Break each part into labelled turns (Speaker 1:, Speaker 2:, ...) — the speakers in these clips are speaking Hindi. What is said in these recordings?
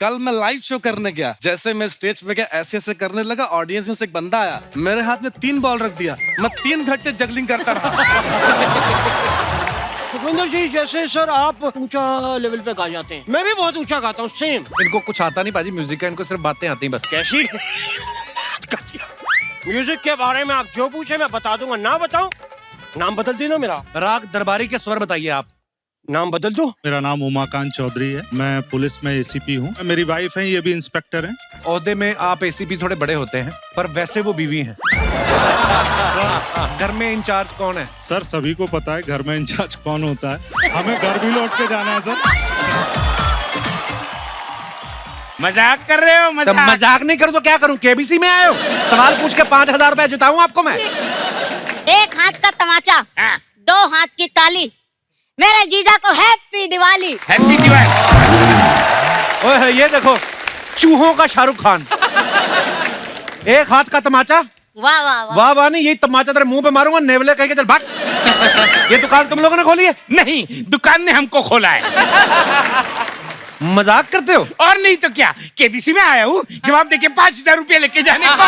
Speaker 1: कल मैं लाइव शो करने गया, जैसे मैं स्टेज पे गया ऐसे ऐसे करने लगा, ऑडियंस में से एक बंदा आया, मेरे हाथ में 3 बॉल रख दिया, मैं 3 घंटे जगलिंग करता रहा।
Speaker 2: सुखविंदर जी, जैसे सर आप ऊंचा लेवल पे गा जाते हैं, मैं भी बहुत ऊंचा गाता हूँ, सेम।
Speaker 3: इनको कुछ आता नहीं पाजी म्यूजिक का, इनको सिर्फ बातें आती हैं बस।
Speaker 2: कैसी? म्यूजिक के बारे में आप जो पूछे मैं बता दूंगा, ना बताऊं नाम बदल देना मेरा।
Speaker 3: राग दरबारी के स्वर बताइए आप।
Speaker 2: नाम बदल दो।
Speaker 4: मेरा नाम उमाकांत चौधरी है, मैं पुलिस में एसीपी हूँ। मेरी वाइफ है, ये भी इंस्पेक्टर हैं।
Speaker 3: ओहदे में आप एसीपी थोड़े बड़े होते हैं, पर वैसे वो बीवी हैं। घर में इंचार्ज कौन है?
Speaker 4: सर सभी को पता है घर में इंचार्ज कौन होता है, हमें घर भी लौट के जाना है सर।
Speaker 3: मजाक कर रहे हो? मजाक नहीं करूँ तो क्या करूँ? केबीसी में आए हो, सवाल पूछ के 5000 रुपए जुटाऊं आपको मैं?
Speaker 5: एक हाथ का तमाचा, 2 हाथ की ताली, मेरे जीजा को हैप्पी दिवाली।
Speaker 3: हैप्पी दिवाली। ओए ये देखो, चूहों का शाहरुख खान। एक हाथ का तमाचा,
Speaker 5: वाह वाह वाह।
Speaker 3: वाह वाह नहीं, यही तमाचा तेरे मुंह पे मारूंगा, नेवले कह के चल भाग। ये दुकान तुम लोगों ने खोली है?
Speaker 6: नहीं, दुकान ने हमको खोला है।
Speaker 3: मजाक करते हो?
Speaker 6: और नहीं तो क्या, केबीसी में आया हूँ, जवाब देके 5000 रुपये लेके जाने को।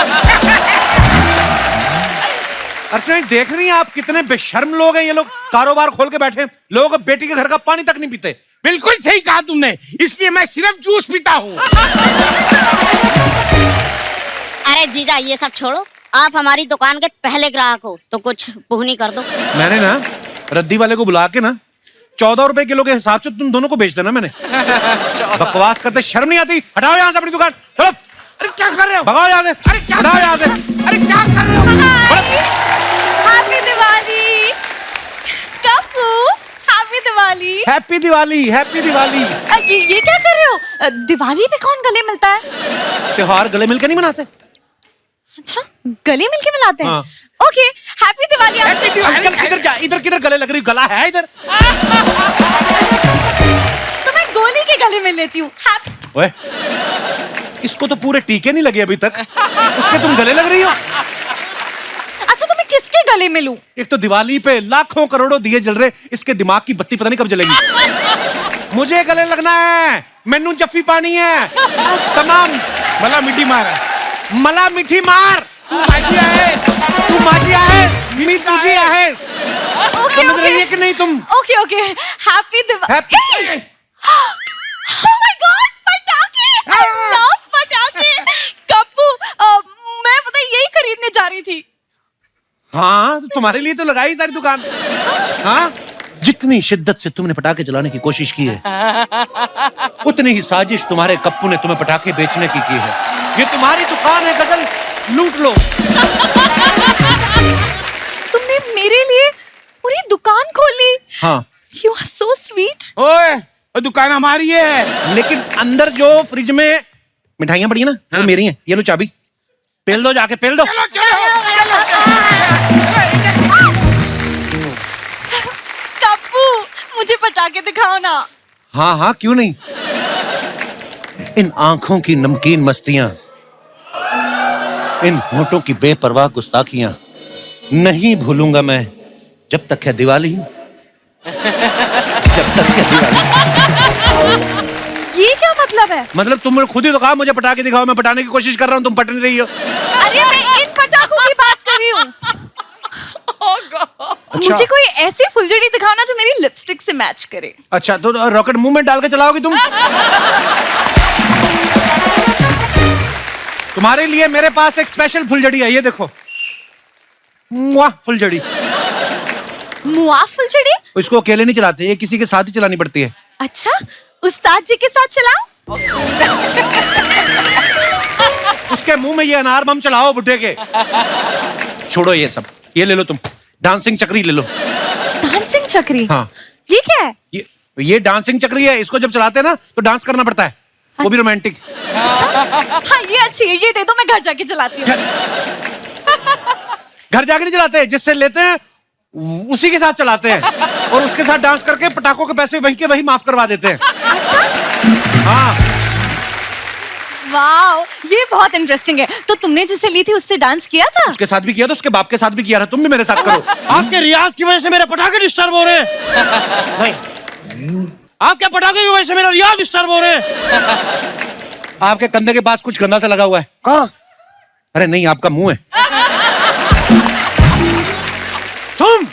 Speaker 3: अर्चना देख रही हैं आप कितने बेशर्म लोग हैं ये लोग, कारोबार खोल के बैठे, लोगों को बेटी के घर का पानी तक नहीं पीते।
Speaker 6: बिल्कुल सही कहा तुमने, इसलिए मैं सिर्फ जूस पीता हूँ।
Speaker 5: अरे जीजा ये सब छोड़ो, आप हमारी दुकान के पहले ग्राहक हो तो कुछ पुहनी कर दो।
Speaker 3: मैंने ना रद्दी वाले को बुला के ना 14 रुपए किलो के हिसाब से तुम दोनों को बेच देना मैंने। बकवास करते शर्म नहीं आती? हटाओ यहाँ से अपनी दुकान, चलो।
Speaker 6: अरे क्या कर रहे हो?
Speaker 3: भगाओ यहाँ से,
Speaker 6: अरे क्या
Speaker 3: हटाओ यहाँ से।
Speaker 6: अरे क्या कर रहे हो?
Speaker 7: Happy Diwali Kappu, happy Diwali.
Speaker 3: Happy Diwali, happy Diwali.
Speaker 7: ये क्या कर रहे हो? दिवाली पे कौन गले मिलता है?
Speaker 3: त्योहार गले मिलकर नहीं मनाते?
Speaker 7: अच्छा, गले मिलके मिलाते हैं।
Speaker 3: हाँ।
Speaker 7: Okay, happy Diwali.
Speaker 6: Happy Diwali.
Speaker 3: Uncle किधर जा, इधर किधर गले लग रही, गला है इधर?
Speaker 7: तो मैं गोली के गले मिल लेती हूँ।
Speaker 3: ओए, इसको तो पूरे टीके नहीं लगे अभी तक, उसके तुम गले लग रही हो।
Speaker 7: अच्छा, तो मैं किसके गले मिलूं?
Speaker 3: एक तो दिवाली पे लाखों करोड़ों दिए जल रहे, इसके दिमाग की बत्ती पता नहीं कब जलेगी। मुझे गले लगना है, मैनू जफ्फी पानी है। तमाम
Speaker 6: मला मिट्टी मारा,
Speaker 3: मला मिठी मार।
Speaker 6: तू माजी आहे,
Speaker 3: तू माझी आहेस, मी तुझी आहेस।
Speaker 7: ओके
Speaker 3: समझ रही है कि नहीं तुम?
Speaker 7: Okay okay, happy Diwali.
Speaker 3: Happy.
Speaker 7: Oh my god, पटाखे! आई लव पटाखे। कप्पू, मैं पता है यही खरीदने जा रही थी।
Speaker 3: हाँ, तो तुम्हारे लिए तो लगाई सारी दुकान। हाँ, जितनी शिद्दत से तुमने पटाखे चलाने की कोशिश की है, उतनी ही साजिश तुम्हारे कप्पू ने तुम्हें पटाखे बेचने की है। ये तुम्हारी दुकान है, गजल लूट लो।
Speaker 7: तुमने मेरे लिए पूरी दुकान खोली।
Speaker 3: हाँ,
Speaker 7: यू आर सो स्वीट।
Speaker 6: ओए, वो दुकान हमारी है।
Speaker 3: लेकिन अंदर जो फ्रिज में मिठाइयां पड़ी है ना, वो मेरी हैं। ये लो चाबी, पेल दो, जाके पेल दो।
Speaker 6: चलो चलो।
Speaker 7: कप्पू, मुझे पटाखे दिखाओ ना।
Speaker 3: हाँ हाँ, क्यों नहीं। इन आंखों की नमकीन मस्तियां, इन होठों की बेपरवाह गुस्ताखियां नहीं भूलूंगा मैं जब तक है दिवाली, जब तक है दिवाली।
Speaker 7: ये क्या मतलब है?
Speaker 3: मतलब तुमने खुद ही तो कहा मुझे पटाखे दिखाओ, मैं पटाने की कोशिश कर रहा हूँ, तुम पट नहीं रही हो।
Speaker 7: अरे मैं इन पटाखों की बात कर रही हूँ।
Speaker 3: अच्छा।
Speaker 7: मुझे कोई ऐसी फुलझड़ी दिखाओ ना जो मेरी लिपस्टिक से मैच करे।
Speaker 3: अच्छा, तो रॉकेट मुंह में डाल के चलाओगी तुम? तुम्हारे लिए मेरे पास एक स्पेशल फुलझड़ी है, ये देखो। मुआ फुलझड़ी।
Speaker 7: मुआ फुलझड़ी?
Speaker 3: इसको अकेले नहीं चलाते, ये किसी के साथ ही चलानी पड़ती है।
Speaker 7: अच्छा, उस्ताद जी के साथ चलाओ।
Speaker 3: उसके मुंह में ये अनार बम चलाओ बुड्ढे के। छोड़ो ये सब, ये ले लो तुम, डांसिंग चक्री ले लो।
Speaker 7: डांसिंग चक्री?
Speaker 3: हाँ।
Speaker 7: ये क्या है?
Speaker 3: ये डांसिंग चक्री है, इसको जब चलाते हैं ना तो डांस करना पड़ता है, वो भी रोमांटिक।
Speaker 7: हाँ ये अच्छी है, ये दे दो, मैं घर जाके चलाती हूँ।
Speaker 3: घर जाके नहीं चलाते, जिससे लेते हैं उसी के साथ चलाते हैं, और उसके साथ डांस करके पटाखों के पैसे वही के वही माफ करवा देते हैं। हाँ।
Speaker 7: वाओ, ये बहुत इंटरेस्टिंग है। तो तुमने जिसे ली थी उससे डांस किया था?
Speaker 3: उसके साथ भी किया था, उसके बाप के साथ भी किया था, तुम भी मेरे साथ करो।
Speaker 2: आपके रियाज की वजह से मेरे पटाखे डिस्टर्ब हो रहे हैं।
Speaker 3: नहीं,
Speaker 2: आपके पटाखे की वजह से मेरा रियाज डिस्टर्ब हो रहे हैं।
Speaker 3: आपके कंधे के पास कुछ गंदा सा लगा हुआ है।
Speaker 2: कहाँ?
Speaker 3: अरे नहीं, आपका मुंह है।
Speaker 2: तुम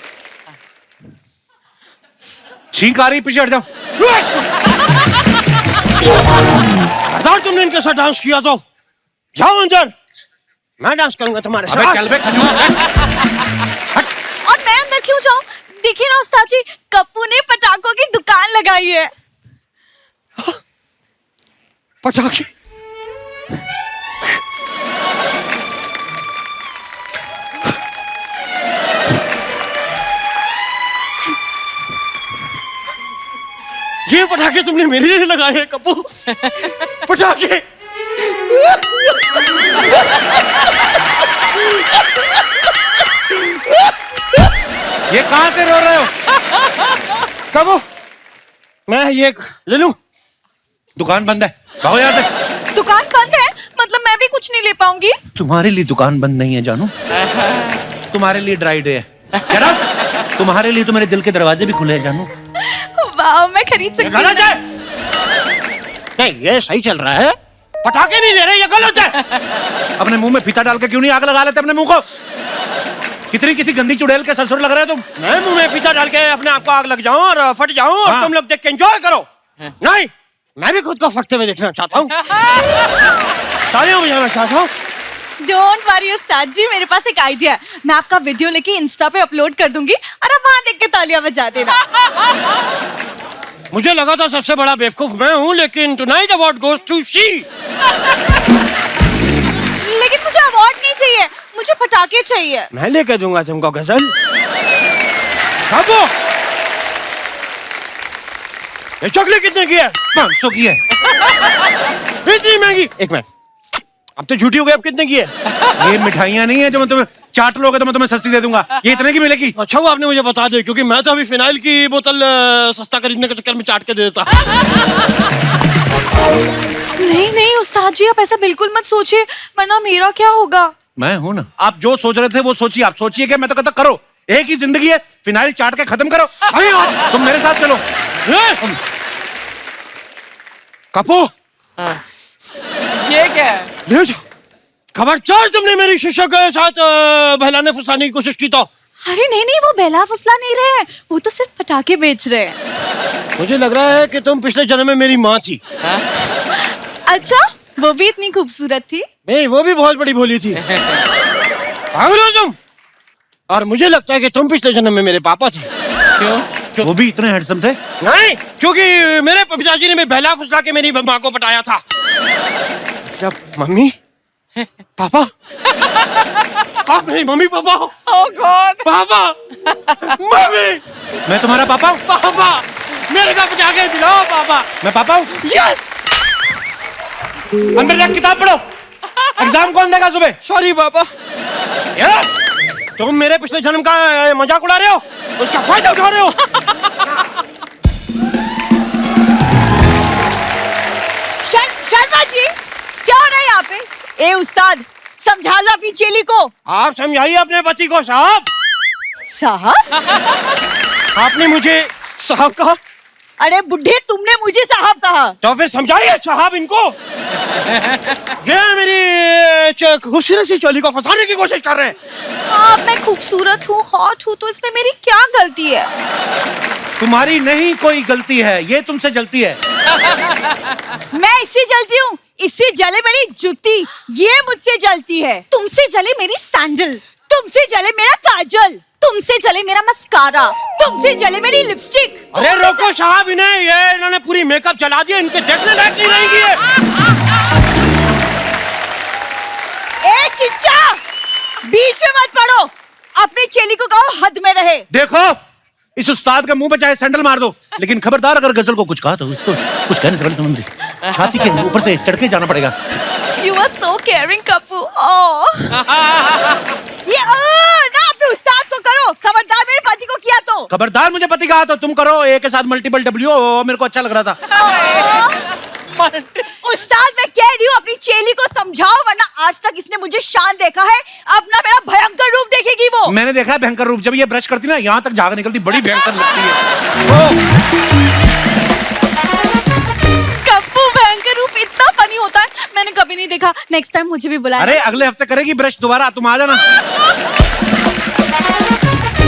Speaker 3: छींक आ रही, पीछे हट जाओ।
Speaker 2: अगर तुमने इनके साथ डांस किया तो जाओ अंदर, मैं डांस करूंगा तुम्हारे
Speaker 3: अबे
Speaker 2: साथ।
Speaker 3: चल बे खजूर।
Speaker 7: और मैं अंदर क्यों जाऊं? देखिए ना उस्ताद जी, कप्पू ने पटाखों की दुकान लगाई है।
Speaker 2: पटाखे? ये पटाखे तुमने मेरे लिए लगाए हैं कप्पू? पटाखे?
Speaker 3: ये कहां से रो रहे हो?
Speaker 2: कप्पू, मैं ये ले लूं?
Speaker 3: दुकान बंद है, भागो यहाँ से।
Speaker 7: दुकान बंद है? मतलब मैं भी कुछ नहीं ले पाऊंगी?
Speaker 3: तुम्हारे लिए दुकान बंद नहीं है जानू, तुम्हारे लिए ड्राई डे है। Get out! तुम्हारे लिए तो मेरे दिल के दरवाजे भी खुले हैं जानू।
Speaker 7: वाह, मैं खरीद सकती हूँ।
Speaker 2: गलत है। नहीं, ये सही चल रहा है। पटाखे नहीं ले रहे, ये गलत है।
Speaker 3: अपने मुंह में फीता डाल के क्यों नहीं आग लगा लेते अपने मुंह को? कितनी किसी गंदी चुड़ैल के ससुर लग रहे हो तुम।
Speaker 2: मैं मुंह में फीता डाल के अपने आप को आग लग जाऊं और फट जाऊं और
Speaker 3: हाँ।
Speaker 2: तुम लोग देख के एंजॉय करो? नहीं, मैं भी खुद को फटते हुए देखना चाहता हूँ। तालियां बजाना चाहता हूँ।
Speaker 7: डोंट वरी उस्ताद जी, मेरे पास एक आइडिया है। मैं आपका वीडियो लेके इंस्टा पे अपलोड कर दूंगी और आप वहां देख के तालियां बजा देना।
Speaker 2: मुझे लगा था सबसे बड़ा बेवकूफ मैं हूँ, लेकिन tonight award goes to she.
Speaker 7: लेकिन मुझे अवार्ड नहीं चाहिए, मुझे पटाखे चाहिए।
Speaker 2: मैं लेके दूंगा तुमको गजल। कबो, ये चॉकलेट कितने की है?
Speaker 3: 500 की है।
Speaker 2: इतनी महंगी? एक मिनट, अब तो झूठी हो गई। अब कितने की है?
Speaker 3: ये मिठाइयाँ नहीं है जो मैं तुम्हें चाट लोगे तो मैं तुम्हें सस्ती दे दूंगा। ये इतने की मिलेगी।
Speaker 2: अच्छा वो आपने मुझे बता दिया, क्योंकि मैं तो अभी फिनाइल की बोतल सस्ता खरीदने के चक्कर में चाट के दे देता।
Speaker 7: नहीं नहीं उस्ताद जी, आप ऐसा बिल्कुल मत सोचिए, वरना मेरा क्या होगा?
Speaker 3: मैं हूं ना। आप जो सोच रहे थे वो सोचिए। आप सोचिए कि मैं तो कहता करो, एक ही जिंदगी है, फिनाइल चाट के खत्म करो। तुम मेरे साथ चलो।
Speaker 2: कपो,
Speaker 8: ये क्या है?
Speaker 2: ले जाओ। खबरदार तुमने मेरी शिष्य के साथ बहलाने फुसलाने की कोशिश की तो।
Speaker 7: अरे नहीं नहीं, वो बेला फुसला नहीं रहे हैं, वो तो सिर्फ पटाखे बेच रहे हैं।
Speaker 2: मुझे लग रहा है कि तुम पिछले जन्म में मेरी माँ थी।
Speaker 7: अच्छा, वो भी इतनी खूबसूरत थी?
Speaker 2: नहीं, वो भी बहुत बड़ी भोली थी। पागल हो तुम? और मुझे लगता है कि तुम पिछले जन्म में मेरे पापा थे।
Speaker 8: क्यों?
Speaker 3: वो भी इतने हैंडसम थे?
Speaker 2: नहीं, क्योंकि मेरे पिताजी ने बहला फुसला के मेरी माँ को पटाया था। मतलब मम्मी पापा? आप मेरी मम्मी पापा हो?
Speaker 8: Oh God!
Speaker 2: पापा, मम्मी,
Speaker 3: मैं तुम्हारा पापा हूँ?
Speaker 2: पापा, मेरे को पटाखे दिलाओ पापा।
Speaker 3: मैं पापा हूँ?
Speaker 2: यस।
Speaker 3: अंदर जाके किताब पढ़ो। एग्जाम कौन देगा सुबह?
Speaker 2: सॉरी पापा। तुम मेरे पिछले जन्म का मजाक उड़ा रहे हो, उसका फायदा उठा रहे हो।
Speaker 9: शर्मा जी, क्या हो रहा है यहाँ पे? ए उस्ताद, समझा लो अपनी चेली को।
Speaker 2: आप समझाइए अपने पति को। साहब,
Speaker 9: साहब?
Speaker 2: आपने मुझे साहब कहा?
Speaker 9: अरे बुढ़े, तुमने मुझे साहब कहा।
Speaker 2: तो फिर समझाइए साहब इनको। ये मेरी खूबसूरत सी चोली को फंसाने की कोशिश कर रहे हैं।
Speaker 7: आप, मैं खूबसूरत हूँ, हॉट हूँ, तो इसमें मेरी क्या गलती है?
Speaker 3: तुम्हारी नहीं कोई गलती है, ये तुमसे जलती है।
Speaker 9: मैं इससे जलती हूँ, इससे जले मेरी जूती, ये मुझसे जलती है।
Speaker 7: तुमसे जले मेरी सैंडल,
Speaker 9: तुमसे जले मेरा काजल,
Speaker 7: तुमसे जले मेरा मस्कारा,
Speaker 9: तुमसे जले मेरी लिपस्टिक।
Speaker 2: अरे रोको साहब इन्हें, ये इन्होंने पूरी मेकअप जला दिया, इनके देखने लायक नहीं रहेंगी ये।
Speaker 9: ए चिच्चा, बीच में मत पड़ो, अपनी चेली को कहो हद में रहे।
Speaker 3: देखो, इस उस्ताद के मुंह पे चाहे सैंडल मार दो, लेकिन खबरदार अगर गजल को कुछ कहा तो इसको कुछ कहने से पहले तुम्हें छाती के ऊपर से चढ़ के जाना पड़ेगा।
Speaker 7: You are so caring, Kappu. ओह।
Speaker 9: ये ना अपने उस्ताद को करो, खबरदार मेरे पति को किया तो।
Speaker 3: खबरदार मुझे पति कहा तो तुम करो। ए के साथ मल्टीपल डब्ल्यू, मेरे को अच्छा लग रहा था।
Speaker 9: उस्ताद, मैं कह रही हूँ अपनी चेली को समझाओ, वरना आज तक इसने मुझे शान देखा है, अपना मेरा भयंकर रूप देखेगी वो।
Speaker 3: मैंने देखा है भयंकर रूप, जब ये ब्रश करती ना यहाँ तक झाग निकलती, बड़ी भयंकर लगती है।
Speaker 7: कप्पू, भयंकर रूप इतना फनी होता है, कभी नहीं देखा, नेक्स्ट टाइम मुझे भी बुलाना।
Speaker 3: अरे अगले हफ्ते करेगी ब्रश दोबारा, तुम आ जाना।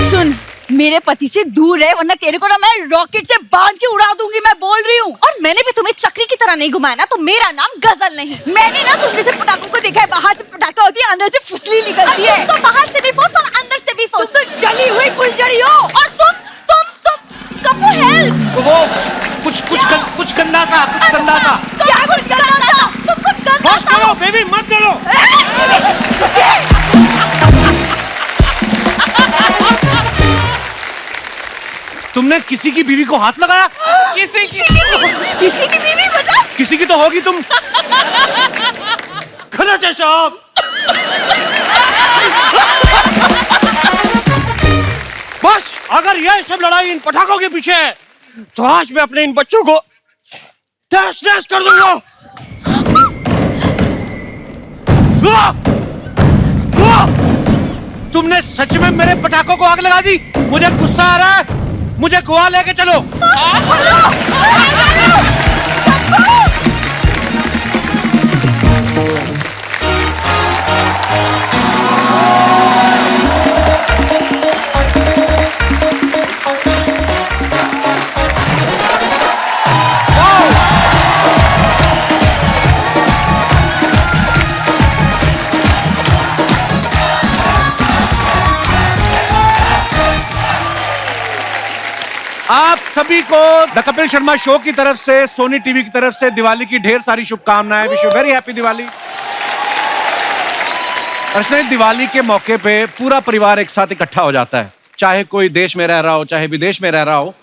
Speaker 9: सुन, मेरे पति से दूर है, वरना तेरे को ना मैं रॉकेट से बांध के उड़ा दूंगी, मैं बोल रही हूँ।
Speaker 7: और मैंने भी तुम्हें चक्री की तरह नहीं घुमाया ना, तो मेरा नाम गजल नहीं।
Speaker 9: मैंने ना तुम जैसे पटाखों को देखा है, बाहर से पटाखा होती है, अंदर से फुसली निकलती है।
Speaker 7: तो बाहर से भी फुस और अंदर से भी फुस।
Speaker 9: तो जली हुई फुलझड़ी हो।
Speaker 7: और तुम कप्पू हेल्प।
Speaker 3: तो वो कुछ गंदा सा, कुछ गंदा सा।
Speaker 9: क्या कुछ गंदा सा?
Speaker 7: तुम कुछ गंदा
Speaker 2: बस करो बेबी, मत करो।
Speaker 3: तुमने किसी की बीवी को हाथ लगाया?
Speaker 7: किसी की बीवी बता।
Speaker 3: किसी की तो होगी तुम।
Speaker 2: खरच है साहब। बस अगर यह सब लड़ाई इन पटाखों के पीछे है, तो आज मैं अपने इन बच्चों को तहस नहस कर दूंगा।
Speaker 3: तुमने सच में मेरे पटाखों को आग लगा दी? मुझे गुस्सा आ रहा है, मुझे गोवा लेके चलो। आप सभी को द कपिल शर्मा शो की तरफ से, सोनी टीवी की तरफ से दिवाली की ढेर सारी शुभकामनाएं। Wish you very happy Diwali. Archana, Diwali के मौके पे पूरा परिवार एक साथ इकट्ठा हो जाता है, चाहे कोई देश में रह रहा हो, चाहे विदेश में रह रहा हो,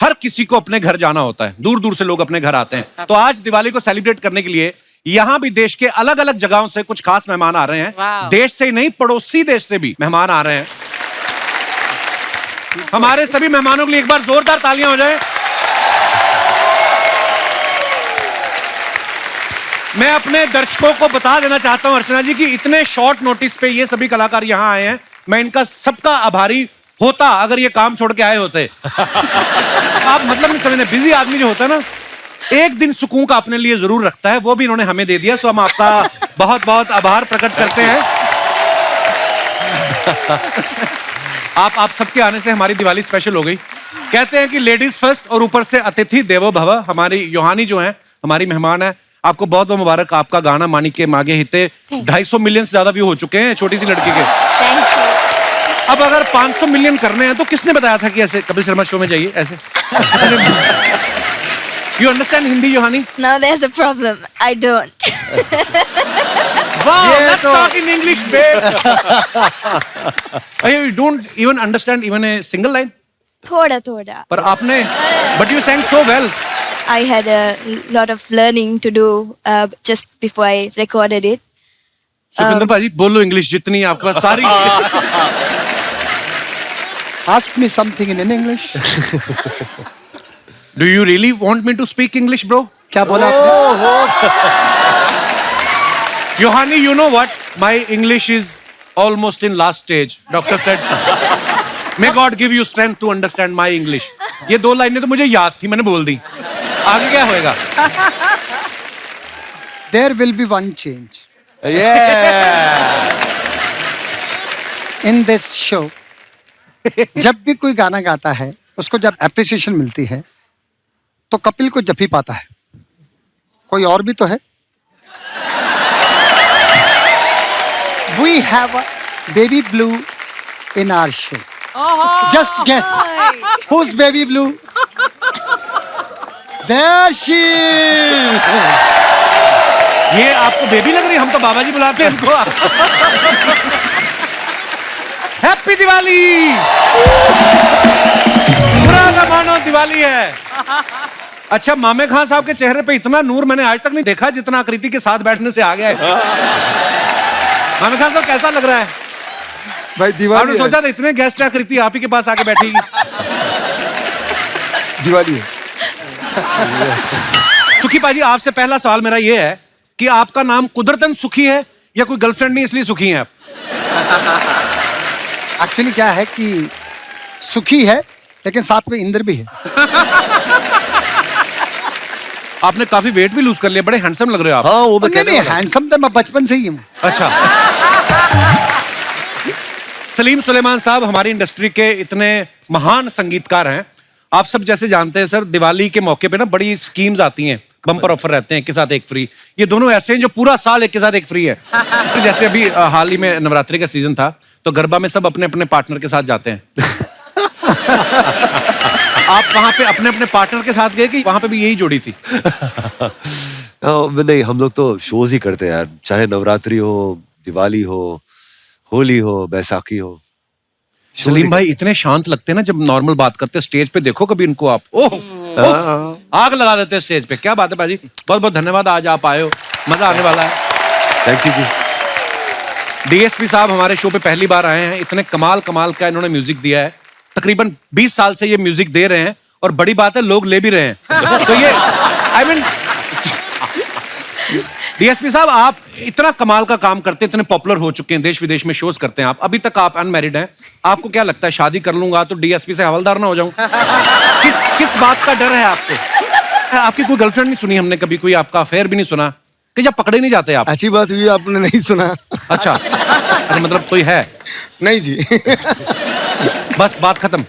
Speaker 3: हर किसी को अपने घर जाना होता है। दूर दूर से लोग अपने घर आते हैं। तो आज दिवाली को सेलिब्रेट करने के लिए यहाँ भी देश के अलग अलग जगहों से कुछ खास मेहमान आ रहे हैं। देश से ही नहीं, पड़ोसी देश से भी मेहमान आ रहे हैं। हमारे सभी मेहमानों के लिए एक बार जोरदार तालियां हो जाए। मैं अपने दर्शकों को बता देना चाहता हूं अर्चना जी कि इतने शॉर्ट नोटिस पे ये सभी कलाकार यहां आए हैं। मैं इनका सबका आभारी होता अगर ये काम छोड़ के आए होते। आप मतलब नहीं समझते, बिजी आदमी जो होता है ना, एक दिन सुकून का अपने लिए जरूर रखता है, वो भी इन्होंने हमें दे दिया। सो हम आपका बहुत बहुत आभार प्रकट करते हैं। आप सबके आने से हमारी दिवाली स्पेशल हो गई। कहते हैं कि लेडीज फर्स्ट और ऊपर से अतिथि देवो भव। हमारी योहानी जो है, हमारी मेहमान है, आपको बहुत बहुत मुबारक। आपका गाना मानी के मागे हिते 250 मिलियन से ज्यादा व्यू हो चुके हैं छोटी सी लड़की के। अब अगर 500 मिलियन करने हैं तो किसने बताया था कि ऐसे कपिल शर्मा शो में जाइए ऐसे? You understand Hindi, Yohani?
Speaker 5: No, there's a problem. I don't.
Speaker 3: Wow, let's talk in English, babe. You don't even understand even a single line?
Speaker 5: Thoda.
Speaker 3: पर आपने, but you sang so well.
Speaker 5: I had a lot of learning to do just before I recorded it.
Speaker 3: Supinder भाजी बोलो इंग्लिश जितनी आपके पास सारी।
Speaker 8: Ask me something in English.
Speaker 3: Do you really want me to speak English, bro?
Speaker 8: क्या बोला आपने?
Speaker 3: Yohani, you know what? My English is almost in last stage. Doctor said, may God give you strength to understand my English. ये दो लाइनें तो मुझे याद थी, मैंने बोल दी। आगे क्या होएगा?
Speaker 8: There will be one change.
Speaker 3: Yeah.
Speaker 8: In this show, जब भी कोई गाना गाता है, उसको जब एप्रिसिएशन मिलती है, तो कपिल को जब ही पाता है। कोई और भी तो है। We have a baby blue in our show. Just guess who's baby blue? There she is.
Speaker 3: ये आपको बेबी लग रही है? हम तो बाबा जी बुलाते हैं इनको। हैप्पी दिवाली। बुरा ना मानो, दिवाली है। अच्छा, मामे खान साहब के चेहरे पे इतना नूर मैंने आज तक नहीं देखा जितना आकृति के साथ बैठने से आ गया है। मामे खान साहब कैसा लग रहा है?
Speaker 8: भाई दिवाली
Speaker 3: आपने सोचा था इतने गेस्ट आकृति आप ही के पास आके बैठेगी?
Speaker 8: दिवाली है।
Speaker 3: सुखी पाजी, आपसे पहला सवाल मेरा ये है कि आपका नाम कुदरतन सुखी है या कोई गर्लफ्रेंड नहीं इसलिए सुखी हैं आप?
Speaker 8: एक्चुअली क्या है कि सुखी है, लेकिन साथ में इंद्र भी है।
Speaker 3: आपने काफी वेट भी लूज कर लिया, बड़े हैंडसम लग रहे हो आप।
Speaker 10: हाँ वो मैं
Speaker 8: नहीं
Speaker 10: कहने वाला
Speaker 8: हैंडसम तो मैं बचपन से ही हूँ।
Speaker 3: अच्छा। सलीम सुलेमान साहब हमारी इंडस्ट्री के इतने महान संगीतकार हैं। आप सब जैसे जानते हैं सर, दिवाली के मौके पे ना बड़ी स्कीम्स आती हैं, बम्पर ऑफर रहते हैं, एक के साथ एक फ्री। ये दोनों ऐसे हैं जो पूरा साल एक के साथ एक फ्री है। तो जैसे अभी हाल ही में नवरात्रि का सीजन था, तो गरबा में सब अपने अपने पार्टनर के साथ जाते हैं। आप वहां पे अपने अपने पार्टनर के साथ गए कि वहां पे भी यही जोड़ी थी?
Speaker 10: नहीं, हम लोग तो शोज ही करते हैं यार, चाहे नवरात्रि हो, दिवाली हो, होली हो, बैसाखी हो।
Speaker 3: सलीम भाई इतने शांत लगते हैं ना जब नॉर्मल बात करते हैं, स्टेज पे देखो कभी इनको आप, ओह आग लगा देते हैं स्टेज पे। क्या बात है भाजी, बहुत बहुत धन्यवाद, आज आप आए हो, मजा आने वाला है।
Speaker 10: Thank you ji.
Speaker 3: डीएसपी साहब हमारे शो पे पहली बार आए हैं, इतने कमाल कमाल का इन्होंने म्यूजिक दिया है। तकरीबन 20 साल से ये म्यूजिक दे रहे हैं और बड़ी बात है लोग ले भी रहे हैं। तो ये आई मीन डीएसपी साहब आप इतना कमाल का काम करते हैं, इतने पॉपुलर हो चुके हैं, देश विदेश में शोज करते हैं आप, अभी तक आप अनमैरिड हैं। आपको क्या लगता है शादी कर लूंगा तो डीएसपी से हवलदार ना हो जाऊं? किस बात का डर है आपको? आपकी कोई गर्लफ्रेंड नहीं सुनी हमने कभी, कोई आपका अफेयर भी नहीं सुना कि जब पकड़े नहीं जाते आप?
Speaker 11: अच्छी बात हुई आपने नहीं सुना।
Speaker 3: अच्छा, अरे मतलब कोई है?
Speaker 11: नहीं जी।
Speaker 3: बस बात खत्म।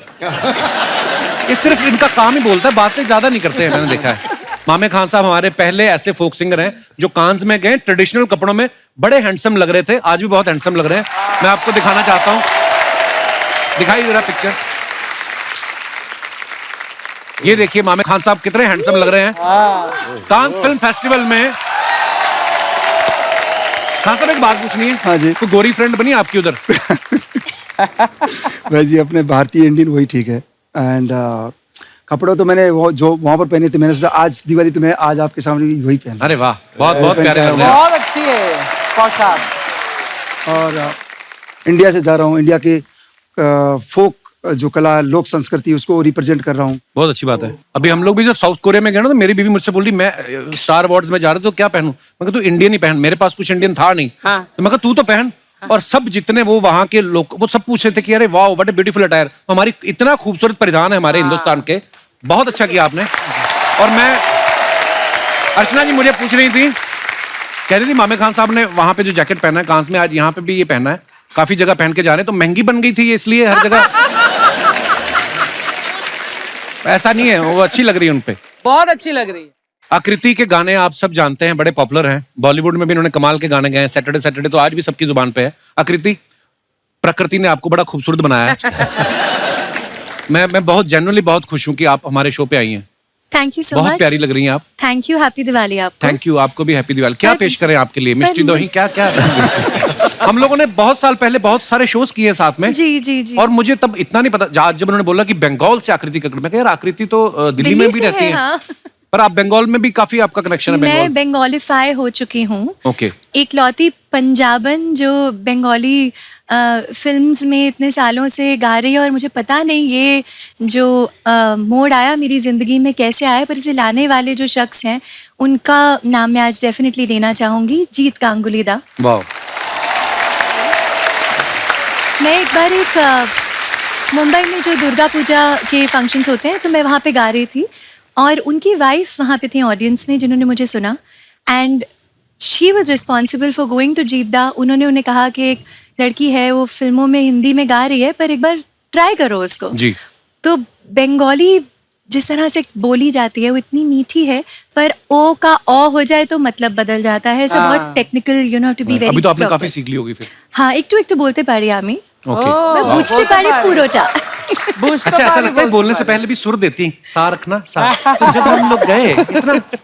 Speaker 3: ये सिर्फ इनका काम ही बोलता है, बातें ज्यादा नहीं करते हैं, मैंने देखा है। मामे खान साहब हमारे पहले ऐसे फोक सिंगर हैं जो कांस में गए ट्रेडिशनल कपड़ों में, बड़े हैंडसम लग रहे थे, आज भी बहुत हैंडसम लग रहे हैं। मैं आपको दिखाना चाहता हूं, दिखाई जरा पिक्चर। ये देखिए मामे खान साहब कितने हैंडसम लग रहे हैं कांस फिल्म फेस्टिवल में। खान साहब एक बात पूछनी है।
Speaker 11: हाँ जी।
Speaker 3: तो गोरी फ्रेंड बनी आपकी उधर?
Speaker 11: भाई जी अपने भारतीय इंडियन वही ठीक है। एंड कपड़े तो मैंने वो जो वहां पर पहने थे, मैंने सोचा आज दिवाली तो मैं आज आपके सामने भी वही पहना।
Speaker 3: अरे वाह, बहुत बहुत प्यारे लग रहे हैं।
Speaker 12: बहुत अच्छी है पोशाक।
Speaker 11: और इंडिया से जा रहा हूँ, इंडिया के फोक जो कला लोक संस्कृति उसको रिप्रेजेंट कर रहा हूँ।
Speaker 3: बहुत अच्छी बात है। अभी हम लोग भी जब साउथ कोरिया में गए ना, तो मेरी बीवी मुझसे बोली मैं स्टार अवार्ड्स में जा रहा हूँ तो क्या पहनूं? मैं कहा तू इंडियन ही पहन, मेरे पास कुछ इंडियन था नहीं।
Speaker 12: हाँ।
Speaker 3: तो मैं कहा तू तो पहन। और सब जितने वो वहां के लोग वो सब पूछ रहे थे कि अरे वाह व्हाट ए ब्यूटीफुल अटायर। हमारी इतना खूबसूरत परिधान है हमारे हिंदुस्तान के, बहुत अच्छा किया आपने। और मैं अर्चना जी मुझे पूछ रही थी, कह रही थी मामे खान साहब ने वहां पे जो जैकेट पहना है कांस में, आज यहाँ पे भी ये पहना है, काफी जगह पहन के जा रहे हैं, तो महंगी बन गई थी ये इसलिए हर जगह? ऐसा नहीं है, वो अच्छी लग रही है उनपे,
Speaker 12: बहुत अच्छी लग रही है।
Speaker 3: आकृति के गाने आप सब जानते हैं, बड़े पॉपुलर हैं, बॉलीवुड में भी इन्होंने कमाल के गाने गाए हैं। सैटरडे सैटरडे तो आज भी सबकी जुबान पे है। आकृति, प्रकृति ने आपको बड़ा खूबसूरत बनाया है। मैं बहुत जेन्युइनली बहुत खुश हूँ कि आप हमारे शो पे आई हैं।
Speaker 7: थैंक यू सो
Speaker 3: बहुत
Speaker 7: मच।
Speaker 3: प्यारी लग रही हैं आप।
Speaker 7: थैंक यू, हैप्पी दिवाली आपको।
Speaker 3: थैंक यू, आपको भी हैप्पी दिवाली। क्या पेश करें आपके लिए? मिष्टी दोही क्या क्या? हम लोगों ने बहुत साल पहले बहुत सारे शोज किए साथ में।
Speaker 7: जी जी जी।
Speaker 3: और मुझे तब इतना नहीं पता, जब उन्होंने बोला कि बंगाल से आकृति का, मैं कहा यार आकृति तो दिल्ली में भी
Speaker 7: से
Speaker 3: रहती है।
Speaker 7: हाँ।
Speaker 3: पर आप बंगाल में भी काफी आपका कनेक्शन है।
Speaker 7: मैं बंगालीफाई हो चुकी हूँ।
Speaker 3: ओके।
Speaker 7: इकलौती पंजाबन जो बंगाली फिल्म्स में इतने सालों से गा रही है, और मुझे पता नहीं ये जो मोड़ आया मेरी जिंदगी में कैसे आया, पर इसे लाने वाले जो शख्स हैं उनका नाम मैं आज डेफिनेटली लेना चाहूंगी, जीत गांगुली दा।
Speaker 3: वाह।
Speaker 7: मैं एक बार मुंबई में जो दुर्गा पूजा के फंक्शंस होते हैं तो मैं वहाँ पे गा रही थी, और उनकी वाइफ वहाँ पे थी ऑडियंस में जिन्होंने मुझे सुना, and she was responsible for going to जीत दा। उन्होंने उन्हें कहा कि एक लड़की है वो फिल्मों में हिंदी में गा रही है, पर एक बार ट्राई करो उसको
Speaker 3: जी।
Speaker 7: तो बंगाली जिस तरह से बोली जाती है वो इतनी मीठी है, पर ओ का ओ हो जाए तो मतलब बदल जाता है। सब बहुत technical, you know to be very.
Speaker 3: अभी तो आपने काफी सीख ली होगी फिर।
Speaker 7: हाँ, একটু বলতে পারি আমি।
Speaker 3: ओके।
Speaker 7: मैं বুঝতে পারি পুরোটা।
Speaker 3: अच्छा, ऐसा लगता है बोलने से पहले भी सुर देती हैं, सा रखना सा। तो जब हम लोग गए,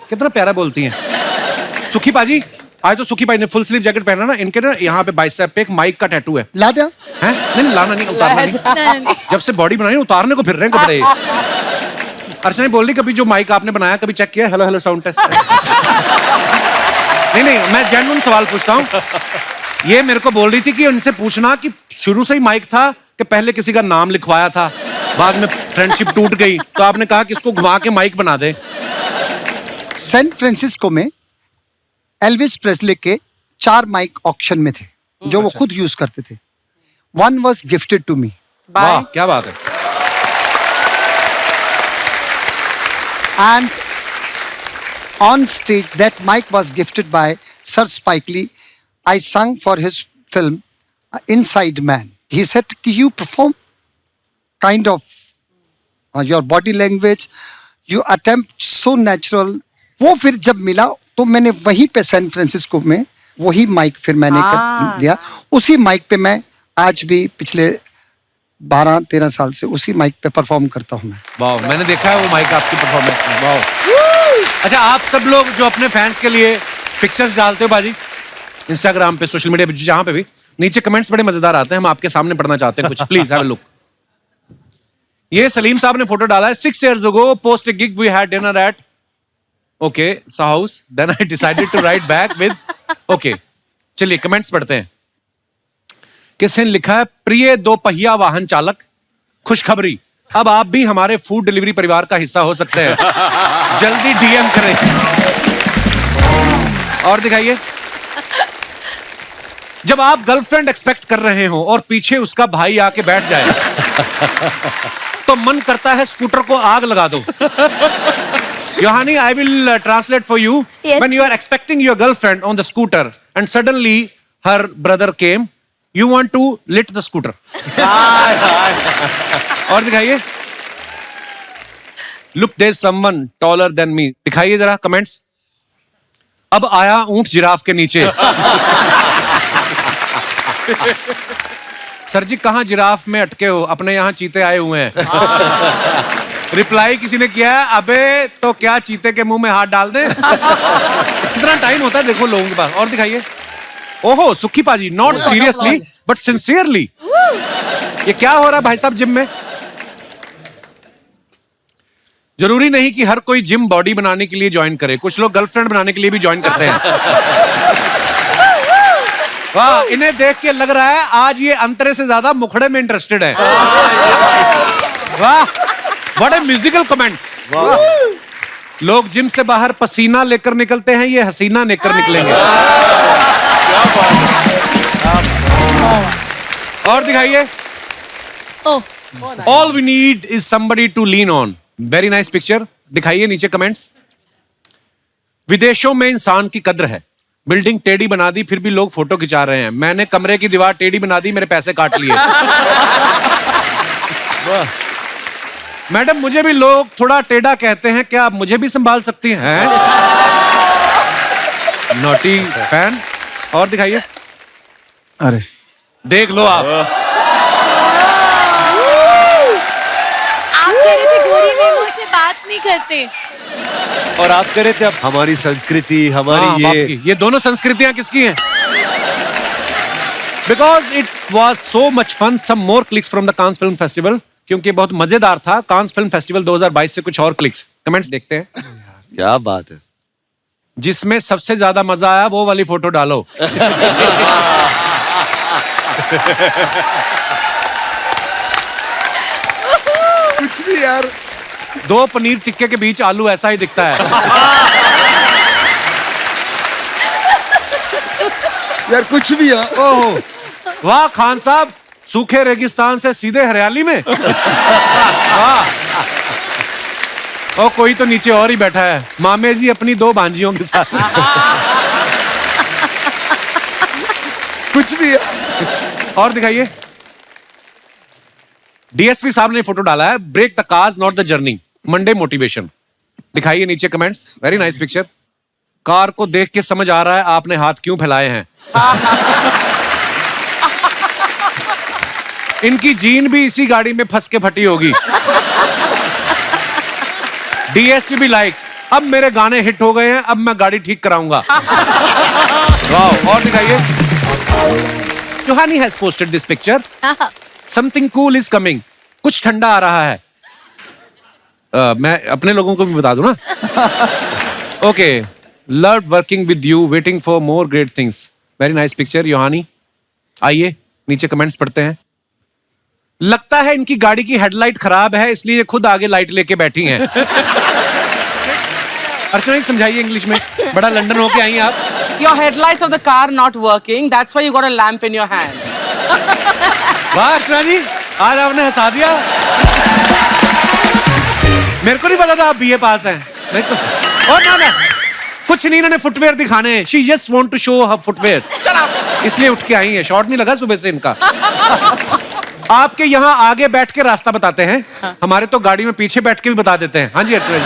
Speaker 3: कितना प्यारा बोलती हैं। सुखी पाजी, आज तो सुखी भाई ने फुल स्लीव जैकेट पहना ना, इनके ना यहाँ पे बाइसेप पे एक माइक का टैटू है।
Speaker 11: ला दिया?
Speaker 3: हैं? नहीं लाना नहीं, उतारना नहीं। जब से बॉडी बनाई उतारने को फिर रहे हैं कपड़े। अर्चना बोल रही कभी जो माइक आपने बनाया कभी चेक किया? Hello hello sound test. नहीं, मैं जेन्युइन सवाल पूछता हूँ। ये मेरे को बोल रही थी कि उनसे पूछना कि शुरू से ही माइक था कि पहले किसी का नाम लिखवाया था, बाद में फ्रेंडशिप टूट गई, तो आपने कहा कि इसको घुमा के माइक बना दे।
Speaker 8: सैन फ्रांसिस्को में एल्विस प्रेस्ले के 4 माइक ऑक्शन में थे जो वो खुद यूज करते थे। One was gifted to me.
Speaker 3: वाह, क्या बात है।
Speaker 8: And on stage, that mic was gifted by Sir Spike Lee. I sung for his film Inside Man. He said, you perform kind of your body language, you attempt so natural. वो फिर जब मिला तो मैंने वहीं पे सैन फ्रांसिस्को में वही माइक फिर मैंने कर लिया. उसी माइक पे मैं आज भी पिछले 12-13 साल से उसी माइक पे परफॉर्म करता हूँ मैं.
Speaker 3: वाह, मैंने देखा है वो माइक आपकी परफॉर्मेंस में. वाह. अच्छा, आप सब लोग जो अपने फैंस के लिए पिक्चर्स डालते हो बाजी इंस्टाग्राम पे, सोशल मीडिया पे, जहां पे भी, नीचे कमेंट्स बड़े मजेदार आते हैं. हम आपके सामने पढ़ना चाहते हैं कुछ. Please have a look. ये सलीम साहब ने फोटो डाला है. 6 years ago, post a gig we had dinner at so house. Then I decided to write back with okay. चलिए कमेंट्स पढ़ते हैं. किसने लिखा है? प्रिय 2 पहिया वाहन चालक, खुशखबरी, अब आप भी हमारे फूड डिलीवरी परिवार का हिस्सा हो सकते हैं. जल्दी डीएम करें. और दिखाइए. जब आप गर्लफ्रेंड एक्सपेक्ट कर रहे हो और पीछे उसका भाई आके बैठ जाए तो मन करता है स्कूटर को आग लगा दो. Yohani, I will translate for you.
Speaker 5: Yes.
Speaker 3: When you are expecting your girlfriend on the scooter and suddenly her brother came, you want to lit the scooter. और दिखाइए. Look, there's someone taller than me. दिखाइए जरा कमेंट्स. अब आया ऊंट जिराफ के नीचे. सर जी कहाँ जिराफ में अटके हो? अपने यहाँ चीते आए हुए हैं. रिप्लाई किसी ने किया है, अबे तो क्या चीते के मुंह में हाथ डाल दे. कितना टाइम होता है देखो लोगों के पास. और दिखाइए. ओहो सुखी पाजी, नॉट सीरियसली बट सिंसियरली. ये क्या हो रहा है भाई साहब जिम में? जरूरी नहीं कि हर कोई जिम बॉडी बनाने के लिए ज्वाइन करे. कुछ लोग गर्लफ्रेंड बनाने के लिए भी ज्वाइन करते हैं. वाह, इन्हें देख के लग रहा है आज ये अंतरे से ज्यादा मुखड़े में इंटरेस्टेड है. वाह, व्हाट अ म्यूजिकल कमेंट. लोग जिम से बाहर पसीना लेकर निकलते हैं, ये हसीना लेकर निकलेंगे. और दिखाइए. All we need is somebody to lean on. Very nice picture. दिखाइए नीचे कमेंट्स. विदेशों में इंसान की कद्र है. बिल्डिंग टेढ़ी बना दी फिर भी लोग फोटो खिंचा रहे हैं. मैंने कमरे की दीवार टेढ़ी बना दी, मेरे पैसे काट लिए. मैडम मुझे भी लोग थोड़ा टेढ़ा कहते हैं, क्या आप मुझे भी संभाल सकती हैं? Naughty fan. और दिखाइए.
Speaker 11: अरे
Speaker 3: देख लो आप.
Speaker 7: आप कह रहे थे गोरी में मुंह से बात नहीं करते.
Speaker 10: और आप कह रहे थे अब हमारी संस्कृति, हमारी
Speaker 3: ये दोनों संस्कृतियां किसकी हैं? Because it was so much fun. Some more clicks from the Cannes Film Festival. क्योंकि बहुत मजेदार था. कांस फिल्म फेस्टिवल 2022 से कुछ और क्लिक्स. कमेंट्स देखते हैं.
Speaker 10: क्या बात है.
Speaker 3: जिसमें सबसे ज्यादा मजा आया वो वाली फोटो डालो.
Speaker 11: कुछ भी यार.
Speaker 3: 2 पनीर टिक्के के बीच आलू ऐसा ही दिखता है.
Speaker 11: यार कुछ भी यार.
Speaker 3: ओहो, वाह खान साहब, सूखे रेगिस्तान से सीधे हरियाली में. वाह. और कोई तो नीचे और ही बैठा है. मामे जी अपनी 2 भांजियों के साथ.
Speaker 11: कुछ भी यार.
Speaker 3: और दिखाइए. डीएसपी साहब ने फोटो डाला है. Break the cars not the journey, Monday motivation. दिखाइए नीचे comments. Very nice picture. Car को देख के समझ आ रहा है आपने हाथ क्यों फैलाए हैं. इनकी जीन भी इसी गाड़ी में फंस के फटी होगी. डीएसपी भी लाइक, अब मेरे गाने हिट हो गए हैं, अब मैं गाड़ी ठीक कराऊंगा. वाह. और दिखाइए. Johnny has posted this picture. Something cool is coming. कुछ ठंडा आ रहा है. मैं अपने लोगों को भी बता दूं ना. Okay. Loved working with you, waiting for more great things. Very nice picture Yohani. आइए नीचे कमेंट्स पढ़ते हैं. लगता है इनकी गाड़ी की हेडलाइट खराब है, इसलिए ये खुद आगे लाइट लेके बैठी हैं. अर्चना जी समझाइए इंग्लिश में. बड़ा लंदन होके आई आप.
Speaker 12: Your headlights of the car not working. That's why you got a lamp in your hand.
Speaker 3: वाह अर्चना जी, आज आपने हंसा दिया. मेरे को नहीं पता था आप बीए पास हैं. मेरे को. और ना कुछ नहीं, इन्होंने फुटवेयर दिखाने हैं। She just want to show her footwear, इसलिए उठ के आई है। शॉर्ट नहीं लगा सुबह से इनका। आपके यहाँ आगे बैठ के रास्ता बताते हैं, हमारे तो गाड़ी में पीछे बैठ के भी बता देते हैं। हाँ जी अर्चना जी।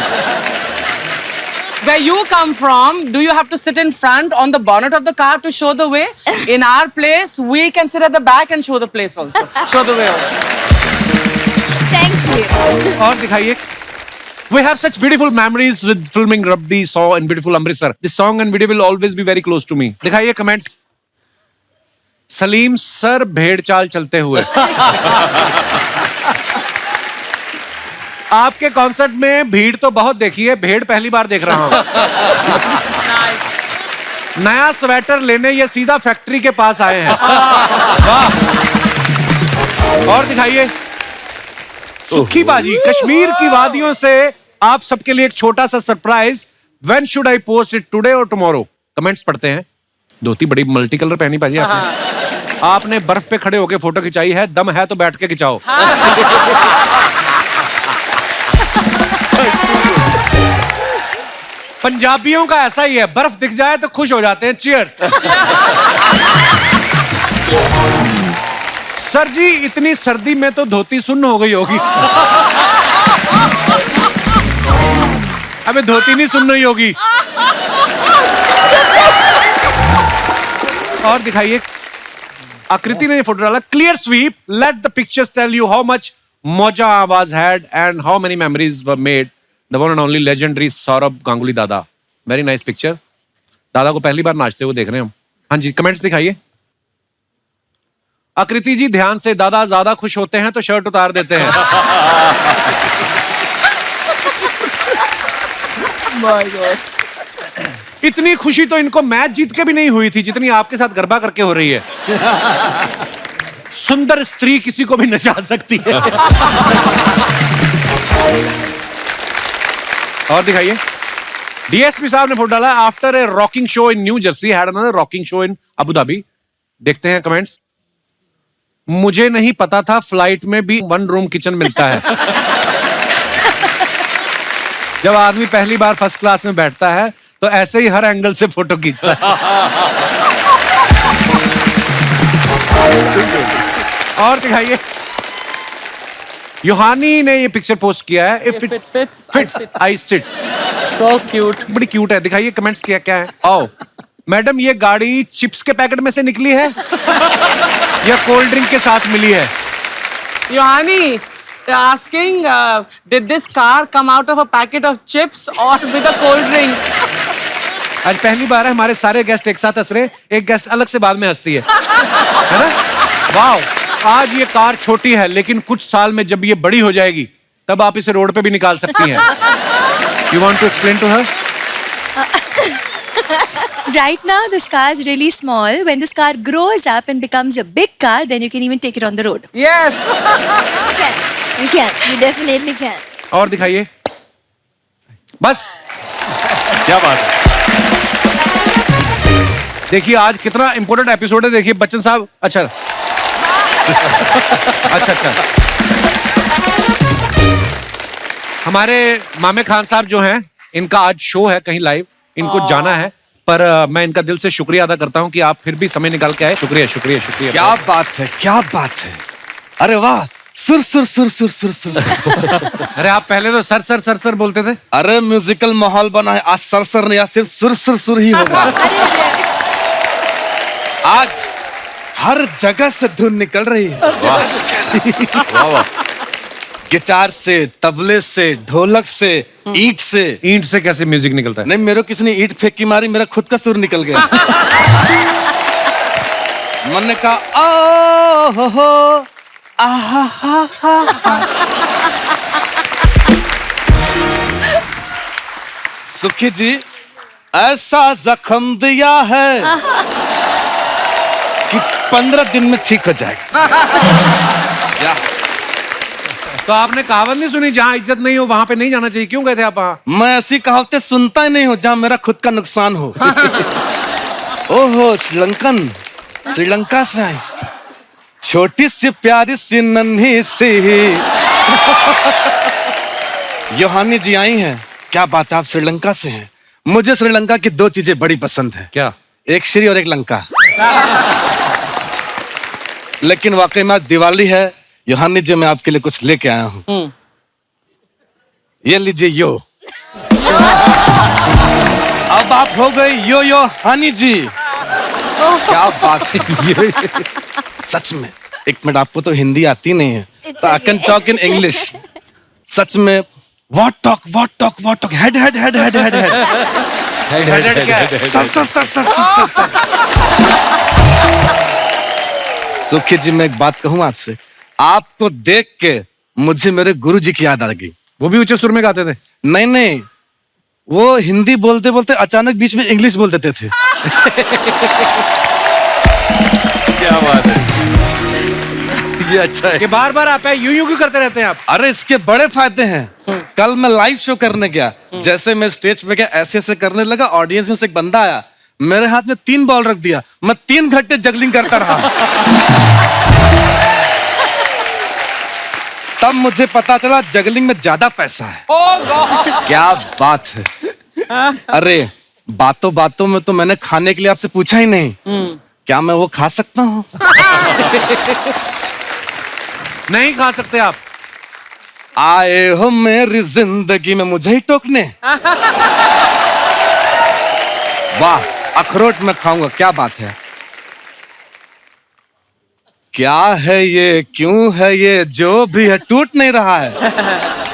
Speaker 12: Where you come from, do you have to sit in front on the bonnet of the car to show the way? In our place, we can sit at the back and show the place also. Show the way also.
Speaker 5: Thank you.
Speaker 3: और दिखाइए। We have such beautiful memories with filming Rabdi Saw in beautiful Amritsar. This song and video will always be very close to me. दिखाइए कमेंट्स। सलीम सर भेड़ चाल चलते हुए। आपके कॉन्सर्ट में भीड़ तो बहुत देखी है, भेड़ पहली बार देख रहा हूं। नया स्वेटर लेने ये सीधा फैक्ट्री के पास आए हैं। वाह। और दिखाइए। सुखी बाजी, कश्मीर की वादियों से आप सबके लिए एक छोटा सा surprise. When should I post it, today और टुमारो? कमेंट्स पढ़ते हैं। धोती बड़ी मल्टी कलर पहनी बाजी आपने। आपने बर्फ पे खड़े होके फोटो खिंचाई है, दम है तो बैठ के खिंचाओ। पंजाबियों का ऐसा ही है, बर्फ दिख जाए तो खुश हो जाते हैं। चीयर्स। सर जी इतनी सर्दी में तो धोती सुन्न हो गई होगी। अबे धोती नहीं सुन्न ही होगी। और दिखाइए। आकृति ने ये फोटो डाला। Clear sweep, let the pictures tell you how much Moja was had and how many memories were made. The one and only legendary Saurabh Ganguly दादा. Very nice picture. दादा को पहली बार नाचते हुए देख रहे हैं हम। हाँ जी, कमेंट्स दिखाइए। आकृति जी ध्यान से, दादा ज्यादा खुश होते हैं तो शर्ट उतार देते हैं।
Speaker 9: My God.
Speaker 3: इतनी खुशी तो इनको मैच जीत के भी नहीं हुई थी जितनी आपके साथ गरबा करके हो रही है। सुंदर स्त्री किसी को भी नचा सकती है। और दिखाइए। डीएसपी साहब ने फोटो डाला। After a rocking show in new Jersey had another rocking show in Abu Dhabi. देखते हैं कमेंट्स। मुझे नहीं पता था फ्लाइट में भी 1 रूम किचन मिलता है। जब आदमी पहली बार फर्स्ट क्लास में बैठता है तो ऐसे ही हर एंगल से फोटो खींचता है। और दिखाइए। योहानी ने ये पिक्चर पोस्ट किया है। If it fits, I sit.
Speaker 12: So cute.
Speaker 3: बड़ी क्यूट है। दिखाइए कमेंट्स क्या क्या है। आओ मैडम, ये गाड़ी चिप्स के पैकेट में से निकली है या कोल्ड ड्रिंक के साथ मिली है?
Speaker 12: Yohani, asking, did this car come out of a packet of chips or with a cold drink?
Speaker 3: आज पहली बार है हमारे सारे गेस्ट एक साथ हंस रहे, एक गेस्ट अलग से बाद में हंसती है ना? वाओ। आज ये कार छोटी है लेकिन कुछ साल में जब ये बड़ी हो जाएगी तब आप इसे रोड पे भी निकाल सकती हैं। You want to explain to her?
Speaker 7: Right now, this car is really small. When this car grows up and becomes a big car, then you can even take it on the road.
Speaker 12: Yes.
Speaker 5: You can. You definitely can.
Speaker 3: और दिखाइए। बस क्या बात है। देखिए आज कितना इंपॉर्टेंट एपिसोड है। देखिए बच्चन साहब। अच्छा अच्छा। हमारे मामे खान साहब जो हैं, इनका आज शो है कहीं लाइव, इनको जाना है, पर मैं इनका दिल से शुक्रिया अदा करता हूं कि आप फिर भी समय निकाल के आए। शुक्रिया शुक्रिया शुक्रिया।
Speaker 1: क्या बात है, क्या बात है। अरे वाह। सुर सुर सुर सुर सुर सुर।
Speaker 3: अरे आप पहले तो सर सर सर सर बोलते थे।
Speaker 1: अरे म्यूजिकल माहौल बना है, आज सर सर नहीं, आज सिर्फ सुर सुर सुर ही होगा। आज हर जगह से धुन निकल रही है। गिटार से, तबले से, ढोलक से, ईंट से।
Speaker 3: ईंट से कैसे म्यूजिक निकलता है?
Speaker 1: नहीं, मेरे को किसी ने ईंट फेंक की मारी, मेरा खुद का सुर निकल गया। मन ने कहा ओ हो आहा हा हा। सुखी जी ऐसा जख्म दिया है कि 15 दिन में ठीक हो जाएगा।
Speaker 3: तो आपने कहावत नहीं सुनी, जहाँ इज्जत नहीं हो वहां पे नहीं जाना चाहिए? क्यों गए थे आप वहाँ?
Speaker 1: मैं ऐसी कहावतें सुनता ही नहीं हूँ जहाँ मेरा खुद का नुकसान हो। ओहो श्रीलंकन, श्रीलंका से आई, छोटी सी प्यारी सी नन्ही सी योहानी जी आई हैं। क्या बात है, आप श्रीलंका से हैं। मुझे श्रीलंका की 2 चीजें बड़ी पसंद है।
Speaker 3: क्या?
Speaker 1: एक श्री और एक लंका। लेकिन वाकई में आज दिवाली है, योहानी जी मैं आपके लिए कुछ लेके आया हूँ। ये लीजिए यो। अब आप हो गए यो यो हानी जी। क्या बात है। सच में एक मिनट, आपको तो हिंदी आती नहीं है, तो I can talk in English. सच में व्हाट टॉक हेड सर। सुखी जी मैं एक बात कहूं आपसे, आपको देख के मुझे मेरे गुरु जी की याद आ गई।
Speaker 3: वो भी ऊंचे सुर में गाते थे?
Speaker 1: नहीं, वो हिंदी बोलते बोलते अचानक बीच में इंग्लिश बोल देते थे।
Speaker 10: क्या बात है, ये अच्छा है
Speaker 3: कि बार बार आप यूं क्यों करते रहते हैं आप?
Speaker 1: अरे इसके बड़े फायदे हैं। कल मैं लाइव शो करने गया, जैसे मैं स्टेज पे गया ऐसे करने लगा, ऑडियंस में से एक बंदा आया, मेरे हाथ में 3 बॉल रख दिया, मैं 3 घंटे जगलिंग करता रहा। तब मुझे पता चला जगलिंग में ज्यादा पैसा है। क्या बात है। अरे बातों बातों में तो मैंने खाने के लिए आपसे पूछा ही नहीं, क्या मैं वो खा सकता हूँ?
Speaker 3: नहीं खा सकते आप।
Speaker 1: आए हो मेरी जिंदगी में मुझे ही टोकने। वाह, अखरोट में खाऊंगा, क्या बात है। क्या है ये, क्यों है ये, जो भी है टूट नहीं रहा है।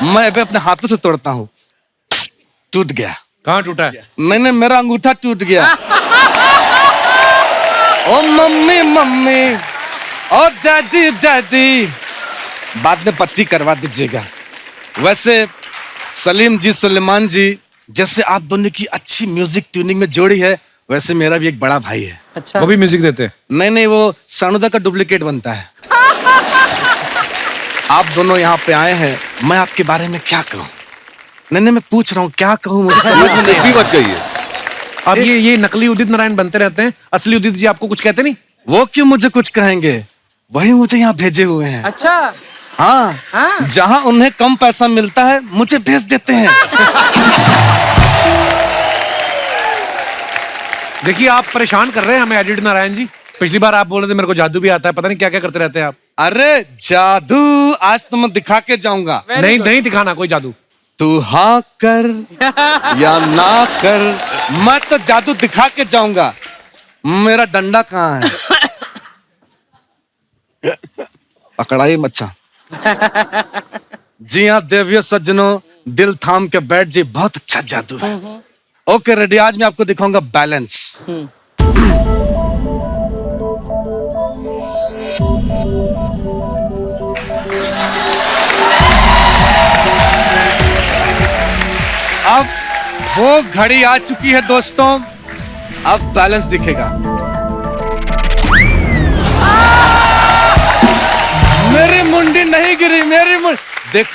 Speaker 1: मैं अभी अपने हाथों से तोड़ता हूँ। टूट गया।
Speaker 3: कहाँ टूटा है?
Speaker 1: नहीं, मेरा अंगूठा टूट गया। ओ मम्मी, ओ डैडी, बाद में पट्टी करवा दीजिएगा। वैसे सलीम जी, सुलेमान जी, जैसे आप दोनों की अच्छी म्यूजिक ट्यूनिंग में जोड़ी है, वैसे मेरा भी एक बड़ा भाई है।
Speaker 12: अच्छा।
Speaker 3: वो भी म्यूजिक देते हैं?
Speaker 1: नहीं, वो शानुदा का डुप्लीकेट बनता है। आप दोनों यहाँ पे आए हैं, मैं आपके बारे में क्या कहूँ? नहीं, मैं पूछ रहा हूँ क्या कहूँ, मुझे समझ में नहीं
Speaker 10: भी बात कही है।
Speaker 3: अब ये नकली उदित नारायण बनते रहते हैं, असली उदित जी आपको कुछ कहते नहीं?
Speaker 1: वो क्यों मुझे कुछ कहेंगे, वही मुझे यहाँ भेजे हुए हैं।
Speaker 12: अच्छा।
Speaker 1: हाँ, जहाँ उन्हें कम पैसा मिलता है मुझे भेज देते हैं।
Speaker 3: देखिए आप परेशान कर रहे हैं हमें एडिट नारायण जी। पिछली बार आप बोल रहे थे मेरे को जादू भी आता है, पता नहीं क्या क्या करते रहते हैं आप।
Speaker 1: अरे जादू आज तो मैं दिखा के जाऊंगा।
Speaker 3: नहीं दिखाना कोई जादू।
Speaker 1: तू हाँ कर या ना कर, मैं तो जादू दिखा के जाऊंगा। मेरा डंडा कहाँ है? पकड़ाई मच्छा। जी हाँ देवियों सज्जनों, दिल थाम के बैठ जी, बहुत अच्छा जादू है। ओके रेडी, आज मैं आपको दिखाऊंगा बैलेंस। अब वो घड़ी आ चुकी है दोस्तों, अब बैलेंस दिखेगा। मेरी मुंडी नहीं गिरी, मेरी मुंडी देख,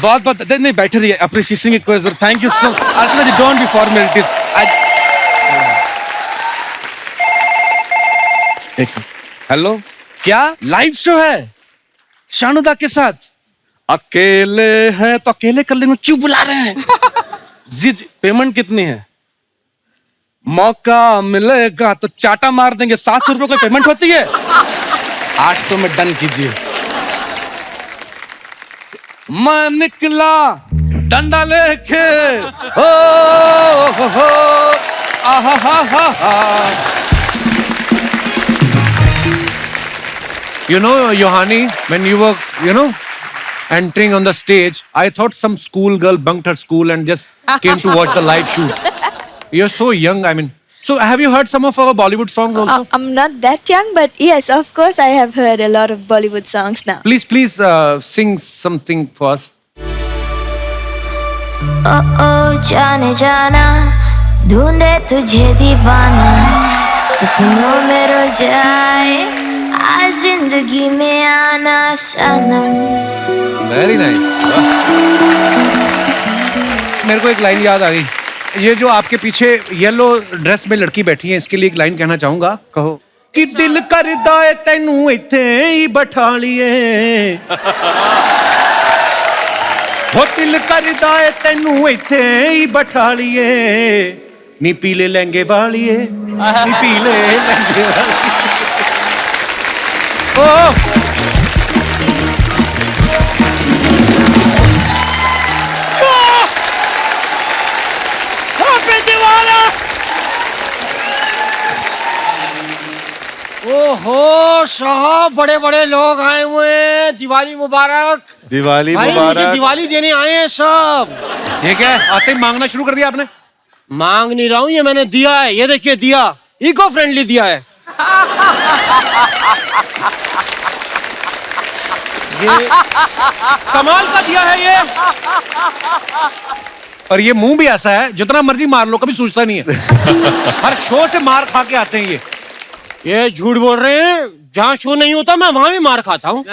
Speaker 1: बहुत नहीं बैठे रहिए। अप्रिशिएशन की कोई जरूरत, thank you so much. Archana ji don't be formalities. Hello, क्या लाइव शो है शानुदा के साथ? अकेले हैं तो अकेले कर लेंगे, क्यों बुला रहे हैं? जी, पेमेंट कितनी है? मौका मिलेगा तो चाटा मार देंगे। 700 रुपए कोई पेमेंट होती है? 800 में डन कीजिए। मैं निकला डंडा लेके, हो आहा।
Speaker 3: You know, Yohani, when you were, entering on the stage, I thought some school girl bunked her school and just came to watch the live shoot. You're so young, I mean. So have you heard some of our Bollywood songs also?
Speaker 13: I'm not that young, but yes, of course, I have heard a lot of Bollywood songs now.
Speaker 3: Please sing something for us.
Speaker 13: Oh, जाने जाना, ढूंढे तुझे दीवाना, सपनों में रोज आए, आज जिंदगी में आना सनम।
Speaker 3: Very nice. मेरे को एक लाइन याद आ गई। ये जो आपके पीछे येलो ड्रेस में लड़की बैठी है, इसके लिए एक लाइन कहना चाहूंगा। कहो कि दिल करदा है तैनू इत्थे ही बैठा लिए, हो दिल करदा है तैनू इत्थे ही बैठा लिए, नी पीले लहंगे वालिए, नी पीले लहंगे वालिए।
Speaker 2: ओहो साहब, बड़े बड़े लोग आए हुए हैं। दिवाली मुबारक।
Speaker 10: दिवाली
Speaker 2: भाई, मुझे
Speaker 10: मुबारक।
Speaker 2: दिवाली देने आए हैं सब।
Speaker 3: ये क्या है? आते ही मांगना शुरू कर दिया आपने?
Speaker 2: मांग नहीं रहा हूँ, ये मैंने दिया है। ये देखिए दिया, इको फ्रेंडली दिया है। ये कमाल का दिया है ये।
Speaker 3: और ये मुंह भी ऐसा है, जितना मर्जी मार लो कभी सूझता नहीं है। हर शो से मार खा के आते हैं
Speaker 2: ये झूठ बोल रहे हैं। जहाँ शो नहीं होता मैं वहां भी मार खाता हूँ।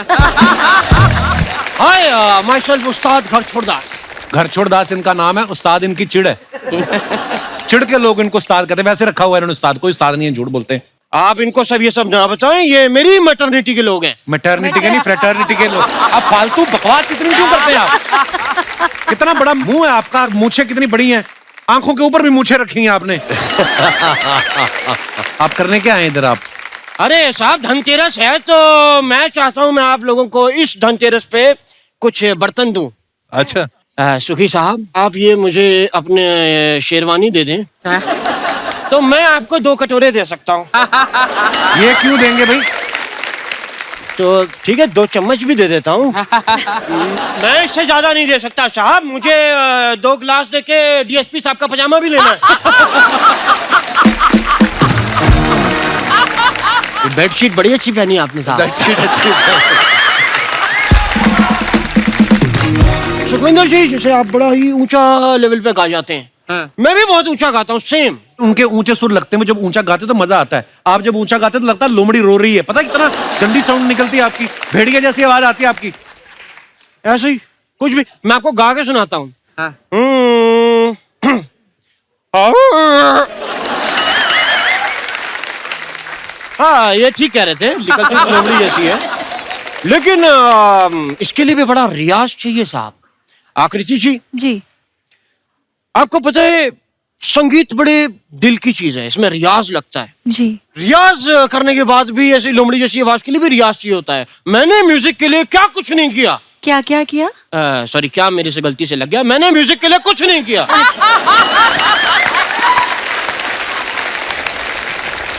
Speaker 2: हाय, माय सेल्फ उस्ताद घर छोड़दास।
Speaker 3: घर छोड़दास इनका नाम है, उस्ताद इनकी चिड़ है। चिड़ के लोग इनको उस्ताद कहते हैं, वैसे रखा हुआ है इन्होंने उस्ताद, कोई उस्ताद नहीं है, झूठ बोलते हैं।
Speaker 2: आप इनको सब ये सब ना बताएं, ये मेरी मैटरनिटी के लोग हैं।
Speaker 3: मैटरनिटी के नहीं, फ्रेटर्निटी के लोग। आप फालतू बकवास इतनी क्यों करते हैं आप? कितना बड़ा मुंह है आपका, मूछें कितनी बड़ी हैं, आंखों के ऊपर भी मूछें रखी हैं आपने। आप करने क्या आए इधर आप?
Speaker 2: अरे साहब, धनतेरस है तो मैं चाहता हूँ मैं आप लोगों को इस धनतेरस पे कुछ बर्तन दूं।
Speaker 3: अच्छा।
Speaker 2: सुखी साहब, आप ये मुझे अपने शेरवानी दे दें तो मैं आपको 2 कटोरे दे सकता हूँ।
Speaker 3: ये क्यों देंगे भाई?
Speaker 2: तो ठीक है, 2 चम्मच भी दे देता हूँ। मैं इससे ज्यादा नहीं दे सकता साहब, मुझे 2 गिलास देके डीएसपी साहब का पजामा भी लेना है। बेडशीट बड़ी अच्छी पहनी आपने साहब।
Speaker 3: बेडशीट अच्छी।
Speaker 2: सुखविंदर जी, जैसे आप बड़ा ही ऊंचा लेवल पे गा जाते हैं, मैं भी बहुत ऊंचा गाता हूँ, सेम।
Speaker 3: उनके ऊंचे सुर लगते हैं, जब ऊंचा गाते तो मजा आता है। आप जब ऊंचा गाते तो लगता है लोमड़ी रो रही है। पता है कितना गंदी साउंड निकलती है आपकी, भेड़िया जैसी आवाज आती है आपकी।
Speaker 2: ऐसे ही कुछ भी, मैं आपको गा के सुनाता हूँ। हाँ, ये ठीक कह रहे थे, निकलती लोमड़ी जैसी है, लेकिन इसके लिए भी बड़ा रियाज चाहिए साहब। आकृति जी, आपको पता है संगीत बड़े दिल की चीज है, इसमें रियाज लगता है
Speaker 7: जी।
Speaker 2: रियाज करने के बाद भी ऐसी लोमड़ी जैसी आवाज के लिए भी रियाज चाहिए होता है। मैंने म्यूजिक के लिए क्या कुछ नहीं किया।
Speaker 7: क्या क्या किया?
Speaker 2: सॉरी, क्या मेरे से गलती से लग गया। मैंने म्यूजिक के लिए कुछ नहीं किया।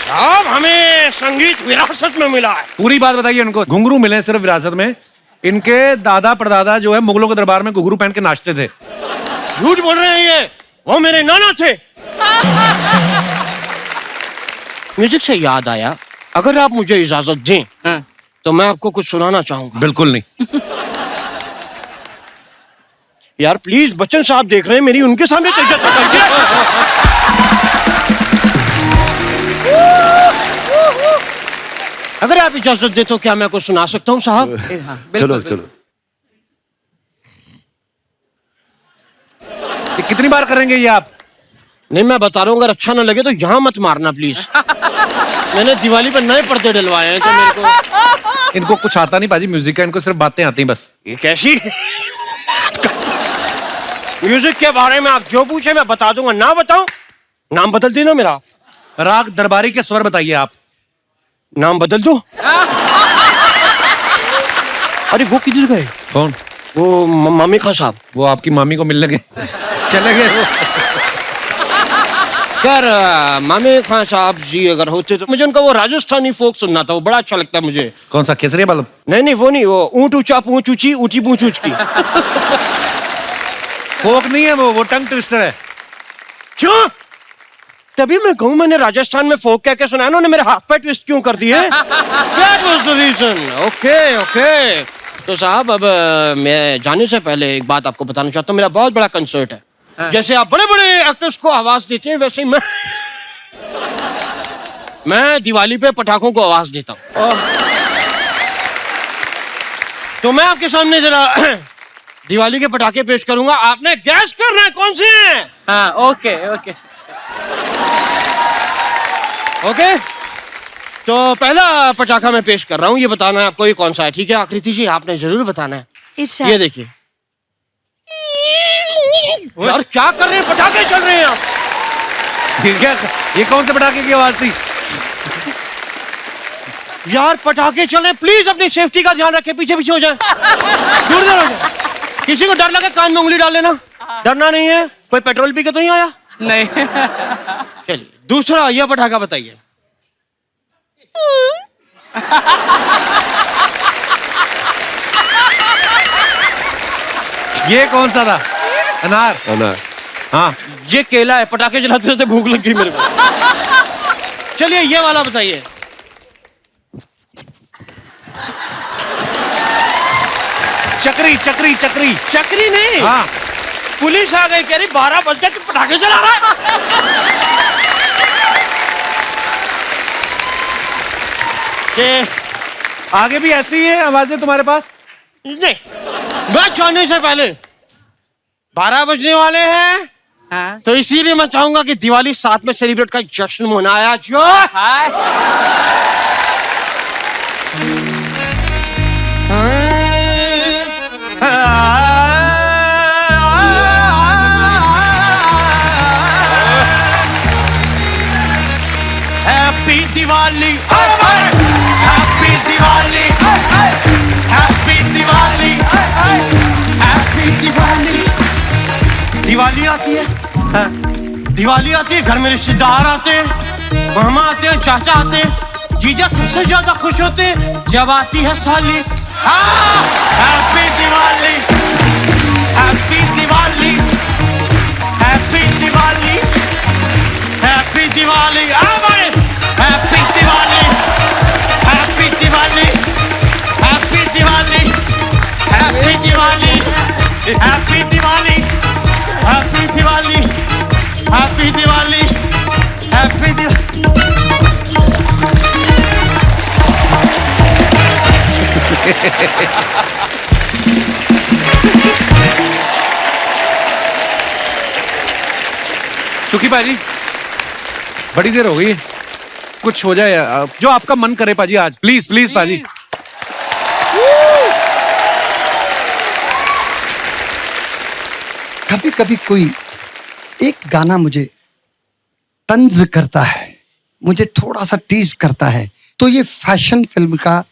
Speaker 2: साहब, हमें संगीत विरासत में मिला है।
Speaker 3: पूरी बात बताइए उनको। घुंघरू मिले सिर्फ विरासत में? इनके दादा परदादा जो है मुगलों के दरबार में घुंघरू पहन के नाचते थे।
Speaker 2: झूठ बोल रहे हैं ये, वो मेरे नाना थे। म्यूजिक से याद आया, अगर आप मुझे इजाजत दें तो मैं आपको कुछ सुनाना चाहूंगा।
Speaker 3: बिल्कुल नहीं।
Speaker 2: यार प्लीज, बच्चन साहब देख रहे हैं मेरी, उनके सामने तो इज्जत बताइए। अगर आप इजाजत दें तो क्या मैं कुछ सुना सकता हूँ साहब?
Speaker 10: चलो चलो।
Speaker 3: ये कितनी बार करेंगे ये आप?
Speaker 2: नहीं, मैं बता रहा हूँ, अगर अच्छा ना लगे तो यहाँ मत मारना प्लीज। मैंने दिवाली पर नए पर्दे डलवाए हैं तो मेरे को।
Speaker 3: इनको कुछ आता नहीं पाजी म्यूजिक का, इनको सिर्फ बातें आती हैं बस।
Speaker 2: ये कैसी म्यूजिक के बारे में आप जो पूछे मैं बता दूंगा, ना बताऊं नाम बदल देना मेरा।
Speaker 3: राग दरबारी के स्वर बताइए आप।
Speaker 2: नाम बदल दो। अरे वो किधर गए?
Speaker 3: कौन?
Speaker 2: वो मामी खान साहब।
Speaker 3: वो आपकी मामी को मिलने गए, चले गए वो।
Speaker 2: यार मामी खान साहब जी अगर होते तो मुझे उनका वो राजस्थानी फोक सुनना था, वो बड़ा अच्छा लगता है मुझे।
Speaker 3: कौन सा? केसरिया बल्ब?
Speaker 2: नहीं नहीं, वो नहीं, वो ऊंट ऊंचा पूंछ ऊंची ऊंची पूंछ ऊंच की।
Speaker 3: फोक नहीं है वो टंग ट्विस्टर है।
Speaker 2: क्यों? तभी मैं कहूँ, मैंने राजस्थान में फोक कह के सुना, उन्होंने मेरे हाथ पे ट्विस्ट क्यों कर दिए? That was the reason. Okay okay. तो साहब, अब मैं जाने से पहले एक बात आपको बताना चाहता हूँ। मेरा बहुत बड़ा कंसर्ट है। जैसे आप बड़े बड़े एक्टर्स को आवाज देते हैं, वैसे ही मैं दिवाली पे पटाखों को आवाज देता हूँ। तो मैं आपके सामने जरा दिवाली के पटाखे पेश करूंगा, आपने गैस करना है कौन से हैं।
Speaker 12: हाँ, ओके ओके
Speaker 2: ओके। तो पहला पटाखा मैं पेश कर रहा हूँ, ये बताना है आपको ये कौन सा है, ठीक है? आकृति जी, आपने जरूर बताना है। ये देखिए। यार क्या कर रहे हैं, पटाखे चल रहे हैं आप।
Speaker 3: ठीक है, ये कौन से पटाखे की आवाज थी?
Speaker 2: यार पटाखे चले, प्लीज अपनी सेफ्टी का ध्यान रखें, पीछे पीछे हो जाए, दूर दूर हो जाए। किसी को डर लगे कान में उंगली डाल लेना, डरना नहीं है। कोई पेट्रोल पी के तो नहीं आया?
Speaker 12: नहीं।
Speaker 2: चलिए दूसरा ये पटाखा बताइए।
Speaker 3: ये कौन सा था? अनार।
Speaker 10: अनार।
Speaker 3: हाँ,
Speaker 2: ये केला है, पटाखे जलाते रहते भूख लग गई मेरे को। चलिए ये वाला बताइए।
Speaker 3: चक्री चक्री चक्री।
Speaker 2: चक्री नहीं,
Speaker 3: हाँ,
Speaker 2: पुलिस आ गई, कह रही 12 बज गए, तू पटाखे जला रहा है।
Speaker 3: कि आगे भी ऐसी ही है आवाजें तुम्हारे पास?
Speaker 2: नहीं, मैं जाने से पहले 12 बजने वाले हैं।
Speaker 12: हाँ?
Speaker 2: तो इसीलिए मैं चाहूंगा कि दिवाली साथ में सेलिब्रेट का जश्न मनाया जाए। Happy Diwali, happy Diwali, happy Diwali, happy Diwali. Diwali आती है, दिवाली आती है, घर में रिश्तेदार आते हैं, मामा आते हैं, चाचा आते हैं, जीजा सबसे ज्यादा खुश होते हैं जब आती है साली। Happy Diwali, happy Diwali, happy Diwali, happy Diwali, happy Diwali, happy Diwali, happy Diwali, happy Diwali, happy Diwali, happy Diwali, happy Diwali, happy Diwali.
Speaker 3: सुखी पाजी, बड़ी देर हो गई, कुछ हो जाए जो आपका मन करे पाजी आज, प्लीज प्लीज पाजी।
Speaker 8: कभी कभी कोई एक गाना मुझे तंज करता है, मुझे थोड़ा सा टीज करता है, तो ये फैशन फिल्म का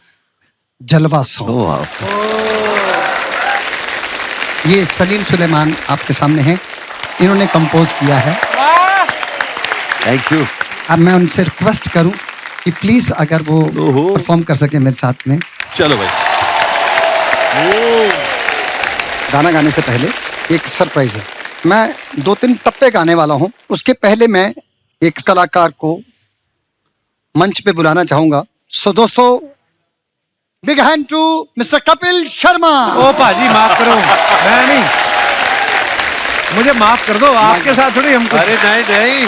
Speaker 8: जलवा सॉन्ग, ये सलीम सुलेमान आपके सामने हैं, इन्होंने कंपोज किया है।
Speaker 10: Thank you.
Speaker 8: अब मैं उनसे रिक्वेस्ट करूं कि प्लीज अगर वो परफॉर्म कर सके मेरे साथ में।
Speaker 10: चलो भाई।
Speaker 8: गाना गाने से पहले एक सरप्राइज है, मैं 2-3 टप्पे गाने वाला हूं, उसके पहले मैं एक कलाकार को मंच पे बुलाना चाहूंगा। सो दोस्तों, big hand to mister Kapil Sharma.
Speaker 3: ओ पाजी माफ करो, मैं नहीं, मुझे माफ कर दो, आपके साथ थोड़ी हम।
Speaker 10: अरे नहीं नहीं,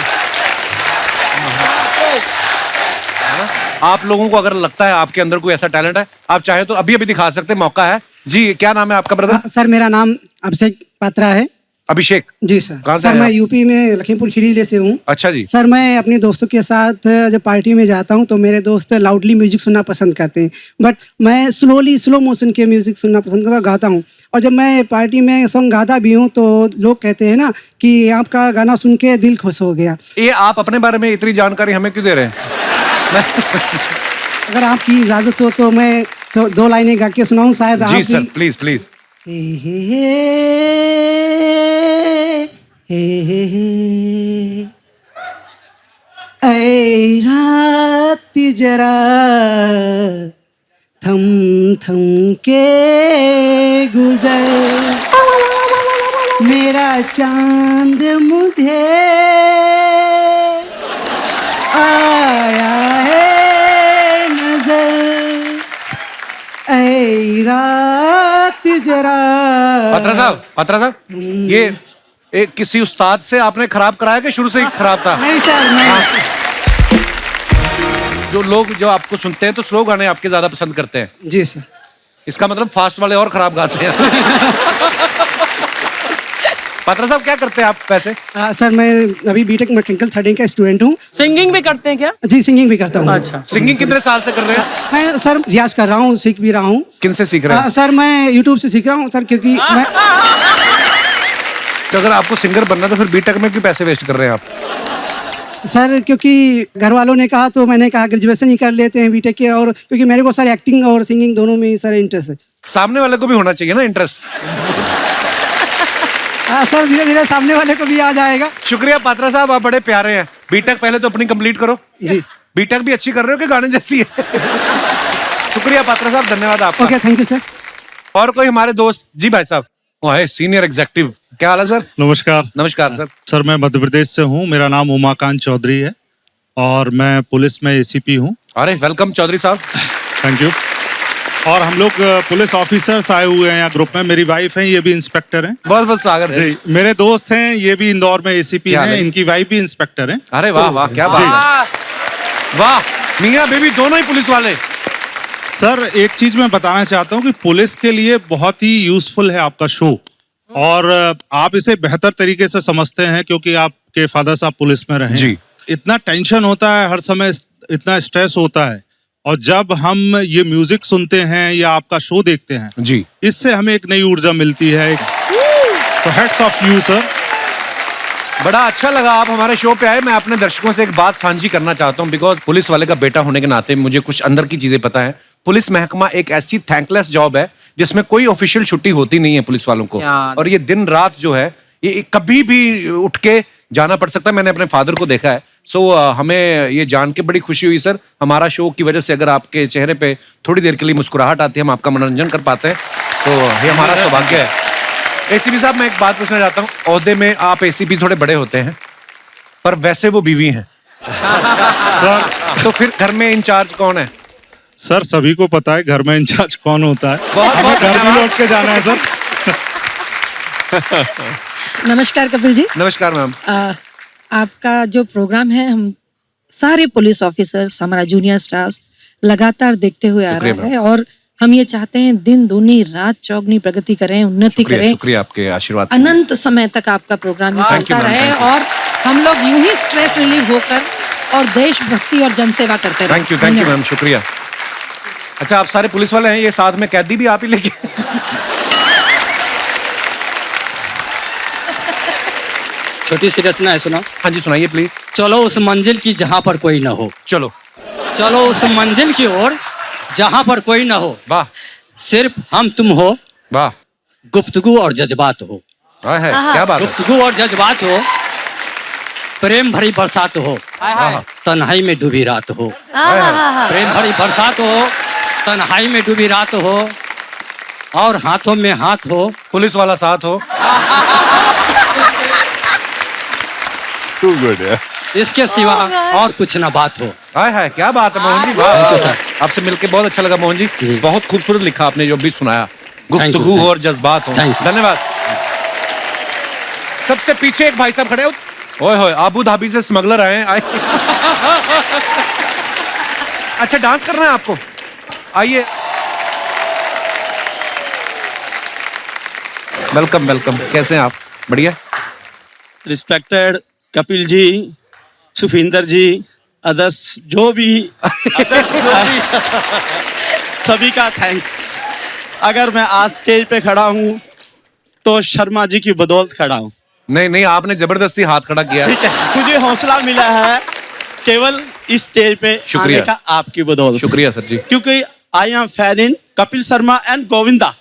Speaker 3: आप लोगों को अगर लगता है आपके अंदर कोई ऐसा टैलेंट है, आप चाहे तो अभी अभी दिखा सकते हैं, मौका है जी। क्या नाम है आपका ब्रदर?
Speaker 14: सर मेरा नाम अभिषेक पात्रा है।
Speaker 3: अभिषेक
Speaker 14: जी सर।
Speaker 3: कहाँ से
Speaker 14: सर
Speaker 3: आए
Speaker 14: मैं
Speaker 3: आप?
Speaker 14: यूपी में लखीमपुर खीरी से हूँ।
Speaker 3: अच्छा जी।
Speaker 14: सर मैं अपने दोस्तों के साथ जब पार्टी में जाता हूँ तो मेरे दोस्त लाउडली म्यूजिक सुनना पसंद करते हैं, बट मैं स्लो मोशन के म्यूजिक सुनना पसंद करता, गाता हूँ। और जब मैं पार्टी में सॉन्ग गाता भी हूँ तो लोग कहते हैं ना कि आपका गाना सुन के दिल खुश हो गया।
Speaker 3: ये आप अपने बारे में इतनी जानकारी हमें क्यों दे रहे हैं?
Speaker 14: अगर आपकी इजाजत हो तो मैं तो 2 लाइनें गा के सुनाऊँ शायद आप
Speaker 3: जी
Speaker 14: भी।
Speaker 3: Sir, please please.
Speaker 14: ऐ रात जरा थम थम के गुजर, मेरा चांद मुझे आया है नजर, ऐ रात जरा।
Speaker 3: पत्रा साहब, ये एक किसी उस्ताद से आपने खराब कराया कि शुरू से ही खराब था?
Speaker 14: नहीं सर, नहीं।
Speaker 3: जो लोग जो आपको सुनते हैं तो स्लो गाने आपके ज्यादा पसंद करते हैं।
Speaker 14: जी सर।
Speaker 3: इसका मतलब फास्ट वाले और खराब गाते हैं। पत्रा साहब क्या करते हैं आप वैसे?
Speaker 14: सर मैं अभी बीटेक मैकेनिकल 3rd का स्टूडेंट हूँ।
Speaker 12: सिंगिंग भी करते हैं क्या?
Speaker 14: जी सिंगिंग भी करता हूँ।
Speaker 12: अच्छा।
Speaker 3: सिंगिंग कितने साल से कर रहे हैं?
Speaker 14: मैं सर रियाज कर रहा हूँ, सीख भी रहा हूँ।
Speaker 3: किनसे सीख रहे हैं?
Speaker 14: सर मैं यूट्यूब से सीख रहा हूँ सर, क्योंकि मैं
Speaker 3: तो अगर आपको सिंगर बनना तो फिर बीटेक में क्यों पैसे वेस्ट कर रहे हैं आप?
Speaker 14: सर क्योंकि घर वालों ने कहा तो मैंने कहा ग्रेजुएशन ही कर लेते हैं बीटेक के, और क्योंकि मेरे को सर एक्टिंग और सिंगिंग दोनों में ही सर इंटरेस्ट है।
Speaker 3: सामने वाले को भी होना चाहिए ना इंटरेस्ट।
Speaker 14: हाँ सर, धीरे धीरे सामने वाले को भी आ जाएगा।
Speaker 3: शुक्रिया पात्रा साहब, आप बड़े प्यारे हैं। बीटेक पहले तो अपनी कंप्लीट करो।
Speaker 14: जी।
Speaker 3: बीटेक भी अच्छी कर रहे हो कि गाने जैसी है? शुक्रिया पात्रा साहब, धन्यवाद आपका।
Speaker 14: Okay, thank you sir.
Speaker 3: और कोई हमारे दोस्त? जी भाई साहब, वो है सीनियर एग्जीक्यूटिव। क्या हाल है सर?
Speaker 4: नमस्कार।
Speaker 3: नमस्कार सर।
Speaker 4: सर मैं मध्य प्रदेश से हूँ, मेरा नाम उमाकांत चौधरी है और मैं पुलिस में एसीपी हूँ।
Speaker 3: अरे वेलकम चौधरी साहब।
Speaker 4: Thank you. और हम लोग पुलिस ऑफिसर्स आए हुए हैं यहाँ ग्रुप में। मेरी वाइफ है, ये भी इंस्पेक्टर हैं।
Speaker 3: बहुत बहुत स्वागत है।
Speaker 4: मेरे दोस्त हैं, ये भी इंदौर में एसीपी हैं, इनकी वाइफ भी इंस्पेक्टर हैं।
Speaker 3: अरे वाह वाह, क्या बात है। वाह, मियाँ बीवी दोनों ही पुलिस वाले।
Speaker 4: सर एक चीज मैं बताना चाहता हूँ कि पुलिस के लिए बहुत ही यूजफुल है आपका शो, और आप इसे बेहतर तरीके से समझते हैं क्योंकि आपके फादर साहब पुलिस में रहे।
Speaker 3: जी।
Speaker 4: इतना टेंशन होता है हर समय, इतना स्ट्रेस होता है, और जब हम ये म्यूजिक सुनते हैं या आपका शो देखते हैं
Speaker 3: जी,
Speaker 4: इससे हमें एक नई ऊर्जा मिलती है। तो हेड्स ऑफ यू सर।
Speaker 3: बड़ा अच्छा लगा आप हमारे शो पे आए। मैं अपने दर्शकों से एक बात साझी करना चाहता हूँ, बिकॉज पुलिस वाले का बेटा होने के नाते मुझे कुछ अंदर की चीजें पता है। पुलिस महकमा एक ऐसी थैंकलेस जॉब है जिसमें कोई ऑफिशियल छुट्टी होती नहीं है पुलिस वालों को, और ये दिन रात जो है ये कभी भी उठ के जाना पड़ सकता है। मैंने अपने फादर को देखा है। सो हमें ये जान के बड़ी खुशी हुई सर, हमारा शो की वजह से अगर आपके चेहरे पे थोड़ी देर के लिए मुस्कुराहट आती है, हम आपका मनोरंजन कर पाते हैं, तो ये हमारा सौभाग्य है। एसीपी साहब, मैं एक बात पूछना चाहता हूँ। ओहदे में आप एसीपी थोड़े बड़े होते हैं, पर वैसे वो बीवी हैं।
Speaker 4: सर
Speaker 3: तो फिर घर में इंचार्ज कौन है?
Speaker 4: सर सभी को पता है घर में इंचार्ज कौन होता है।
Speaker 3: बहुत
Speaker 4: हमें
Speaker 3: बहुत
Speaker 4: घर भी
Speaker 3: धन्यवाद।
Speaker 4: लौट के जाना है सर।
Speaker 15: नमस्कार कपिल जी।
Speaker 3: नमस्कार मैम।
Speaker 15: आपका जो प्रोग्राम है, हम सारे पुलिस ऑफिसर्स, हमारा जूनियर स्टाफ लगातार देखते हुए आ रहा है, और हम ये चाहते हैं दिन दूनी रात चौगनी प्रगति करें, उन्नति करें।
Speaker 3: शुक्रिया आपके आशीर्वाद के लिए।
Speaker 15: अनंत समय तक आपका प्रोग्राम ही
Speaker 3: Thank you,
Speaker 15: चलता
Speaker 3: ma'am,
Speaker 15: रहे,
Speaker 3: thank you।
Speaker 15: और हम लोग यूं ही स्ट्रेस रिलीव होकर और देशभक्ति और जनसेवा करते रहे।
Speaker 3: थैंक यू मैम, शुक्रिया। अच्छा, आप सारे पुलिस वाले हैं, ये साथ में कैदी भी आप ही लेके?
Speaker 16: छोटी सी रचना है, सुना।
Speaker 3: हाँ जी, सुनाइए प्लीज।
Speaker 16: चलो उस मंजिल की जहाँ पर कोई न हो।
Speaker 3: चलो
Speaker 16: चलो उस मंजिल की ओर जहाँ पर कोई न हो।
Speaker 3: वाह।
Speaker 16: सिर्फ हम तुम हो।
Speaker 3: वाह।
Speaker 16: गुफ्तगू और जज्बात हो।
Speaker 3: है, क्या बात है।
Speaker 16: गुफ्तगू और जज्बात हो, प्रेम भरी बरसात हो, तन्हाई में डूबी रात हो। प्रेम भरी बरसात हो, तन्हाई में डूबी रात हो, और हाथों में हाथ हो,
Speaker 3: पुलिस वाला साथ हो।
Speaker 10: Too good, yeah.
Speaker 16: इसके सिवा और कुछ ना बात हो।
Speaker 3: है, क्या बात है मोहन जी। वाह, आपसे मिलके बहुत अच्छा लगा मोहन जी। बहुत खूबसूरत लिखा आपने जो भी सुनाया। गुफ्तगू और जज्बात हो। धन्यवाद। सबसे पीछे एक भाई साहब खड़े हो। ओए होए, अबू धाबी से स्मगलर आए हैं। अच्छा, डांस करना है आपको? आइए। Welcome welcome. कैसे हैं आप? बढ़िया।
Speaker 17: रिस्पेक्टेड कपिल जी, सुखविंदर जी, अदर्स जो भी सभी का थैंक्स। अगर मैं आज स्टेज पे खड़ा हूँ तो शर्मा जी की बदौलत खड़ा हूँ।
Speaker 3: नहीं नहीं, आपने जबरदस्ती हाथ खड़ा किया।
Speaker 17: ठीक है, मुझे हौसला मिला है केवल इस स्टेज पे आने का आपकी बदौलत।
Speaker 3: शुक्रिया सर जी।
Speaker 17: क्योंकि I am fan in Kapil Sharma and Govinda.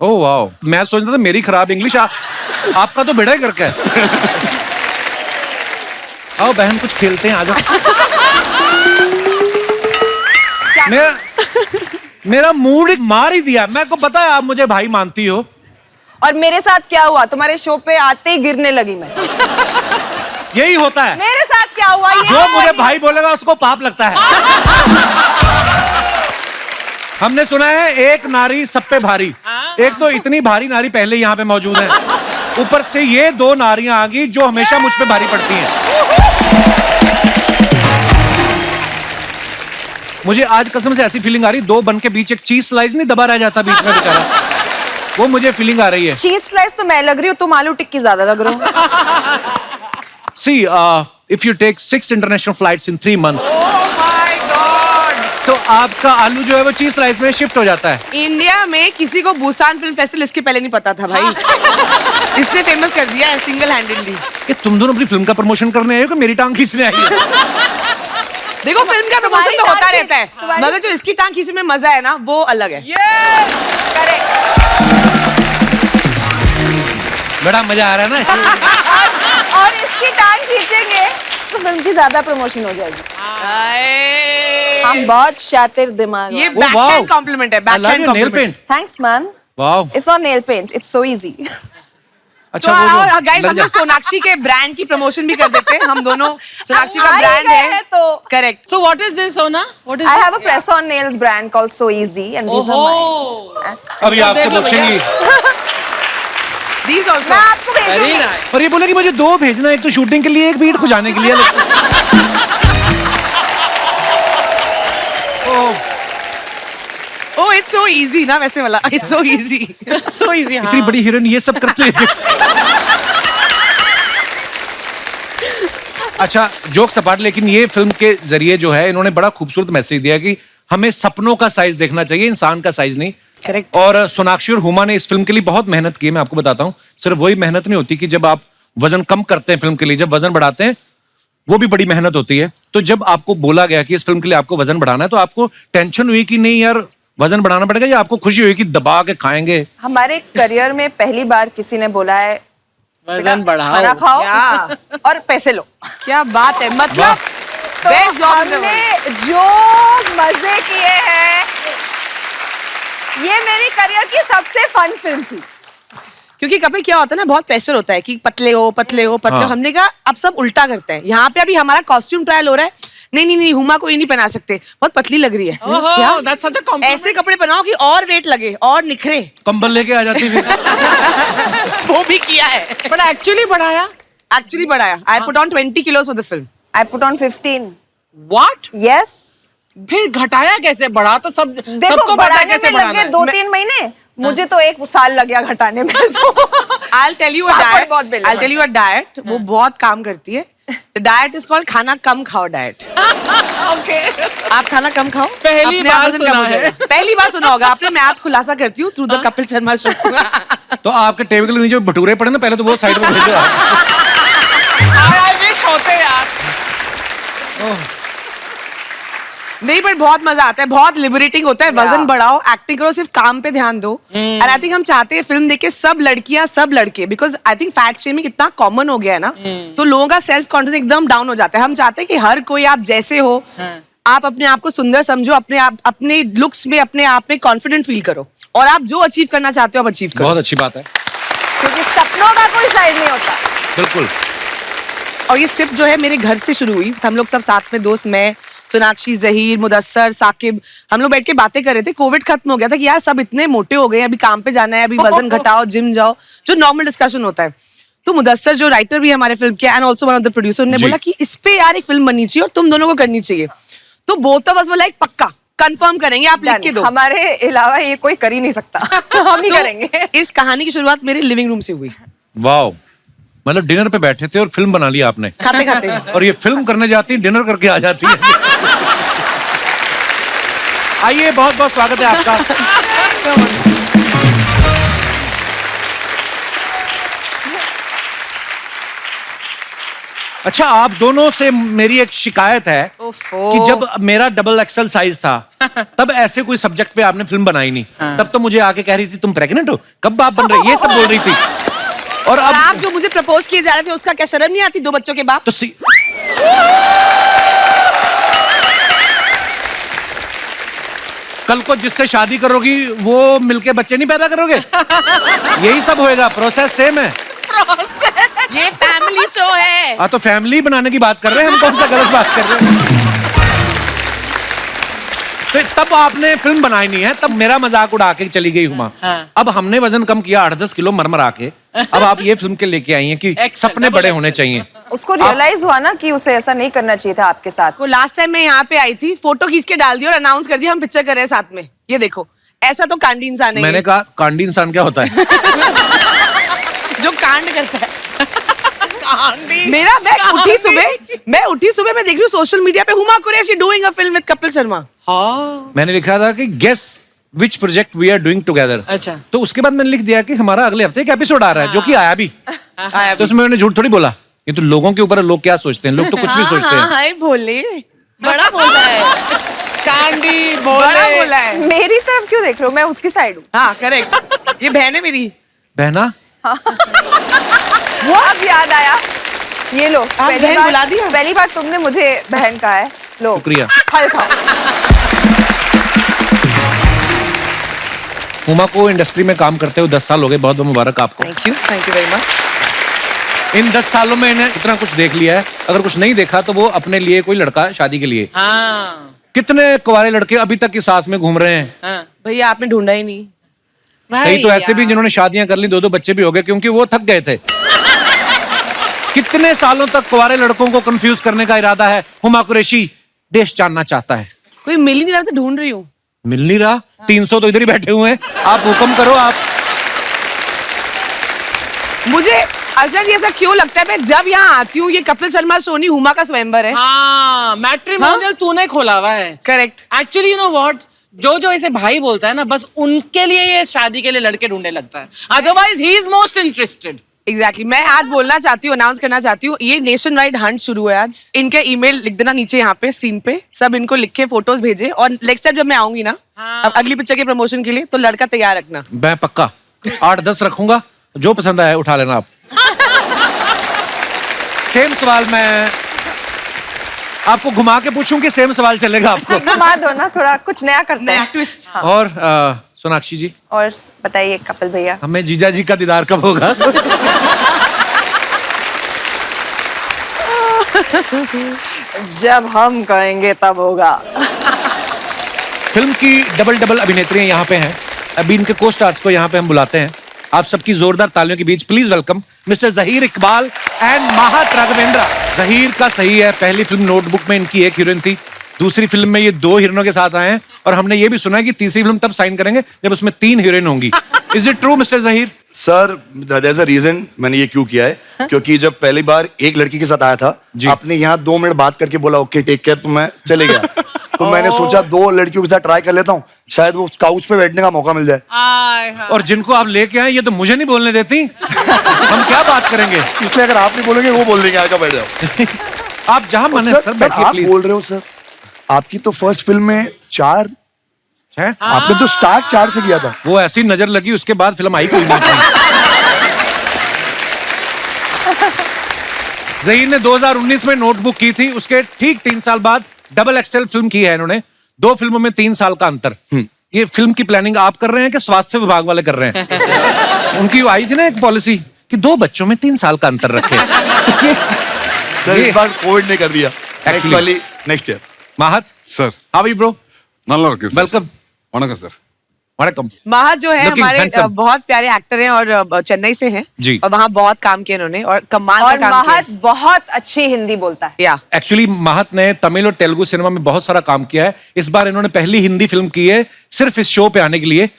Speaker 3: Oh wow, मैं सोचता था मेरी खराब इंग्लिश, आपका तो बेड़ा ही करके है। आओ बहन, कुछ खेलते हैं, आ जाओ। मेरा मूड मार ही दिया। मैं को पता है आप मुझे भाई मानती हो।
Speaker 18: और मेरे साथ क्या हुआ? तुम्हारे शो पे आते ही गिरने लगी मैं।
Speaker 3: यही होता है।
Speaker 18: मेरे साथ क्या हुआ?
Speaker 3: जो मुझे भाई बोलेगा उसको पाप लगता है। हमने सुना है एक नारी सब पे भारी। एक तो इतनी भारी नारी पहले यहाँ पे मौजूद है, ऊपर से ये दो नारियां आ गई जो हमेशा मुझ पे भारी पड़ती हैं। मुझे आज कसम से ऐसी फीलिंग आ रही, दो बन के बीच एक चीज स्लाइस नहीं दबा रह जाता बीच में बेचारा, वो मुझे फीलिंग आ रही है।
Speaker 18: चीज स्लाइस तो मैं लग रही हूँ, तुम आलू टिक्की ज्यादा लग रहे हो।
Speaker 3: See, if you take 6 international flights in 3 months, तो आपका आलू जो है वो चीज स्लाइस में शिफ्ट हो जाता है।
Speaker 12: इंडिया में किसी को बुसान फिल्म फेस्टिवल इसके पहले नहीं पता था भाई। इसने फेमस कर दिया है सिंगल हैंडेडली।
Speaker 3: कि तुम दोनों अपनी फिल्म का प्रमोशन करने आए हो कि मेरी टांग खींचने आई हो?
Speaker 12: देखो फिल्म का प्रमोशन तो होता रहता है, मगर जो इसकी टांग खींचने में मजा है ना वो अलग है।
Speaker 3: बड़ा मजा आ रहा है ना।
Speaker 18: और इसकी टांग खींचेंगे तो फिल्म की ज्यादा प्रमोशन हो जाएगी। हम बहुत शातिर दिमाग।
Speaker 12: ये बैकहैंड कॉम्प्लीमेंट है, backhand compliment.
Speaker 18: Thanks man.
Speaker 3: Wow,
Speaker 18: it's not nail paint, it's so easy.
Speaker 12: अच्छा, तो गाइस हम लोग सोनाक्षी के ब्रांड की प्रमोशन भी कर देते हैं। हम दोनों सोनाक्षी का ब्रांड है
Speaker 18: तो
Speaker 12: correct. So what is this सोना? What is
Speaker 18: I have a press on nails brand called So Easy and these are mine.
Speaker 3: अभी आपको बख्शेंगी।
Speaker 12: These also.
Speaker 18: मैं आपको भेजूंगी।
Speaker 3: और ये बोले कि मुझे 2 भेजना, एक तो शूटिंग के लिए, एक बीट खुजाने के लिए।
Speaker 12: Oh, it's so easy ना वैसे वाला। It's so easy. So easy।
Speaker 3: इतनी बड़ी हीरोइन ये सब करते हैं। अच्छा, जोक सपाट, लेकिन ये फिल्म के जरिए जो है इन्होंने बड़ा खूबसूरत मैसेज दिया कि हमें सपनों का साइज देखना चाहिए, इंसान का साइज नहीं।
Speaker 12: करेक्ट।
Speaker 3: और सोनाक्षी और हुमा ने इस फिल्म के लिए बहुत मेहनत की है। मैं आपको बताता हूँ, सिर्फ वही मेहनत नहीं होती कि जब आप वजन कम करते हैं फिल्म के लिए, जब वजन बढ़ाते हैं वो भी बड़ी मेहनत होती है। तो जब आपको बोला गया कि इस फिल्म के लिए आपको वजन बढ़ाना है, तो आपको टेंशन हुई कि नहीं यार वजन बढ़ाना पड़ेगा, या आपको खुशी हुई कि दबा के खाएंगे?
Speaker 18: हमारे करियर में पहली बार किसी ने बोला है
Speaker 12: वजन बढ़ाओ,
Speaker 18: खाना खाओ और पैसे लो।
Speaker 12: क्या बात है, मतलब
Speaker 18: तो हमने जो मजे किए हैं, ये मेरी करियर की सबसे फन फिल्म थी।
Speaker 12: क्योंकि कभी क्या होता है ना, बहुत प्रेशर होता है कि पतले हो पतले हो पतले हो।
Speaker 18: हाँ।
Speaker 12: हमने कहा अब सब उल्टा करते हैं। यहाँ पे अभी हमारा कॉस्ट्यूम ट्रायल हो रहा है। नहीं हुमा को ये नहीं पहना सकते, बहुत पतली लग रही है। क्या? That's such a compliment। ऐसे कपड़े बनाओ कि और वेट लगे और निखरे।
Speaker 3: कंबल लेके आ जाती थी।
Speaker 12: वो भी किया है, बट एक्चुअली बढ़ाया। I put on 20 kilos for the film।
Speaker 18: I put on 15।
Speaker 12: What?
Speaker 18: Yes।
Speaker 12: फिर घटाया कैसे? बढ़ा तो सब
Speaker 18: देखो,
Speaker 12: सबको पता है
Speaker 18: बढ़ाने
Speaker 12: कैसे
Speaker 18: में लगे
Speaker 12: बढ़ाना है।
Speaker 18: 2-3 महीने, मुझे तो 1 साल लग गया घटाने में।
Speaker 12: I'll tell you a diet। I'll tell you a diet। वो बहुत काम करती है। The diet is called खाना कम खाओ diet। Okay। आप खाना कम खाओ,
Speaker 6: पहली
Speaker 12: अपने
Speaker 6: बार
Speaker 12: आप वजन कम
Speaker 6: सुना
Speaker 12: हो
Speaker 6: है।
Speaker 12: जाएगा। पहली बार सुना होगा आपने। मैं आज खुलासा करती हूँ through the Kapil Sharma show.
Speaker 3: तो आपके टेबल के नीचे भटूरे पड़े ना, पहले तो वो साइड में भेजो।
Speaker 12: I wish होते यार। नहीं, पर बहुत मजा आता है, बहुत लिबरेटिंग होता है। वजन बढ़ाओ, एक्टिंग करो, सिर्फ काम पे ध्यान दो। एंड आई थिंक हम चाहते हैं फिल्म देख के सब लड़कियां सब लड़के, because I think fat shaming इतना कॉमन हो गया है ना, तो लोगों का सेल्फ कॉन्फिडेंस एकदम डाउन हो जाता है। हम चाहते हैं कि हर कोई आप जैसे हो, आप अपने आप को सुंदर समझो, अपने लुक्स में अपने आप में कॉन्फिडेंट फील करो, और आप जो अचीव करना चाहते हो आप अचीव करो।
Speaker 3: बहुत अच्छी बात है,
Speaker 18: क्योंकि सपनों का कोई साइज नहीं होता।
Speaker 3: बिल्कुल।
Speaker 12: और ये स्क्रिप्ट जो है मेरे घर से शुरू हुई। हम लोग सब साथ में दोस्त, मैं, सोनाक्षी, जहीर, मुदस्सर, साकिब, हम लोग बैठ के बातें कर रहे थे। कोविड खत्म हो गया था कि यार सब इतने मोटे हो गए, अभी काम पे जाना है, अभी वजन घटाओ, जिम जाओ, जो नॉर्मल डिस्कशन होता है। तो मुदस्सर जो राइटर भी है हमारे फिल्म के and also one of the producer, ने बोला कि इस पे यार एक फिल्म बननी चाहिए और तुम दोनों को करनी चाहिए। तो both of us were like पक्का कंफर्म करेंगे, आप लिख के दो।
Speaker 18: हमारे अलावा ये कोई कर ही नहीं सकता। हम ही करेंगे।
Speaker 12: इस कहानी की शुरुआत मेरे लिविंग रूम से हुई।
Speaker 3: वाओ, मतलब डिनर पे बैठे थे और फिल्म बना लिया आपने
Speaker 12: खाते खाते।
Speaker 3: और ये फिल्म करने जाती है, डिनर करके आ जाती है। आइए, बहुत बहुत स्वागत है आपका। अच्छा, आप दोनों से मेरी एक शिकायत है कि जब मेरा डबल एक्सल साइज था तब ऐसे कोई सब्जेक्ट पे आपने फिल्म बनाई नहीं। तब तो मुझे आके कह रही थी तुम प्रेग्नेंट हो, कब बाप बन रहे, ये सब बोल रही थी। और अब
Speaker 12: आप जो मुझे प्रपोज किए जा रहे थे उसका क्या शर्म नहीं आती? 2 बच्चों के बाप।
Speaker 3: तो कल को जिससे शादी करोगी वो मिलके बच्चे नहीं पैदा करोगे? यही सब होएगा, प्रोसेस सेम है।
Speaker 12: ये फैमिली शो है।
Speaker 3: हाँ, तो फैमिली बनाने की बात कर रहे हैं हम, कौन सा गलत बात कर रहे हैं? तो तब आपने फिल्म बनाई नहीं है, तब मेरा मजाक उड़ा के चली गई हुमा। अब हमने वजन कम किया 8-10 किलो मरमरा के, अब आप ये फिल्म के लेके आई हैं कि सपने बड़े होने चाहिए।
Speaker 18: उसको रियलाइज हुआ ना कि उसे ऐसा नहीं करना चाहिए था आपके साथ।
Speaker 12: को लास्ट टाइम मैं यहाँ पे आई थी, फोटो खींच के डाल दिया और अनाउंस कर दिया हम पिक्चर कर रहे हैं साथ में, ये देखो। ऐसा तो कांडी इंसान है।
Speaker 3: मैंने कहा कांडी इंसान क्या होता है?
Speaker 12: जो कांड करता है। मेरा मैं उठी सुबह मैं देख रही हूँ सोशल मीडिया पे Huma Qureshi doing a film with Kapil Sharma.
Speaker 3: मैंने लिखा था कि guess which project we are doing together.
Speaker 12: अच्छा।
Speaker 3: तो उसके बाद मैंने लिख दिया कि हमारा अगले हफ्ते एक एपिसोड आ रहा है, जो कि आया भी। तो उसमें मैंने झूठ थोड़ी बोला, ये तो लोगों के ऊपर है, लोग क्या सोचते हैं, लोग तो कुछ भी सोचते हैं।
Speaker 18: हाँ बोले, बड़ा बोला है,
Speaker 12: कांडी
Speaker 18: बड़ा बोला है। मेरी तरफ क्यों देख रहे हो, मैं उसकी साइड हूँ। हाँ करेक्ट, ये बहन है मेरी।
Speaker 3: बहना
Speaker 18: वो अब याद आया, ये लो
Speaker 12: बहन बुला दिया।
Speaker 18: पहली बार तुमने मुझे बहन कहा है, लो
Speaker 3: शुक्रिया।
Speaker 18: फल खाओ।
Speaker 3: हुमा को इंडस्ट्री में काम करते हुए 10 साल हो गए, बहुत बहुत मुबारक आपको।
Speaker 18: Thank you very much.
Speaker 3: इन 10 सालों में इन्हें इतना कुछ देख लिया है, अगर कुछ नहीं देखा तो वो अपने लिए कोई लड़का शादी के लिए।
Speaker 12: हाँ।
Speaker 3: कितने कुंवारे लड़के अभी तक की सास में घूम रहे हैं।
Speaker 12: हाँ।
Speaker 18: भैया आपने ढूंढा ही नहीं।
Speaker 3: कई तो ऐसे भी जिन्होंने शादियां कर ली, 2-2 बच्चे भी हो गए क्योंकि वो थक गए थे। कितने सालों तक कुंवारे लड़कों को कंफ्यूज करने का इरादा है हुमा कुरैशी, देश जानना चाहता है।
Speaker 18: कोई मिल ही नहीं रहा तो ढूंढ रही हूँ।
Speaker 3: मिल नहीं रहा, 300 तो इधर ही बैठे हुए हैं, आप हुक्म करो। आप
Speaker 18: मुझे अर्चना जी ऐसा क्यों लगता है, मैं जब यहाँ आती हूँ ये कपिल शर्मा सोनी हुमा का स्वयंवर है।
Speaker 12: हाँ, मैट्रिमोनियल तूने खोला हुआ है।
Speaker 18: Correct.
Speaker 12: Actually you know what, जो इसे भाई बोलता है ना, बस उनके लिए ये शादी के लिए लड़के ढूंढने लगता है, otherwise he is most interested.
Speaker 18: Exactly मैं आज बोलना चाहती हूँ, अनाउंस करना चाहती हूँ, ये नेशन वाइड हंट शुरू है आज। इनके ईमेल लिख देना नीचे यहाँ पे स्क्रीन पे, सब इनको लिख के फोटोज भेजे, और नेक्स्ट टाइम जब मैं आऊंगी ना, अब अगली पिक्चर के प्रमोशन के लिए, तो लड़का तैयार रखना।
Speaker 3: मैं पक्का 8-10 रखूंगा, जो पसंद आए उठा लेना आप। सेम सवाल मैं आपको घुमा के पूछूं कि सेम सवाल चलेगा आपको?
Speaker 18: घुमा दो ना, थोड़ा कुछ नया करते हैं, ट्विस्ट।
Speaker 3: और सोनाक्षी जी,
Speaker 18: और बताइए कपिल भैया,
Speaker 3: हमें जीजा जी का दीदार कब होगा?
Speaker 18: जब हम कहेंगे तब होगा।
Speaker 3: फिल्म की डबल अभिनेत्री यहाँ पे हैं, अभी इनके को स्टार्स को यहाँ पे हम बुलाते हैं। आप सबकी जोरदार तालियों के बीच please welcome mister Zaheer Iqbal and Mahat Raghavendra. Zaheer का सही है, पहली फिल्म नोटबुक में इनकी एक हीरोइन थी, दूसरी फिल्म में ये 2 हीरोइनों के साथ आए हैं, और हमने ये भी सुना है कि तीसरी फिल्म तब साइन करेंगे जब उसमें 3 हीरोइन होंगी। Is it true mister Zaheer?
Speaker 19: Sir there is a reason मैंने ये क्यों किया है, क्योंकि जब पहली बार एक लड़की के साथ आया था, आपने यहाँ 2 मिनट बात करके बोला ओके टेक केयर, तो मैं चले गया। तो मैंने सोचा 2 लड़कियों के साथ ट्राई कर लेता हूँ, शायद वो काउच पे बैठने का मौका मिल जाए।
Speaker 3: और जिनको आप लेके आए ये तो मुझे नहीं बोलने देती। हम क्या बात करेंगे?
Speaker 19: इसलिए अगर आप नहीं बोलेंगे वो बोल देंगे, आकर बैठ जाओ।
Speaker 3: आप जहां मन है सर बैठिए
Speaker 19: आप
Speaker 3: प्लीज।
Speaker 19: बोल रहे हो सर, आपकी तो फर्स्ट फिल्म में 4
Speaker 3: है,
Speaker 19: आपने तो स्टार्ट 4 से किया था।
Speaker 3: वो ऐसी नजर लगी, उसके बाद फिल्म आई कोई नहीं। जहीर ने 2019 में नोटबुक की थी, उसके ठीक 3 साल बाद XXL फिल्म की है इन्होंने। 2 फिल्मों में 3 साल का अंतर। ये फिल्म की प्लानिंग आप कर रहे हैं कि स्वास्थ्य विभाग वाले कर रहे हैं? उनकी आई थी ना एक पॉलिसी कि 2 बच्चों में 3 साल का अंतर रखे।
Speaker 19: इस बार कोविड ने कर दिया। Next year.
Speaker 3: Mahat
Speaker 20: sir,
Speaker 3: how are you bro?
Speaker 20: நல்லா இருக்கு
Speaker 3: वेलकम।
Speaker 20: வணக்கம் சார்।
Speaker 3: वणकम।
Speaker 18: महत जो है
Speaker 3: Looking
Speaker 18: हमारे
Speaker 3: handsome.
Speaker 18: बहुत प्यारे एक्टर हैं, और चेन्नई से हैं
Speaker 3: जी।
Speaker 18: और वहाँ बहुत काम किया इन्होंने, और कमाल का काम किया। महत बहुत अच्छी हिंदी बोलता है। या
Speaker 3: एक्चुअली महत ने तमिल और तेलुगु सिनेमा में बहुत सारा काम किया है। इस बार इन्होंने पहली हिंदी फिल्म की है सिर्फ इस शो पे आने के लिए।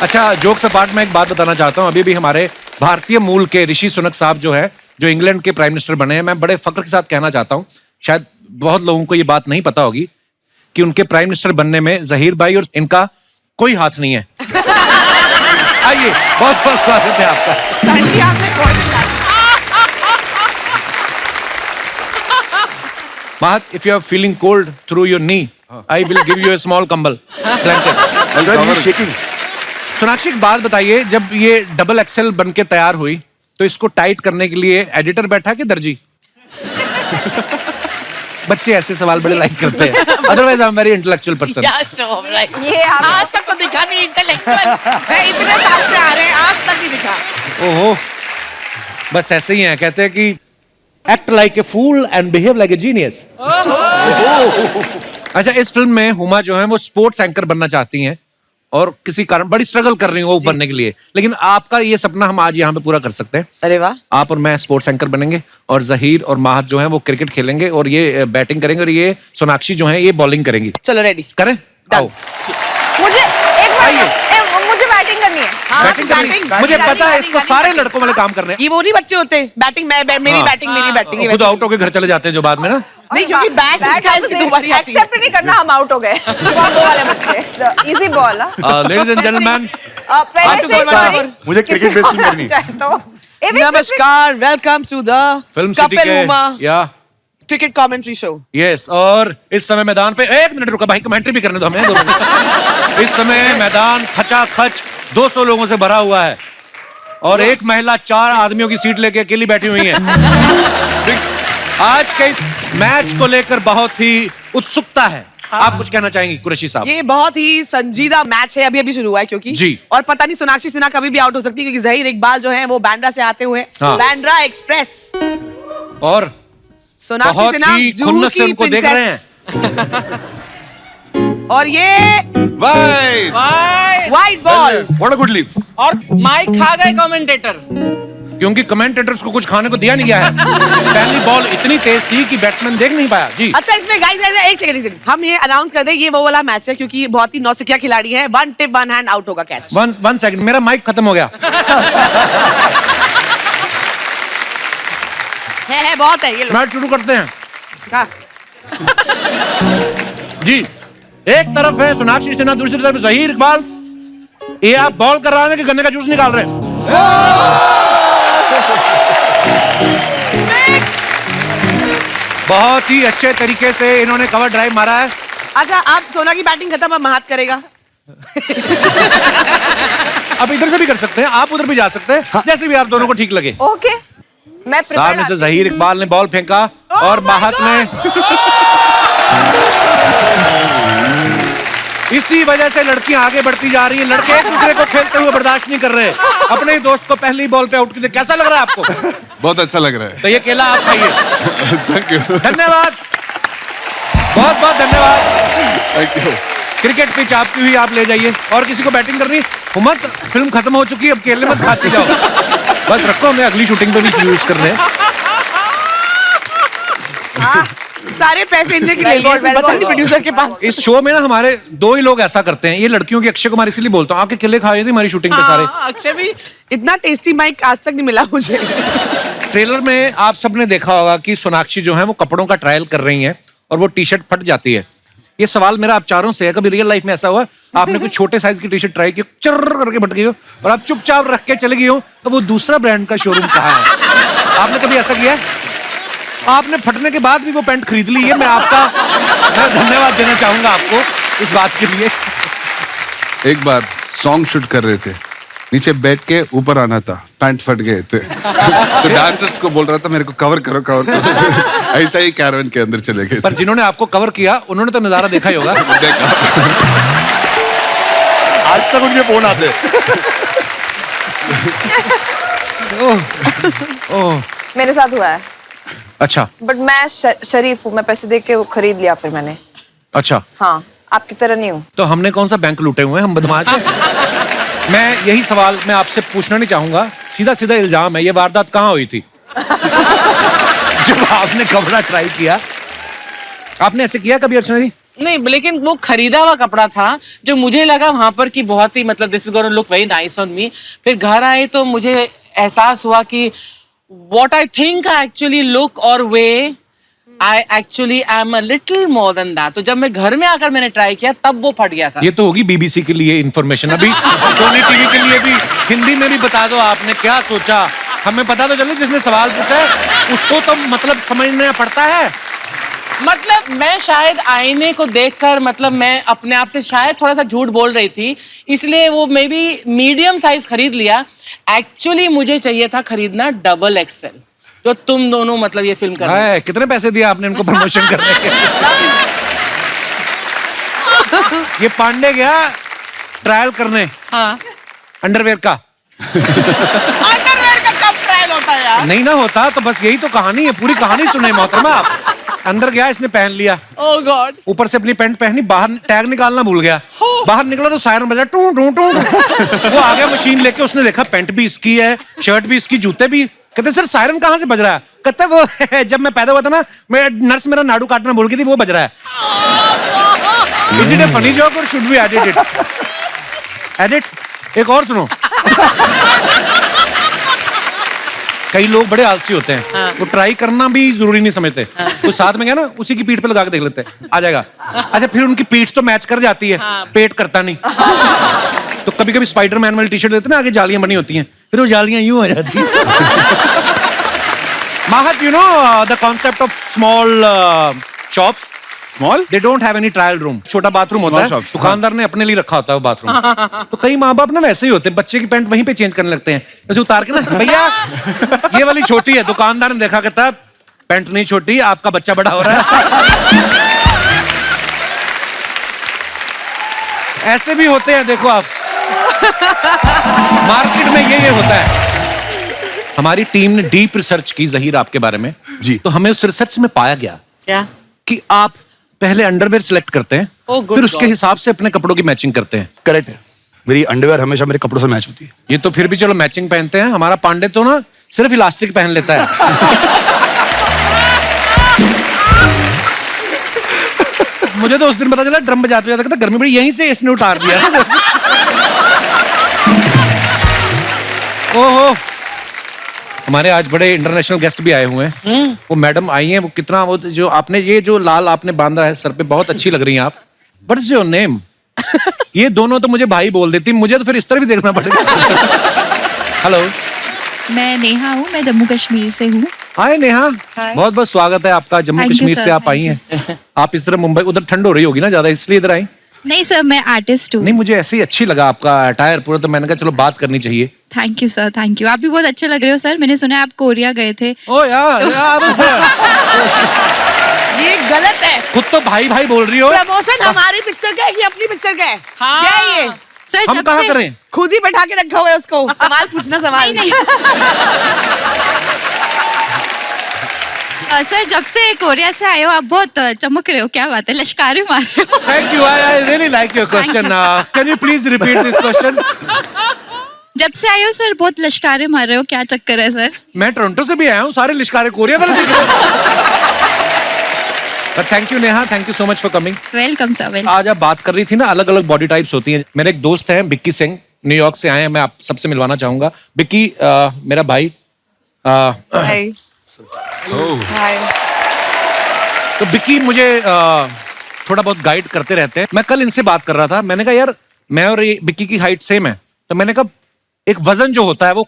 Speaker 3: अच्छा, जोक्स अपार्ट में एक बात बताना चाहता हूँ। अभी भी हमारे भारतीय मूल के ऋषि सुनक साहब जो है, जो इंग्लैंड के प्राइम मिनिस्टर बने हैं, मैं बड़े फक्र के साथ कहना चाहता हूँ, शायद बहुत लोगों को ये बात नहीं पता होगी कि उनके प्राइम मिनिस्टर बनने में जहीर भाई और इनका कोई हाथ नहीं है। आइए, बहुत बहुत स्वागत है आपका। Mahat, if you are feeling cold through your knee, I will give you a small कंबल, blanket.
Speaker 19: Sir, you're shaking.
Speaker 3: Sonakshi, एक बात बताइए, जब ये XXL बन के तैयार हुई तो इसको टाइट करने के लिए एडिटर बैठा कि दर्जी? बच्चे ऐसे सवाल बड़े लाइक करते हैं। Otherwise I am very intellectual person.
Speaker 18: ये आज तक तो दिखा नहीं इंटेलेक्चुअल। मैं इतने साल से आ रहे हैं, आज तक नहीं दिखा।
Speaker 3: ओहो, बस ऐसे ही हैं, कहते हैं कि act like a fool and behave like a genius. अच्छा, इस फिल्म में हुमा जो है वो स्पोर्ट्स एंकर बनना चाहती हैं और किसी कारण बड़ी स्ट्रगल कर रही हूँ वो बनने के लिए, लेकिन आपका ये सपना हम आज यहाँ पे पूरा कर सकते हैं।
Speaker 18: अरे वाह।
Speaker 3: आप और मैं स्पोर्ट्स एंकर बनेंगे और जहीर और महत जो है वो क्रिकेट खेलेंगे और ये बैटिंग करेंगे और ये सोनाक्षी जो है ये बॉलिंग करेंगी।
Speaker 18: चलो रेडी
Speaker 3: करें? आओ।
Speaker 18: मुझे एक मुझे बैटिंग करनी है। बैटिंग
Speaker 3: मुझे पता है इसको सारे लड़कों वाले काम करने हैं।
Speaker 18: ये वो नहीं बच्चे होते बैटिंग मेरी बैटिंग मेरी बैटिंग
Speaker 3: खुद आउट होके घर चले जाते हैं जो बाद में ना।
Speaker 18: नहीं क्योंकि बैट
Speaker 9: एक्सेप्ट नहीं करना, हम आउट हो गए। दो वाले बच्चे easy ball.
Speaker 3: Ladies and gentleman,
Speaker 9: पहले से सॉरी,
Speaker 19: मुझे क्रिकेट बेस नहीं करनी।
Speaker 18: नमस्कार, welcome to the
Speaker 3: film city
Speaker 18: Kapil Uma
Speaker 3: के या
Speaker 18: क्रिकेट कमेंट्री शो।
Speaker 3: यस, और इस समय मैदान पे 1 मिनट रुका भाई, कमेंट्री भी करने दो हमें 2 मिनट। इस समय मैदान खचाखच 200 लोगों से भरा हुआ है और एक महिला 4 आदमियों की सीट लेके अकेली बैठी हुई है। 6 आज के इस मैच को लेकर बहुत ही उत्सुकता है। आप कुछ कहना चाहेंगी कुरैशी साहब?
Speaker 18: ये बहुत ही संजीदा मैच है, अभी शुरू हुआ है क्योंकि
Speaker 3: जी।
Speaker 18: और पता नहीं सोनाक्षी सिन्हा कभी भी आउट हो सकती है क्योंकि जहीर इकबाल जो है वो बांद्रा से आते हुए बांद्रा एक्सप्रेस
Speaker 3: और
Speaker 18: सोनाक्षी
Speaker 3: बहुत
Speaker 18: सिन्हा
Speaker 3: ही
Speaker 18: जूहू
Speaker 3: खुन्नस से
Speaker 18: की
Speaker 3: उनको देख रहे हैं।
Speaker 18: और ये wide ball
Speaker 19: what a good leave.
Speaker 12: और माइक खा गए कमेंटेटर
Speaker 3: क्योंकि कमेंटेटर्स को कुछ खाने को दिया नहीं गया है। पहली बॉल इतनी तेज थी कि बैट्समैन देख नहीं पाया। जी
Speaker 18: अच्छा, इसमें गाइस एक सेकंड हम ये अनाउंस कर दें, ये वो वाला मैच है क्योंकि बहुत ही नौसिखिया खिलाड़ी है। 1 टिप 1 हैंड आउट होगा कैच।
Speaker 3: 1 सेकंड, मेरा माइक खत्म हो गया।
Speaker 18: है बहुत है ये लोग।
Speaker 3: मैच शुरू करते हैं।
Speaker 18: का?
Speaker 3: जी, एक तरफ है सोनाक्षी सिन्हा, दूसरी तरफ जहीर इकबाल। ये आप बॉल कर रहे हैं कि गन्ने का जूस निकाल रहे हैं? बहुत ही अच्छे तरीके से इन्होंने कवर ड्राइव मारा है।
Speaker 18: अच्छा, आप सोना की बैटिंग खत्म, अब महात करेगा।
Speaker 3: अब इधर से भी कर सकते हैं, आप उधर भी जा सकते हैं, जैसे भी आप दोनों को ठीक लगे।
Speaker 9: ओके, मैं
Speaker 3: सामने से जहीर इकबाल ने बॉल फेंका और माहत ने इसी वजह से लड़कियां आगे बढ़ती जा रही हैं। लड़के एक दूसरे को खेलते हुए बर्दाश्त नहीं कर रहे। अपने ही दोस्त को पहली बॉल पे आउट किया। कैसा लग रहा है आपको?
Speaker 1: बहुत अच्छा लग रहा है।
Speaker 3: तो ये केला आप खाइए।
Speaker 1: थैंक यू,
Speaker 3: धन्यवाद, बहुत बहुत धन्यवाद।
Speaker 1: Thank you.
Speaker 3: क्रिकेट पिच आपकी हुई, आप ले जाइए। और किसी को बैटिंग करनी? मत, फिल्म खत्म हो चुकी है, अब केले मत खाते जाओ। बस रखो, हमें अगली शूटिंग पे भी यूज करने हैं।
Speaker 18: सारे पैसे इनके के लिए बचा नहीं प्रोड्यूसर के पास।
Speaker 3: इस शो में ना हमारे 2 ही लोग ऐसा करते हैं। ये लड़कियों की अक्षय कुमार इसीलिए बोलता हूँ, आके केले खा रही थी हमारी शूटिंग पे सारे।
Speaker 18: अक्षय भी इतना टेस्टी माइक आज तक नहीं मिला मुझे।
Speaker 3: ट्रेलर में आप सबने देखा होगा कि सोनाक्षी जो है वो कपड़ों का ट्रायल कर रही हैं और वो टी शर्ट फट जाती है। ये सवाल मेरा आप चारों से है, कभी रियल लाइफ में ऐसा हुआ आपने कोई छोटे साइज की टी शर्ट ट्राई की, चर्र करके फट गई हो और आप चुपचाप रख के चले गई हो, तो वो दूसरा ब्रांड का शोरूम कहाँ है? आपने कभी ऐसा किया है? आपने फटने के बाद भी वो पैंट खरीद ली है। मैं धन्यवाद देना चाहूंगा आपको इस बात के लिए।
Speaker 1: एक बार सॉन्ग शूट कर रहे थे, नीचे बैठ के ऊपर आना था, पैंट फट गए थे। तो डांसर्स को बोल रहा था मेरे को कवर करो कवर करो। ऐसा ही कैरवन के अंदर चले गए।
Speaker 3: पर जिन्होंने आपको कवर किया उन्होंने तो नजारा देखा ही होगा।
Speaker 1: देखा,
Speaker 19: आज तक उनके फोन आते।
Speaker 3: ओह,
Speaker 9: मेरे साथ हुआ है।
Speaker 3: अच्छा,
Speaker 9: बट मैं शरीफ हूँ, मैं पैसे दे के वो खरीद लिया फिर मैंने।
Speaker 3: अच्छा,
Speaker 9: हाँ, आपकी तरह नहीं हूँ।
Speaker 3: तो हमने कौन सा बैंक लूटे हुए हैं, हम बदमाश हैं। मैं यही सवाल मैं आपसे पूछना नहीं चाहूंगा, सीधा सीधा इल्जाम है, ये वारदात कहाँ हुई थी? जब आपने कपड़ा ट्राई किया, आपने ऐसे किया कभी अर्चना जी?
Speaker 12: नहीं, लेकिन वो खरीदा हुआ कपड़ा था जो मुझे लगा वहां पर कि बहुत ही मतलब this is gonna look very nice on me. फिर घर आए तो मुझे एहसास हुआ कि what I think I actually look or weigh, I actually am a little more than that. तो जब मैं घर में आकर मैंने ट्राई किया तब वो फट गया था।
Speaker 3: ये तो होगी BBC के लिए इंफॉर्मेशन। अभी सोनी टीवी के लिए भी हिंदी में भी बता दो, आपने क्या सोचा? हमें पता तो चले जिसने सवाल पूछा है उसको तो मतलब समझना पड़ता है।
Speaker 12: मतलब मैं शायद आईने को देखकर मतलब मैं अपने आप से शायद थोड़ा सा झूठ बोल रही थी, इसलिए वो मे बी मीडियम साइज खरीद लिया। एक्चुअली मुझे चाहिए था खरीदना XXL, जो तुम दोनों मतलब ये फिल्म कर रहे हैं।
Speaker 3: कितने पैसे दिए आपने इनको प्रमोशन करने के? ये पांडे गया ट्रायल करने।
Speaker 12: हाँ,
Speaker 3: अंडरवेयर का।
Speaker 12: अंडरवेयर का कब ट्रायल होता है यार?
Speaker 3: नहीं ना होता तो बस यही तो कहानी है, पूरी कहानी सुने मोहतरमा आप। अंदर गया, इसने पहन लिया,
Speaker 12: ओह गॉड,
Speaker 3: ऊपर से अपनी पैंट पहनी, बाहर टैग निकालना भूल गया। बाहर निकला तो सायरन बजा, टू टू टू। वो आ गया मशीन लेके, उसने देखा पैंट भी इसकी है, शर्ट भी इसकी, जूते भी। कहते सर सायरन कहाँ से बज रहा है? कहते वो जब मैं पैदा हुआ था ना, मैं नर्स मेरा नाड़ू काटना भूल गई थी, वो बज रहा है। Is it a funny joke और should we edit it? Edit? एक और सुनो। कई लोग बड़े आलसी होते हैं, वो ट्राई करना भी जरूरी नहीं समझते। तो साथ में गया ना, उसी की पीठ पे लगा के देख लेते हैं, आ जाएगा। अच्छा, फिर उनकी पीठ तो मैच कर जाती है, पेट करता नहीं। तो कभी कभी स्पाइडरमैन वाली टी शर्ट देते हैं ना, आगे जालियां बनी होती हैं, फिर वो जालियां यूं हो जाती हैं। Mahat, you know the concept of small shops?
Speaker 1: Small?
Speaker 3: They don't have any trial room. छोटा बाथरूम होता है, दुकानदार ने अपने लिए रखा होता है वो बाथरूम। तो कई माँ बाप ना वैसे ही होते हैं, बच्चे की पैंट वहीं पे चेंज करने लगते हैं, जैसे उतार के ना, भैया ये वाली छोटी है। दुकानदार ने देखा, कहता पैंट नहीं छोटी, आपका बच्चा बड़ा हो रहा है। ऐसे भी होते हैं, देखो आप मार्केट में ये होता है। हमारी टीम ने डीप रिसर्च की जहीर आपके बारे में जी, तो हमें उस रिसर्च में पाया गया
Speaker 12: क्या
Speaker 3: कि आप पहले अंडरवेयर सिलेक्ट करते हैं, फिर उसके हिसाब से अपने कपड़ों की मैचिंग करते हैं।
Speaker 19: करेक्ट है, मेरी अंडरवेयर हमेशा मेरे कपड़ों से मैच होती है।
Speaker 3: ये तो फिर भी चलो मैचिंग पहनते हैं, हमारा पांडे तो ना सिर्फ इलास्टिक पहन लेता है। मुझे तो उस दिन पता चला ड्रम बजाते जाता, गर्मी बड़ी, यहीं से इसने उतार दिया। ओहो, हमारे आज बड़े इंटरनेशनल गेस्ट भी आए हुए हैं। वो मैडम आई हैं, वो कितना, वो जो आपने ये जो लाल आपने बांधा है सर पे, बहुत अच्छी लग रही हैं आप। What is your name? ये दोनों तो मुझे भाई बोल देती, मुझे तो फिर इस तरह भी देखना पड़ेगा। हेलो,
Speaker 20: मैं नेहा हूँ, मैं जम्मू कश्मीर से हूँ।
Speaker 3: हाय नेहा, बहुत बहुत स्वागत है आपका। जम्मू कश्मीर से आप आई हैं। आप इस तरह मुंबई, उधर ठंड हो रही होगी ना ज्यादा, इसलिए इधर आई?
Speaker 20: नहीं सर, मैं आर्टिस्ट हूँ।
Speaker 3: नहीं, मुझे ऐसे ही अच्छी लगा आपका अटायर पूरा, तो मैंने कहा चलो बात करनी चाहिए।
Speaker 20: Thank you sir, thank you. आप भी बहुत अच्छे लग रहे हो सर। मैंने सुना है आप कोरिया गए थे।
Speaker 3: ओ यार,
Speaker 18: ये गलत है।
Speaker 3: खुद तो भाई भाई बोल रही हो।
Speaker 18: प्रमोशन हमारी पिक्चर का है कि अपनी पिक्चर का है?
Speaker 12: हाँ।
Speaker 18: क्या है ये?
Speaker 20: सर
Speaker 3: हम कहाँ करें?
Speaker 18: खुद ही बैठा के रखा हुआ है उसको। सवाल पूछना, सवाल
Speaker 20: नहीं। सर, जब से कोरिया से आए हो आप बहुत चमक रहे हो, क्या बात है, लश्कारे मार रहे हो।
Speaker 3: Thank you, I really like your question. Can you please repeat this question?
Speaker 20: जब से आए हो सर बहुत लश्कारे मार रहे हो, क्या चक्कर है सर?
Speaker 3: मैं टोरंटो से भी आया हूँ, सारे लिश्कारे कोरिया वाले दिख रहे हैं। Thank you Neha, thank you so much for coming.
Speaker 20: Welcome sir, welcome.
Speaker 3: आज आप बात कर रही थी ना, अलग अलग बॉडी टाइप्स होती हैं। मेरे एक दोस्त हैं बिक्की सिंह, न्यूयॉर्क से आए हैं, मैं आप सबसे मिलवाना चाहूंगा। बिक्की मेरा भाई।
Speaker 18: हाय।
Speaker 3: तो बिक्की मुझे थोड़ा बहुत गाइड करते रहते हैं। मैं कल इनसे बात कर रहा था, मैंने कहा यार मैं और ये बिक्की की हाइट सेम है, तो मैंने कहा एक वजन जो होता है वो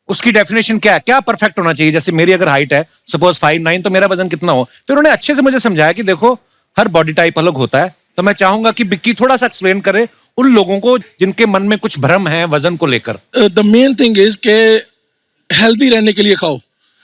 Speaker 3: उसकी डेफिनेशन क्या है, क्या परफेक्ट होना चाहिए। जैसे मेरी अगर हाइट है सपोज 5'9", तो मेरा वजन कितना हो। तो उन्होंने अच्छे से मुझे समझाया कि देखो हर बॉडी टाइप अलग होता है। तो मैं चाहूंगा कि बिक्की थोड़ा सा एक्सप्लेन करे उन लोगों को जिनके मन में कुछ भ्रम है वजन को लेकर।
Speaker 21: द मेन थिंग इज के हेल्दी रहने के लिए खाओ,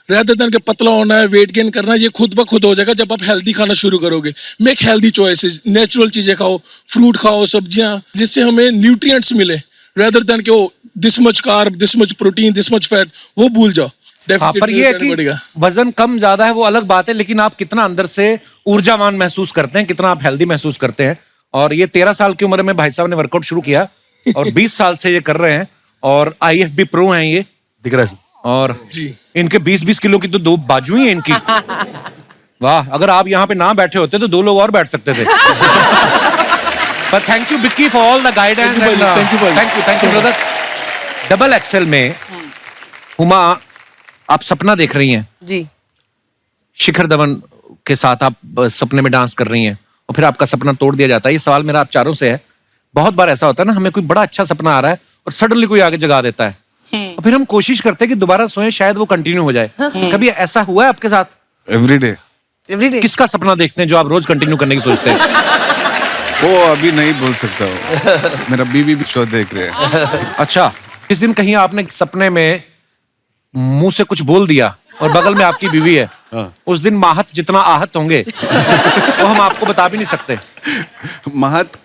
Speaker 21: rather than के पतला होना है, वेट गेन करना है, ये खुद ब खुद हो जाएगा जब आप हेल्दी खाना शुरू करोगे। मेक हेल्दी चॉइसेस, नेचुरल चीजें खाओ, फ्रूट खाओ, सब्जियां, जिससे हमें न्यूट्रिएंट्स मिले, rather than के वो this much carb, this much protein, this much fat, वो भूल जाओ।
Speaker 3: पर ये है कि वजन कम ज्यादा है वो अलग बात है, लेकिन आप कितना अंदर से ऊर्जावान महसूस करते हैं, कितना आप हेल्दी महसूस करते हैं। और ये 13 साल की उम्र में भाई साहब ने वर्कआउट शुरू किया और 20 साल से ये कर रहे हैं, और IFB प्रो हैं ये,
Speaker 19: दिख रहा है।
Speaker 3: और इनके 20-20 किलो की तो 2 बाजू ही है इनकी। वाह, अगर आप यहाँ पे ना बैठे होते तो 2 लोग और बैठ सकते थे। पर thank you Vicky for all the guidance. Thank you brother. Double excel में हुमा आप सपना देख रही हैं
Speaker 18: जी,
Speaker 3: शिखर धवन के साथ आप सपने में डांस कर रही हैं, और फिर आपका सपना तोड़ दिया जाता है। ये सवाल मेरा आप चारों से है। बहुत बार ऐसा होता है ना, हमें कोई बड़ा अच्छा सपना आ रहा है और सडनली कोई आगे जगा देता है, और फिर हम कोशिश करते हैं कि दोबारा सोएं, शायद वो कंटिन्यू हो जाए। कभी ऐसा हुआ है आपके साथ?
Speaker 1: एवरीडे।
Speaker 3: किसका सपना देखते हैं जो आप रोज कंटिन्यू करने की सोचते हैं?
Speaker 1: वो अभी नहीं बोल सकता हूँ। मेरा बीबी भी शो देख रहे हैं।
Speaker 3: अच्छा, इस दिन कहीं आपने सपने में मुंह से कुछ बोल दिया और बगल में आपकी बीवी है, उस दिन माहत जितना आहत होंगे वो हम आपको बता भी नहीं सकते।
Speaker 1: महत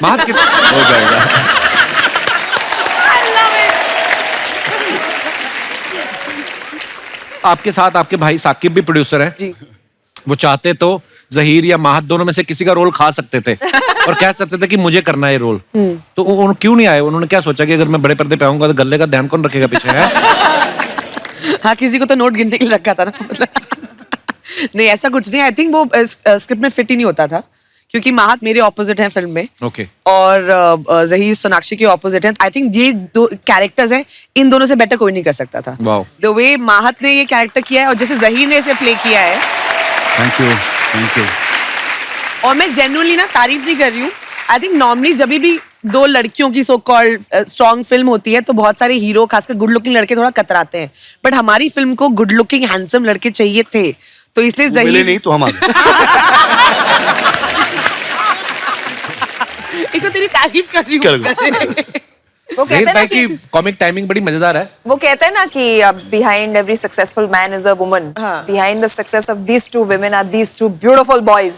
Speaker 3: हो
Speaker 1: जाएगा।
Speaker 3: आपके साथ आपके भाई साकिब भी प्रोड्यूसर हैं जी। वो चाहते तो जहीर या माहत दोनों में से किसी का रोल खा सकते थे और कह सकते थे कि मुझे करना है ये रोल। तो उन्होंने क्यों नहीं आए? उन्होंने क्या सोचा कि अगर मैं बड़े पर्दे पे आऊंगा तो गले का ध्यान कौन रखेगा पीछे है?
Speaker 18: हाँ, किसी को तो नोट गिनने के लिए रखा था ना। नहीं, ऐसा कुछ नहीं। आई थिंक वो स्क्रिप्ट में फिट ही नहीं होता था, क्योंकि महक मेरे ऑपोजिट हैं फिल्म में
Speaker 1: ओके
Speaker 18: और जहीर सोनाक्षी के ऑपोजिट हैं. आई थिंक ये दो कैरेक्टर्स हैं, इन दोनों से बेटर कोई नहीं कर सकता था.
Speaker 1: वाओ.
Speaker 18: द वे महक ने ये कैरेक्टर किया है और जैसे जहीर ने इसे प्ले किया है,
Speaker 1: थैंक यू.
Speaker 18: और मैं जेन्युइनली ना तारीफ नहीं कर रही हूँ. आई थिंक नॉर्मली जब भी दो लड़कियों की सो कॉल्ड स्ट्रॉन्ग फिल्म होती है तो बहुत सारे हीरो खासकर गुड लुकिंग लड़के थोड़ा कतराते हैं, बट हमारी फिल्म को गुड लुकिंग हैंडसम लड़के चाहिए थे, तो इसलिए जहीर
Speaker 19: नहीं तो हमारे
Speaker 18: एक तो तेरी तारीफ कर रही हूँ.
Speaker 9: वो कहते हैं ना कि
Speaker 3: कॉमिक टाइमिंग बड़ी मजेदार है.
Speaker 9: वो कहते हैं ना कि behind every successful man is a woman, behind the success of these two women are these two beautiful boys.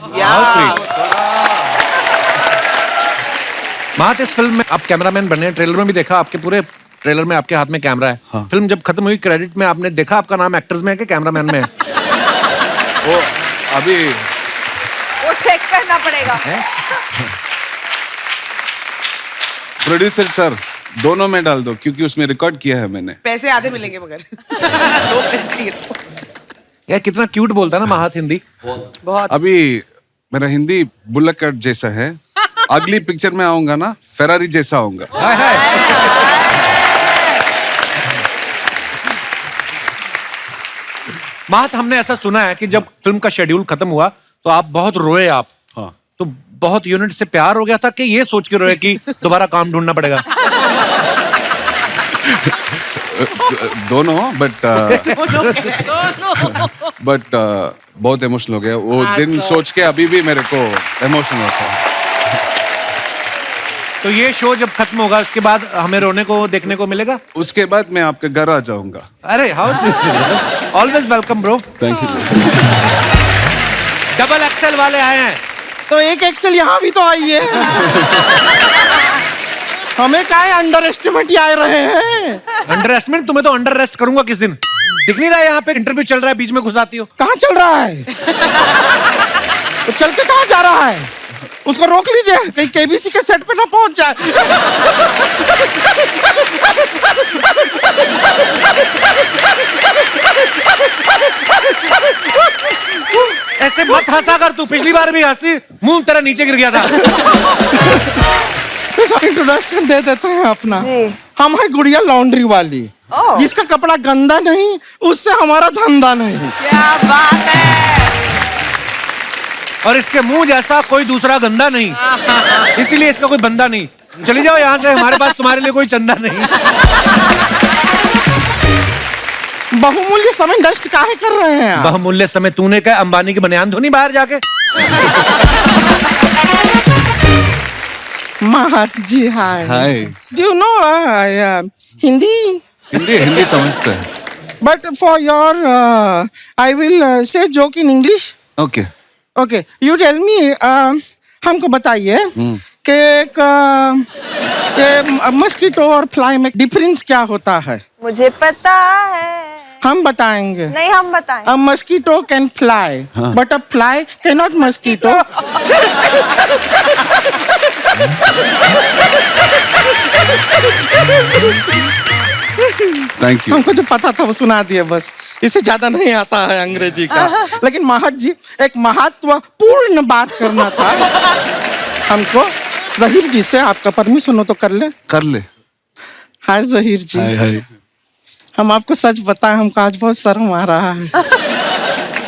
Speaker 3: Mahak, इस फिल्म में आप कैमरामैन बने, ट्रेलर में भी देखा, आपके पूरे ट्रेलर में आपके हाथ में कैमरा है. हाँ. फिल्म जब खत्म हुई क्रेडिट में आपने देखा आपका नाम एक्टर्स में है कि कैमरामैन में है?
Speaker 11: वो अभी
Speaker 9: वो चेक करना पड़ेगा.
Speaker 11: प्रोड्यूसर सर दोनों में डाल दो क्योंकि उसमें रिकॉर्ड किया है मैंने.
Speaker 18: पैसे आधे मिलेंगे मगर 2 मिनट चाहिए तो.
Speaker 3: यार कितना क्यूट बोलता है ना महक हिंदी.
Speaker 18: बहुत.
Speaker 11: अभी मेरा हिंदी बुल्लक कट जैसा है, अगली पिक्चर में आऊंगा ना फेरारी जैसा आऊंगा.
Speaker 3: महक, हमने ऐसा सुना है कि जब फिल्म का शेड्यूल खत्म हुआ तो आप बहुत रोए आप. हाँ. तो बहुत यूनिट से प्यार हो गया था कि ये सोच के रोए कि दोबारा काम ढूंढना पड़ेगा?
Speaker 11: दोनों बट बहुत इमोशनल हो गया वो दिन सोच के. अभी भी मेरे को इमोशनल होता है.
Speaker 3: तो ये शो जब खत्म होगा उसके बाद हमें रोने को देखने को मिलेगा?
Speaker 11: उसके बाद मैं आपके घर आ जाऊंगा.
Speaker 3: अरे how sweet. Always welcome bro.
Speaker 11: Thank you.
Speaker 3: Double XL वाले आए हैं
Speaker 17: तो एक एक्सेल यहाँ भी तो आई है. हमें क्या अंडर एस्टिमेट आ रहे हैं.
Speaker 3: Under estimate? तुम्हें तो अंडर रेस्ट करूंगा किस दिन. दिख नहीं रहा है यहाँ पे इंटरव्यू चल रहा है, बीच में घुस आती हो.
Speaker 17: कहाँ चल रहा है? तो चल के कहाँ जा रहा है? उसको रोक लीजिए कहीं केबीसी के सेट पे ना पहुंच जाए.
Speaker 3: ऐसे मत हंसा कर, तू पिछली बार भी हंसी, मुंह तेरा नीचे गिर गया था.
Speaker 17: इंट्रोडक्शन दे देते हैं अपना. हम है गुड़िया लॉन्ड्री वाली, जिसका कपड़ा गंदा नहीं उससे हमारा धंधा नहीं.
Speaker 18: क्या बात है.
Speaker 3: और इसके मुंह जैसा कोई दूसरा गंदा नहीं, इसीलिए इसका कोई बंदा नहीं. चली जाओ यहाँ से, हमारे पास तुम्हारे लिए कोई चंदा नहीं.
Speaker 17: बहुमूल्य समय नष्ट काहे कर रहे हैं?
Speaker 3: बहुमूल्य समय तूने क्या अंबानी की बनियान धोनी बाहर जाके?
Speaker 17: Mahak ji hi.
Speaker 11: Hi.
Speaker 17: Do you know Hindi
Speaker 11: समझते हैं.
Speaker 17: But for your I will say joke in English.
Speaker 11: Okay.
Speaker 17: Okay you tell me, हमको बताइए कि मस्कीटो और फ्लाई में डिफरेंस क्या होता है?
Speaker 9: मुझे पता है.
Speaker 17: हम बताएंगे.
Speaker 9: नहीं हम बताएं.
Speaker 17: A mosquito can fly, but a fly cannot mosquito.
Speaker 11: Thank you.
Speaker 17: हमको जो पता था वो सुना दिए बस, इससे ज्यादा नहीं आता है अंग्रेजी का. लेकिन महक जी एक महत्वपूर्ण बात करना था हमको. जहीर जी से आपका परमिशन हो तो कर ले.
Speaker 11: कर ले.
Speaker 17: हाय जहीर जी.
Speaker 11: हाय हाय.
Speaker 17: हम आपको सच बताएं, हमको आज बहुत शर्म आ रहा है.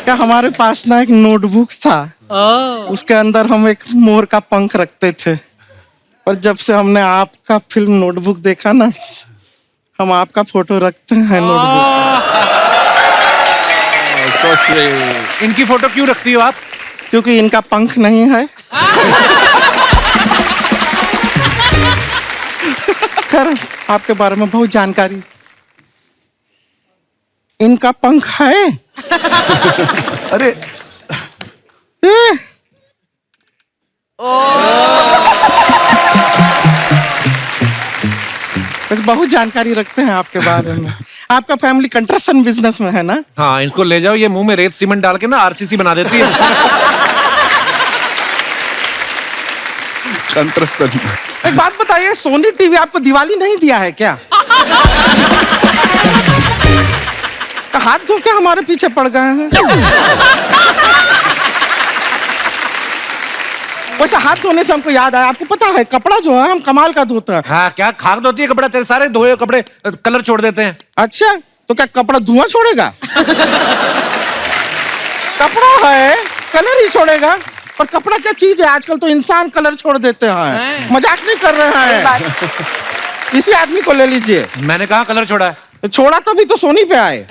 Speaker 17: क्या हमारे पास ना एक नोटबुक था, उसके अंदर हम एक मोर का पंख रखते थे, और जब से हमने आपका फिल्म नोटबुक देखा ना, हम आपका फोटो रखते हैं नोटबुक.
Speaker 11: So sweet.
Speaker 3: इनकी फोटो क्यों रखती हो आप?
Speaker 17: क्योंकि इनका पंख नहीं है. खैर आपके बारे में बहुत जानकारी. इनका पंख है.
Speaker 19: अरे
Speaker 17: बहुत जानकारी रखते हैं आपके बारे में. आपका फैमिली कंस्ट्रक्शन बिजनेस में है ना?
Speaker 3: हाँ, इनको ले जाओ, ये मुंह में रेत सीमेंट डाल के ना आरसीसी बना देती है.
Speaker 17: एक बात बताइए, सोनी टीवी आपको दिवाली नहीं दिया है क्या? हाथ धो के हमारे पीछे पड़ गए हैं. वैसे हाथ धोने से हमको याद आया, आपको पता है कपड़ा जो है हम कमाल का धोते हैं।
Speaker 3: हाँ, क्या खाक धोती है कपड़ा? तेरे सारे धोए कपड़े कलर छोड़ देते हैं।
Speaker 17: अच्छा, तो क्या कपड़ा धुआं छोड़ेगा? कपड़ा है कलर ही छोड़ेगा। पर कपड़ा क्या चीज है, आजकल तो इंसान कलर छोड़ देते हैं। मजाक नहीं कर रहे हैं। इसी आदमी को ले लीजिए।
Speaker 3: मैंने कहा कलर छोड़ा है।
Speaker 17: छोड़ा तभी तो सोनी पे आए।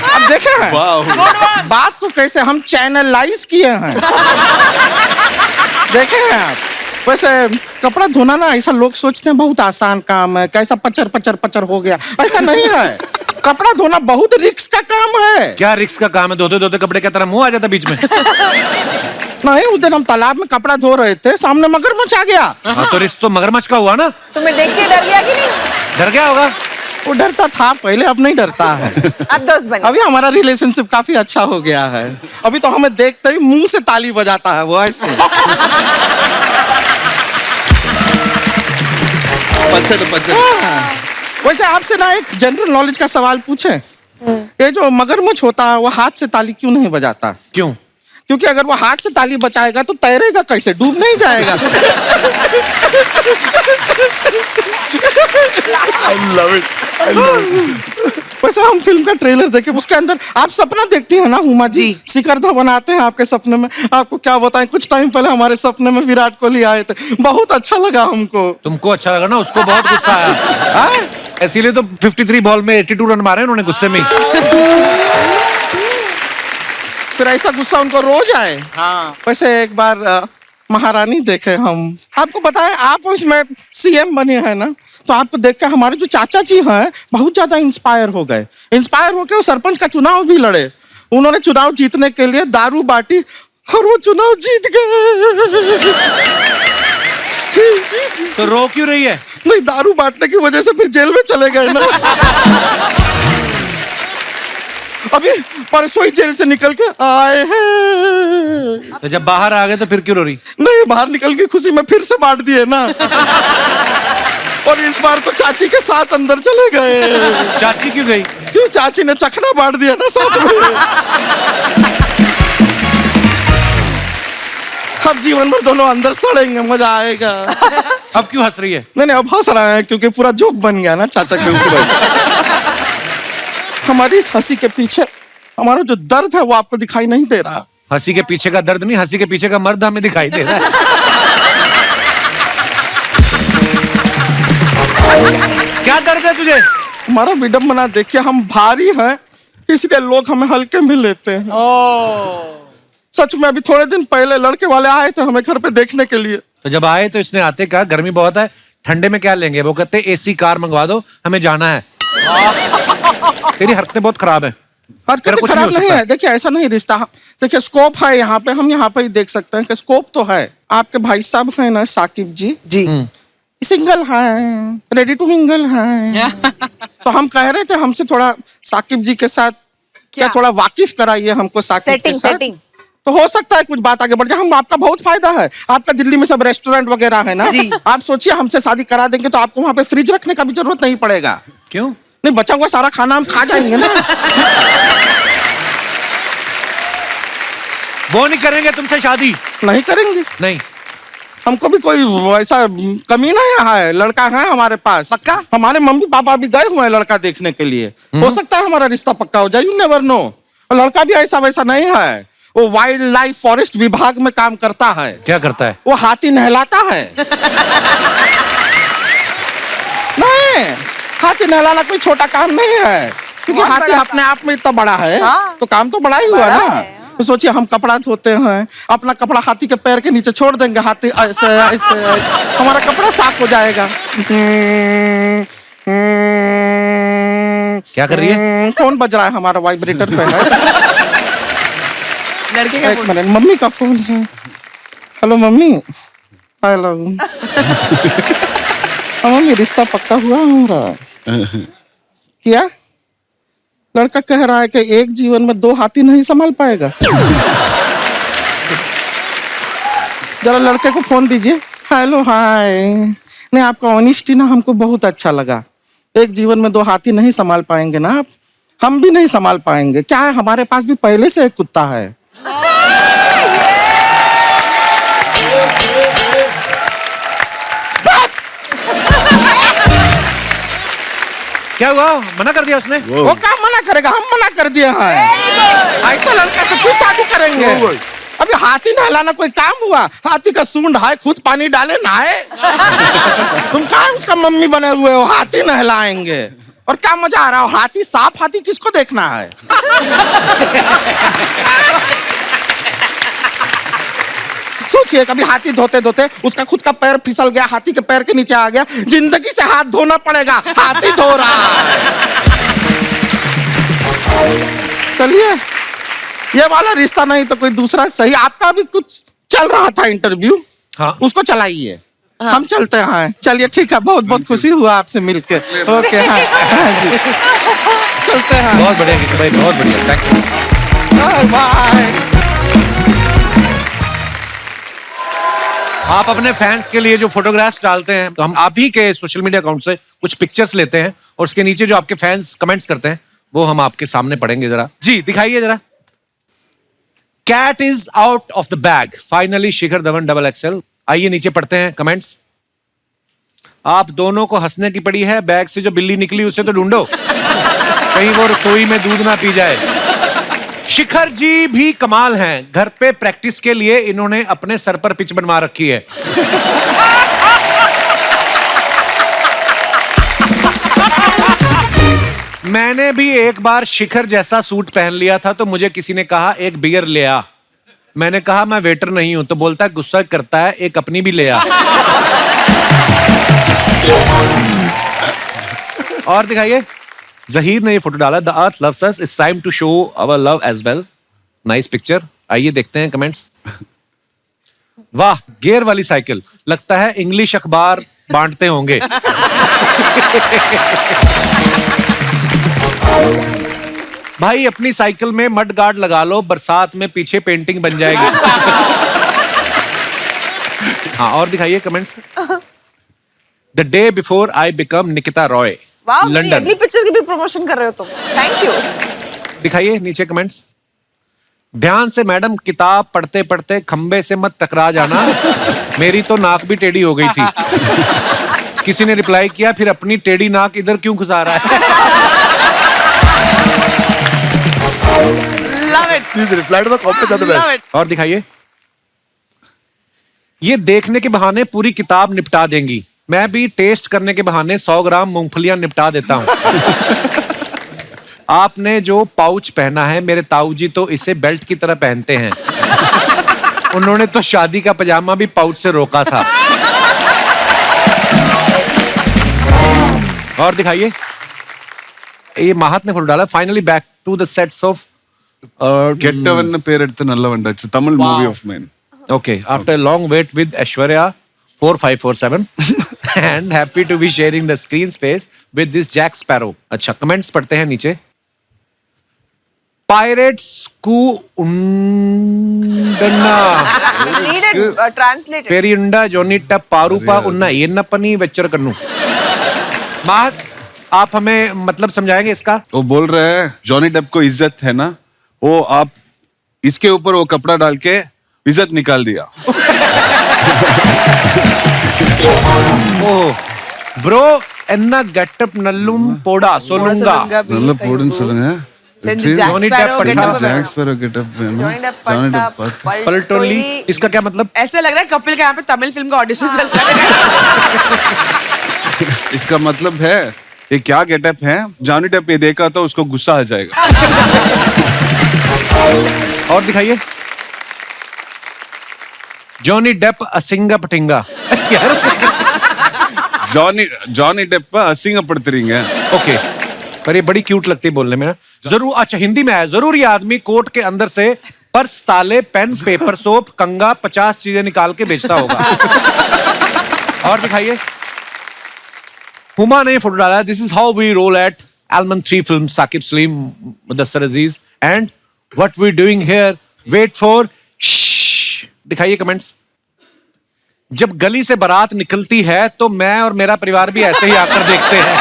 Speaker 17: अब देखे हैं बात को कैसे हम चैनलाइज किए हैं। देखे हैं आप? वैसे कपड़ा धोना ना ऐसा लोग सोचते हैं बहुत आसान काम है, कैसा पचर पचर पचर हो गया। ऐसा नहीं है, कपड़ा धोना बहुत रिस्क का काम है।
Speaker 3: क्या रिस्क का काम है? धोते धोते कपड़े की तरह मुंह आ जाता बीच में।
Speaker 17: नहीं, उस दिन हम तालाब में कपड़ा धो रहे थे, सामने मगरमच्छ आ गया।
Speaker 3: हाँ, तो रिस्क तो मगरमच्छ का हुआ ना।
Speaker 9: तुम्हें देख के डर गया कि नहीं?
Speaker 3: डर गया होगा।
Speaker 17: वो डरता था पहले, अब नहीं डरता है।
Speaker 9: अब दोस्त बने।
Speaker 17: अभी हमारा रिलेशनशिप काफी अच्छा हो गया है। अभी तो हमें देखते ही मुंह से ताली बजाता है वो ऐसे। वैसे आपसे ना एक जनरल नॉलेज का सवाल पूछे। ये जो मगरमच्छ होता है वो हाथ से ताली क्यों नहीं बजाता?
Speaker 3: क्यों?
Speaker 17: क्योंकि अगर वो हाथ से ताली बजाएगा तो तैरेगा कैसे, डूब नहीं जाएगा।
Speaker 19: I love it.
Speaker 17: वैसे हम फिल्म का ट्रेलर देखे, उसके अंदर आप सपना देखती हैं ना हुमा जी, शिकरधा बनाते हैं आपके सपने में। आपको क्या बताएं, कुछ टाइम पहले हमारे सपने में विराट कोहली आए थे, बहुत अच्छा लगा हमको।
Speaker 3: तुमको अच्छा लगा ना, उसको बहुत गुस्सा आया। इसीलिए तो 53 बॉल में 82 रन मारे उन्होंने गुस्से में।
Speaker 17: फिर ऐसा गुस्सा उनको रोज आए। वैसे एक बार महारानी देखे हम, आपको बताएं आप उसमें सीएम बने हैं ना, तो आपको देख के हमारे जो चाचा जी हैं बहुत ज्यादा इंस्पायर हो गए। इंस्पायर होके वो सरपंच का चुनाव भी लड़े। उन्होंने चुनाव जीतने के लिए दारू बांटी और वो चुनाव जीत गए।
Speaker 3: तो रो क्यों रही है?
Speaker 17: नहीं, दारू बांटने की वजह से फिर जेल में चले गए ना। अभी परसों ही जेल से निकल के आए हैं।
Speaker 3: तो जब बाहर आ गए तो फिर क्यों रो रही?
Speaker 17: नहीं, बाहर निकल के खुशी में फिर से बांट दिए ना। और इस बार तो चाची के साथ अंदर चले गए।
Speaker 3: चाची क्यों गई?
Speaker 17: क्यों, चाची ने चखना बांट दिया ना साथ में। अब जीवन भर दोनों अंदर सड़ेंगे, मजा आएगा।
Speaker 3: अब क्यों हंस रही है?
Speaker 17: नहीं, अब हंस रहा है क्योंकि पूरा जोक बन गया ना चाचा के ऊपर। हमारी इस हंसी के पीछे हमारा जो दर्द है वो आपको दिखाई नहीं दे रहा।
Speaker 3: हंसी के पीछे का दर्द नहीं, हंसी के पीछे का मर्द हमें दिखाई दे रहा है। क्या दर्द है तुझे?
Speaker 17: हमारा विडम्बना देखिए, हम भारी हैं इसलिए लोग हमें हल्के में लेते हैं। सच में अभी थोड़े दिन पहले लड़के वाले आए थे हमें घर पे देखने के लिए।
Speaker 3: तो जब आए तो इसने आते कहा गर्मी बहुत है, ठंडे में क्या लेंगे? वो कहते एसी कार मंगवा दो, हमें जाना है। तेरी हरकतें बहुत खराब है।
Speaker 17: हरकतें खराब नहीं है। देखिए ऐसा नहीं रिश्ता, देखिए स्कोप है यहाँ पे, हम यहाँ पे ही देख सकते हैं कि स्कोप तो है। आपके भाई साहब है ना साकिब जी सिंगल हैं, रेडी टू मिंगल हैं। तो हम कह रहे थे हमसे थोड़ा साकिब जी के साथ क्या थोड़ा वाकिफ कराइए हमको साकिब के साथ। तो हो सकता है कुछ बात आगे बढ़ जाए। हम आपका बहुत फायदा है, आपका दिल्ली में सब रेस्टोरेंट वगैरह है ना, आप सोचिए हमसे शादी करा देंगे तो आपको वहाँ पे फ्रिज रखने का भी जरूरत नहीं पड़ेगा।
Speaker 3: क्यों?
Speaker 17: नहीं, बचा हुआ सारा खाना हम खा जाएंगे ना।
Speaker 3: वो नहीं करेंगे तुमसे शादी?
Speaker 17: नहीं करेंगे।
Speaker 3: नहीं,
Speaker 17: हमको भी कोई ऐसा कमी नहीं है, लड़का है हमारे पास पक्का। हमारे मम्मी पापा भी गए हुए हैं लड़का देखने के लिए, हो सकता है हमारा रिश्ता पक्का हो जाए, यू नेवर नो। और लड़का भी ऐसा वैसा नहीं है, वो वाइल्ड लाइफ फॉरेस्ट विभाग में काम करता है।
Speaker 3: क्या करता है?
Speaker 17: वो हाथी नहलाता है। नहीं, हाथी नहलाना कोई छोटा काम नहीं है, क्योंकि हाथी अपने आप में इतना बड़ा है। तो काम तो बड़ा ही हुआ ना। तो सोचिए हम कपड़ा धोते हैं, अपना कपड़ा हाथी के पैर के नीचे छोड़ देंगे, हाथी ऐसे ऐसे हमारा कपड़ा साफ हो जाएगा।
Speaker 3: क्या कर रही है?
Speaker 17: फोन बज रहा है हमारा, वाइब्रेटर पे है।
Speaker 18: लड़के का फोन।
Speaker 17: मिनट, मम्मी का फोन है। Hello mummy. हेलो। मम्मी रिश्ता पक्का हुआ हमारा। क्या? लड़का कह रहा है कि एक जीवन में 2 हाथी नहीं संभाल पाएगा। जरा लड़के को फोन दीजिए। Hello hi. नहीं, आपका ऑनेस्टी ना हमको बहुत अच्छा लगा। एक जीवन में 2 हाथी नहीं संभाल पाएंगे ना आप, हम भी नहीं संभाल पाएंगे। क्या है, हमारे पास भी पहले से एक कुत्ता है।
Speaker 3: क्या हुआ, मना कर दिया उसने?
Speaker 17: वो क्या मना करेगा, हम मना कर दिए हैं। ऐसा लड़का से क्यों शादी करेंगे? अभी हाथी नहलाना कोई काम हुआ? हाथी का सूंड है, खुद पानी डाले नहाए। तुम कहाँ उसका मम्मी बने हुए हो, हाथी नहलाएंगे? और क्या मजा आ रहा हो? हाथी साफ हाथी किसको देखना है? सोचिए, कभी हाथी धोते धोते उसका खुद का पैर फिसल गया, हाथी के पैर के नीचे आ गया, जिंदगी से हाथ धोना पड़ेगा, हाथी धो रहा है। चलिए, ये वाला रिश्ता नहीं तो कोई दूसरा सही। आपका भी कुछ चल रहा था इंटरव्यू, हाँ, उसको चलाइए। हाँ। हम चलते हैं। चलिए ठीक है, बहुत बहुत खुशी हुआ आपसे मिलके। ओके, हाँ, हाँ जी, चलते हैं।
Speaker 3: बहुत बढ़िया गीतू भाई, बहुत बढ़िया, थैंक यू।
Speaker 17: बाय।
Speaker 3: आप अपने फैंस के लिए जो फोटोग्राफ्स डालते हैं, तो हम आप ही के सोशल मीडिया अकाउंट से कुछ पिक्चर्स लेते हैं और उसके नीचे जो आपके फैंस कमेंट्स करते हैं वो हम आपके सामने पढ़ेंगे। जरा जी दिखाइए जरा। Cat is out of the bag, finally Shikhar Dhawan XXL। आइए नीचे पढ़ते हैं कमेंट्स। आप दोनों को हंसने की पड़ी है, बैग से जो बिल्ली निकली उसे तो ढूंढो, कहीं वो रसोई में दूध ना पी जाए। शिखर जी भी कमाल हैं, घर पे प्रैक्टिस के लिए इन्होंने अपने सर पर पिच बनवा रखी है। मैंने भी एक बार शिखर जैसा सूट पहन लिया था तो मुझे किसी ने कहा एक बियर ले आ। मैंने कहा मैं वेटर नहीं हूं, तो बोलता गुस्सा करता है एक अपनी भी ले आ। और दिखाइए, जहीर ने ये फोटो डाला, the earth loves us, it's time to show our love as well. Nice picture. आइए देखते हैं कमेंट्स। वाह, गियर वाली साइकिल, लगता है इंग्लिश अखबार बांटते होंगे। भाई अपनी साइकिल में मड गार्ड लगा लो, बरसात में पीछे पेंटिंग बन जाएगी। हाँ, और दिखाइए comments. The day before I become Nikita Roy, London.
Speaker 9: अगली पिक्चर की भी प्रमोशन कर रहे हो तुम, थैंक यू।
Speaker 3: दिखाइए नीचे कमेंट्स। ध्यान से मैडम, किताब पढ़ते पढ़ते खंबे से मत टकरा जाना, मेरी तो नाक भी टेढ़ी हो गई थी। किसी ने रिप्लाई किया, फिर अपनी टेढ़ी नाक इधर क्यों घुसा रहा है?
Speaker 18: Love it.
Speaker 19: Please reply to the comment at the
Speaker 18: Love
Speaker 19: back.
Speaker 18: it.
Speaker 3: और दिखाइए। ये देखने के बहाने पूरी किताब निपटा देंगी, मैं भी टेस्ट करने के बहाने 100 ग्राम मूंगफलियां निपटा देता हूं। आपने जो पाउच पहना है, मेरे ताऊ जी तो इसे बेल्ट की तरह पहनते हैं। उन्होंने तो शादी का पजामा भी पाउच से रोका था। और दिखाइए, ये माहत ने फोटो डाला, finally back to the sets of
Speaker 11: கெட்டவன் பேர் எடுத்து நல்லவன், it's Tamil movie of mine.
Speaker 3: Okay, after a long wait with Aishwarya 4547 and happy to be sharing the screen space with this Jack Sparrow. अच्छा, कमेंट्स पढ़ते हैं नीचे। Pirates ku undana
Speaker 9: ट्रांसलेटेड
Speaker 3: पेरियुंडा जोनी टप पारूपा उन्ना येन्नपनी वेच्चर कन्नू। माहत, आप हमें मतलब समझाएंगे इसका?
Speaker 11: वो बोल रहे हैं जॉनी डेप को इज्जत है ना, वो आप इसके ऊपर वो कपड़ा डाल के इज्जत निकाल दिया।
Speaker 3: ओह ब्रो, एन्ना गेटअप नल्लुम पोड़ा सोलुंगा,
Speaker 11: நல்ல போடுன்னு சொல்லுங்க।
Speaker 3: Johnny Depp
Speaker 11: Jack Sparrow getup है ना, जॉनी डेप
Speaker 3: पलटोली, इसका क्या मतलब?
Speaker 18: ऐसा लग रहा है कपिल का यहाँ पे तमिल फिल्म का ऑडिशन चल रहा है।
Speaker 11: इसका मतलब है ये क्या गेटअप है, जॉनी डेप ये देखा तो उसको गुस्सा आ जाएगा।
Speaker 3: और दिखाइए, जॉनी डेप असिंगा पटिंगा।
Speaker 11: जॉनी डेप असिंगப்படுத்துறீங்க।
Speaker 3: ओके, पर ये बड़ी क्यूट लगती है बोलने में ना। जरूर, अच्छा हिंदी में आया, जरूर ये आदमी कोट के अंदर से पर्स, ताले, पेन, पेपर, सोप, कंगा 50 चीजें निकाल के बेचता होगा। और दिखाइए, हुमा ने फोटो डाला, this is how we roll at एलमन 3 film, Saqib Saleem, Mudassar Aziz and what we doing here, wait for. दिखाइए कमेंट्स। जब गली से बारात निकलती है तो मैं और मेरा परिवार भी ऐसे ही आकर देखते हैं।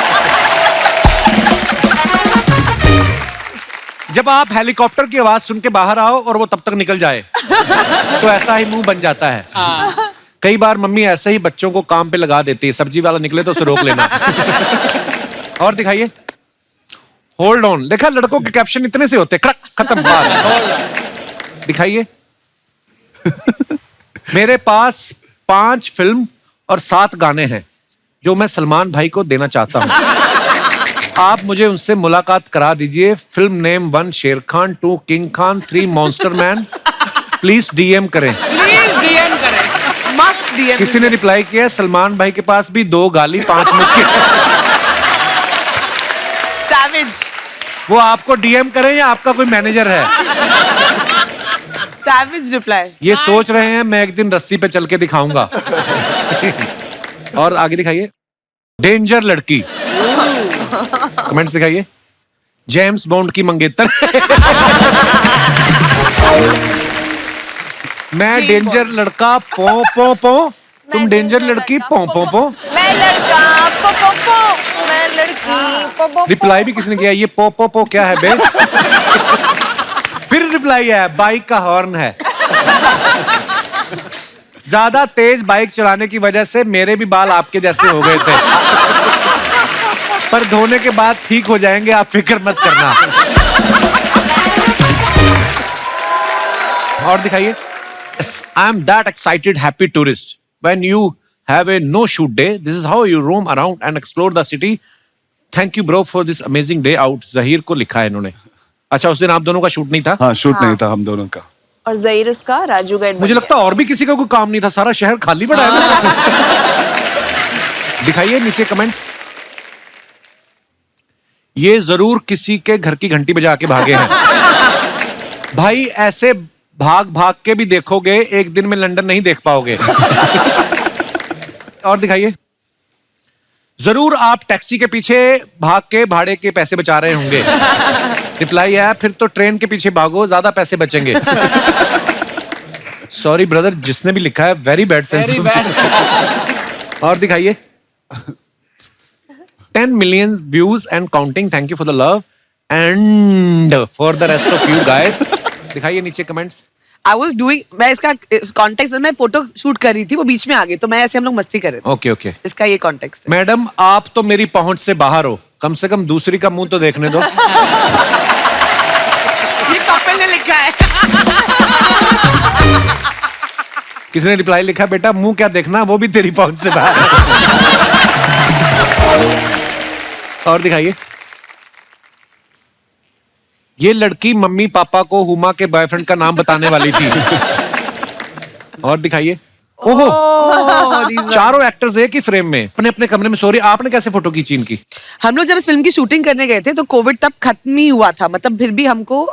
Speaker 3: जब आप हेलीकॉप्टर की आवाज सुन के बाहर आओ और वो तब तक निकल जाए तो ऐसा ही मुंह बन जाता है। कई बार मम्मी ऐसे ही बच्चों को काम पे लगा देती है, सब्जी वाला निकले तो उसे रोक लेना। और दिखाइए, होल्ड ऑन। देखा, लड़कों के कैप्शन इतने से होते, कड़क, खत्म, बात। दिखाइए। मेरे पास 5 फिल्म और 7 गाने हैं जो मैं सलमान भाई को देना चाहता हूं। आप मुझे उनसे मुलाकात करा दीजिए। फिल्म नेम 1 शेर Khan, 2 king Khan, 3 monster man. Please DM करें।
Speaker 18: प्लीज डीएम करें, मस्ट डीएम।
Speaker 3: किसी ने रिप्लाई किया, सलमान भाई के पास भी 2 गाली 5 मुक्के।
Speaker 18: सैवेज।
Speaker 3: वो आपको डीएम करें या आपका कोई मैनेजर है?
Speaker 18: Savage reply.
Speaker 3: ये सोच रहे हैं मैं एक दिन रस्सी पे चल के दिखाऊंगा। और आगे दिखाइए, डेंजर लड़की। कमेंट्स दिखाइए, जेम्स बॉन्ड की मंगेतर। मैं डेंजर लड़का पो पो पो, तुम डेंजर लड़की पो पो पो।
Speaker 9: मैं लड़का पो पो पो, मैं लड़की पो पो पो।
Speaker 3: रिप्लाई भी किसी ने किया, ये पो पो पो क्या है बे? फिर रिप्लाई है, बाइक का हॉर्न है। ज्यादा तेज बाइक चलाने की वजह से मेरे भी बाल आपके जैसे हो गए थे, पर धोने के बाद ठीक हो जाएंगे, आप फिक्र मत करना। और दिखाइए, I am that excited happy tourist when you have a know shoot day, this is how you roam around and explore the city. Thank you bro for this amazing day out. Zaheer को लिखा है इन्होंने। अच्छा, उस दिन आप दोनों का शूट नहीं था?
Speaker 11: हाँ, शूट नहीं था हम दोनों का।
Speaker 9: और जहीर उसका राजू गाइड।
Speaker 3: मुझे लगता है और भी किसी का कोई काम नहीं था, सारा शहर खाली पड़ा है ना। दिखाइए नीचे कमेंट्स। ये जरूर किसी के घर की घंटी बजा के भागे हैं। भाई ऐसे भाग भाग के भी देखोगे, एक दिन में लंदन नहीं देख पाओगे। और दिखाइए, जरूर आप टैक्सी के पीछे भाग के भाड़े के पैसे बचा रहे होंगे। रिप्लाई है, फिर तो ट्रेन के पीछे भागो, ज्यादा पैसे बचेंगे। सॉरी ब्रदर, जिसने भी लिखा है वेरी बैड सेंस। और दिखाइए, 10 million views and counting. Thank you for the love and for the rest of you guys. दिखाइए नीचे कमेंट्स।
Speaker 18: I was doing, मैं इसका कॉन्टेक्स्ट में फोटो शूट कर रही थी, वो बीच में आ गई, तो मैं ऐसे हम लोग मस्ती कर रहे थे।
Speaker 3: ओके ओके,
Speaker 18: इसका ये कॉन्टेक्स्ट।
Speaker 3: मैडम आप तो मेरी पहुंच से बाहर हो, कम से कम दूसरी का मुंह तो देखने दो।
Speaker 18: ये कपिल ने लिखा है।
Speaker 3: किसी ने रिप्लाई लिखा, बेटा मुंह क्या देखना, वो भी तेरी पहुंच से बाहर। और दिखाइए, ये लड़की मम्मी पापा को हुमा के बॉयफ्रेंड का नाम बताने वाली थी। और दिखाइए, ओहो, चारों एक्टर्स एक ही फ्रेम में अपने अपने कमरे में सो रही। आपने कैसे फोटो खींची इनकी?
Speaker 18: हम लोग जब इस फिल्म की शूटिंग करने गए थे तो कोविड तब खत्म ही हुआ था, मतलब फिर भी हमको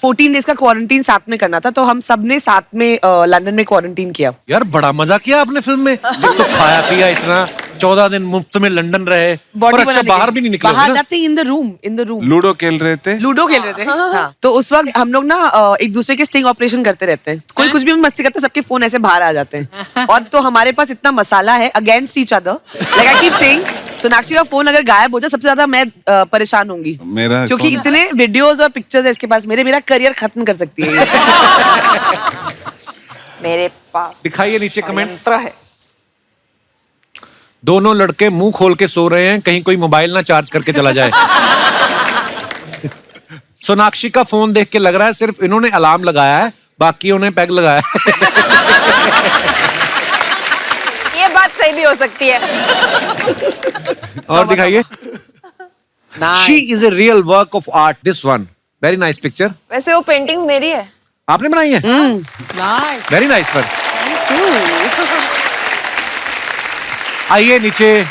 Speaker 18: 14 डेज का क्वारंटीन साथ में करना था, तो हम सब ने साथ में लंदन में क्वारंटीन किया।
Speaker 3: यार बड़ा मजा किया आपने फिल्म में। एक तो खाया पिया इतना, 14 दिन मुफ्त में लंदन रहे, और अच्छा बाहर भी नहीं निकले।
Speaker 18: बाहर जाते इन द रूम
Speaker 11: लूडो खेल रहे थे।
Speaker 18: हाँ। तो उस वक्त हम लोग ना एक दूसरे के स्टिंग ऑपरेशन करते रहते हैं। कोई कुछ भी मस्ती करता है, सबके फोन ऐसे बाहर आ जाते हैं। और तो हमारे पास इतना मसाला है against each other, like I keep saying, Sonakshi का फोन अगर गायब हो जाए सबसे ज्यादा मैं परेशान होंगी, क्योंकि इतने वीडियोस और पिक्चर्स है इसके पास, मेरा करियर खत्म कर सकती है। मेरे पास
Speaker 3: दिखाइए नीचे कमेंट्स।
Speaker 18: है।
Speaker 3: दोनों लड़के मुंह खोल के सो रहे हैं, कहीं कोई मोबाइल ना चार्ज करके चला जाए। सोनाक्षी का फोन देख के लग रहा है सिर्फ इन्होंने अलार्म लगाया है, बाकियों ने पैग लगाया है।
Speaker 9: ये बात सही भी हो सकती है।
Speaker 3: और दिखाइए, she is a real work of art, this one very nice picture.
Speaker 9: वैसे वो पेंटिंग्स मेरी है।
Speaker 3: आपने बनाई है? Very nice one. आइए नीचे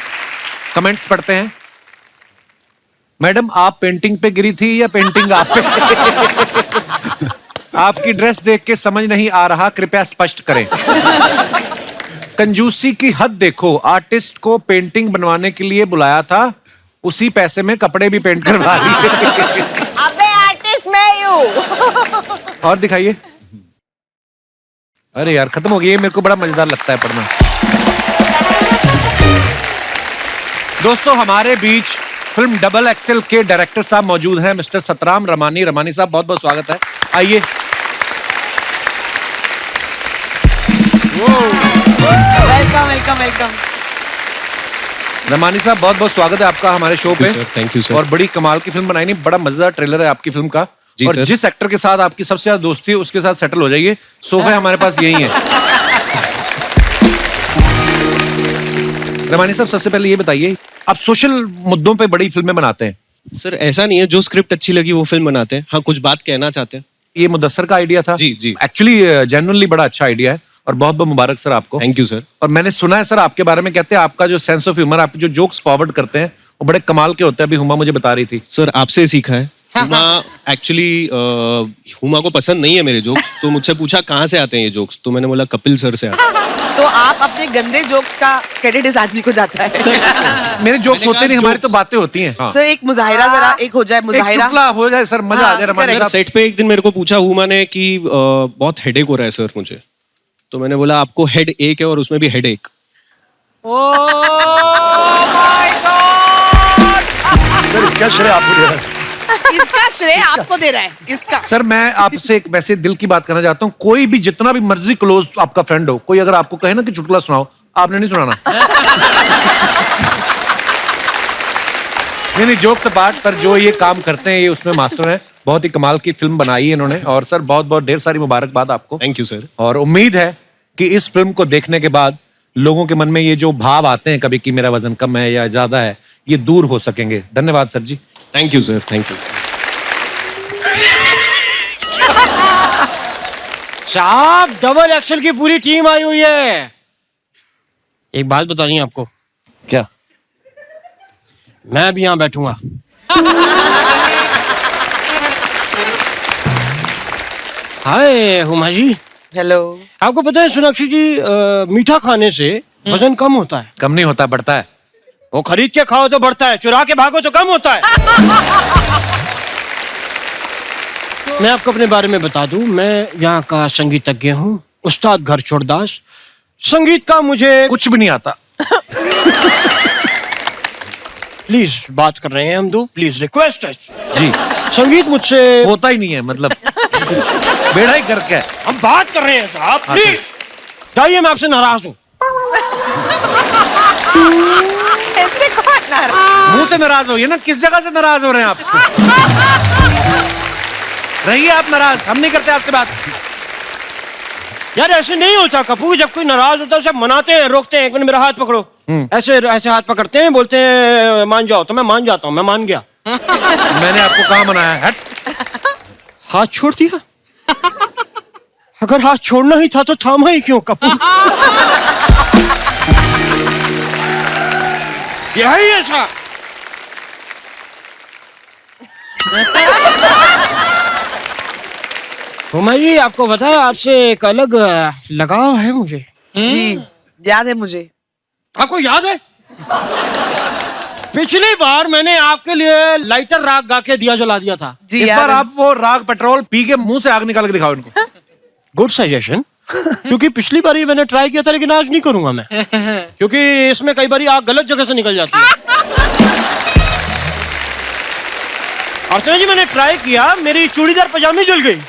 Speaker 3: कमेंट्स पढ़ते हैं। मैडम आप पेंटिंग पे गिरी थी या पेंटिंग आप पे? आपकी ड्रेस देख के समझ नहीं आ रहा, कृपया स्पष्ट करें। कंजूसी की हद देखो, आर्टिस्ट को पेंटिंग बनवाने के लिए बुलाया था, उसी पैसे में कपड़े भी पेंट करवा लिए।
Speaker 9: अबे आर्टिस्ट मैं ही हूँ।
Speaker 3: और दिखाइए। अरे यार खत्म हो गई, मेरे को बड़ा मजेदार लगता है पढ़ना। दोस्तों हमारे बीच फिल्म डबल एक्सेल के डायरेक्टर साहब मौजूद हैं, मिस्टर सतराम रमानी। रमानी साहब, बहुत बहुत स्वागत है, आइए।
Speaker 12: Welcome welcome welcome.
Speaker 3: रमानी साहब, बहुत बहुत स्वागत है आपका हमारे शो पे।
Speaker 5: Thank you sir.
Speaker 3: और बड़ी कमाल की फिल्म बनाई, नहीं बड़ा मजेदार ट्रेलर है आपकी फिल्म का।
Speaker 5: जी
Speaker 3: और
Speaker 5: सर।
Speaker 3: जिस एक्टर के साथ आपकी सबसे ज्यादा दोस्ती है उसके साथ सेटल हो जाइए, सोफे हमारे पास यही है। रमानी साहब, सबसे पहले ये बताइए, आप सोशल मुद्दों पे बड़ी फिल्में बनाते हैं।
Speaker 5: सर ऐसा नहीं है, जो स्क्रिप्ट अच्छी लगी वो फिल्म बनाते हैं। हाँ, कुछ बात कहना चाहते हैं।
Speaker 3: ये मुदस्सर का आइडिया था?
Speaker 5: जी जी।
Speaker 3: एक्चुअली जेन्युइनली बड़ा अच्छा आइडिया है और बहुत बहुत मुबारक सर आपको।
Speaker 5: Thank you sir.
Speaker 3: और मैंने सुना है सर आपके बारे में, कहते हैं आपका जो सेंस ऑफ ह्यूमर, आप जो जोक्स फॉरवर्ड करते हैं वो बड़े कमाल के होते हैं। अभी हुमा मुझे बता रही थी।
Speaker 5: सर आपसे सीखा है। हुमा एक्चुअली हुमा को पसंद नहीं है मेरे जोक्स, तो मुझसे पूछा कहाँ से आते हैं ये जोक्स, तो मैंने बोला कपिल सर से आते हैं।
Speaker 18: तो आप अपने गंदे जोक्स का क्रेडिट इस आदमी को जाता है।
Speaker 3: मेरे जोक्स होते नहीं, हमारी तो बातें होती हैं।
Speaker 18: सर एक मुजाहिरा जरा एक हो जाए, मुजाहिरा
Speaker 3: चुटला हो जाए सर, मजा आ जाए। रमानी साहब,
Speaker 5: सेट पे एक दिन मेरे को पूछा हुमा ने कि बहुत हेडेक हो रहा है सर मुझे, तो मैंने बोला आपको हेड एक है और उसमें भी हेडेक।
Speaker 19: सर इसका श्रेय आपको दे रहा है।
Speaker 18: इसका श्रेय आपको दे रहा है इसका।
Speaker 3: सर मैं आपसे एक वैसे दिल की बात करना चाहता हूँ, कोई भी जितना भी मर्जी क्लोज आपका फ्रेंड हो, कोई अगर आपको कहे ना कि चुटकुला सुनाओ, आपने नहीं सुनाना। नहीं जोक्स अपार्ट, पर जो ये काम करते हैं ये उसमें मास्टर हैं। बहुत ही कमाल की फिल्म बनाई है इन्होंने। और सर बहुत बहुत ढेर सारी मुबारकबाद आपको।
Speaker 5: Thank you sir.
Speaker 3: और उम्मीद है कि इस फिल्म को देखने के बाद लोगों के मन में ये जो भाव आते हैं कभी कि मेरा वजन कम है या ज्यादा है, ये दूर हो सकेंगे। धन्यवाद sir ji.
Speaker 5: Thank you sir. Thank you
Speaker 2: साहब, डबल एक्सेल की पूरी टीम आई हुई है। एक बात बतानी है आपको।
Speaker 3: क्या?
Speaker 2: मैं भी यहाँ बैठूंगा। हाय हुमा जी।
Speaker 18: हेलो।
Speaker 2: आपको पता है सोनाक्षी जी, मीठा खाने से वजन कम होता है।
Speaker 3: कम नहीं होता, बढ़ता है।
Speaker 2: वो खरीद के खाओ तो बढ़ता है, चुरा के भागो तो कम होता है। मैं आपको अपने बारे में बता दूं, मैं यहाँ का संगीतज्ञ हूँ, उस्ताद घर छोड़दास। संगीत का मुझे
Speaker 3: कुछ भी नहीं आता।
Speaker 2: प्लीज बात कर रहे हैं हम दो, प्लीज रिक्वेस्ट है
Speaker 3: जी।
Speaker 2: संगीत मुझसे
Speaker 3: होता ही नहीं है, मतलब बेड़ा ही करके।
Speaker 2: हम बात कर रहे हैं साहब, प्लीज जाइए, मैं आपसे नाराज हूँ।
Speaker 18: ऐसे कौन नाराज?
Speaker 3: मुंह से नाराज हो, ये ना किस जगह से नाराज हो रहे हैं आप? रहिए आप नाराज, हम नहीं करते आपसे बात।
Speaker 2: यार ऐसे नहीं होता कपूर, जब कोई नाराज होता है सब मनाते हैं, रोकते हैं। एक मिनट मेरा हाथ पकड़ो। ऐसे ऐसे हाथ पकड़ते हैं, बोलते हैं मान जाओ, तो मैं मान जाता हूँ। मैं मान गया।
Speaker 3: मैंने आपको कहाँ मनाया? हट।
Speaker 2: हाथ छोड़ दिया। अगर हाथ छोड़ना ही था तो थामा ही क्यों कपूर? यही ऐसा। हुमा जी, आपको पता है आपसे एक अलग लगाव है मुझे।
Speaker 18: जी याद है मुझे।
Speaker 2: आपको याद है पिछली बार मैंने आपके लिए लाइटर राग गा के दिया जला दिया था।
Speaker 18: जी,
Speaker 3: इस
Speaker 18: याद
Speaker 3: बार
Speaker 18: है।
Speaker 3: आप वो राग पेट्रोल पी के मुंह से आग निकाल के दिखाओ इनको।
Speaker 2: Good suggestion. क्योंकि पिछली बार मैंने ट्राई किया था, लेकिन आज नहीं करूंगा मैं, क्योंकि इसमें कई बार आग गलत जगह से निकल जाती है। अर्चना जी, मैंने ट्राई किया, मेरी चूड़ीदार पजामी जल गई।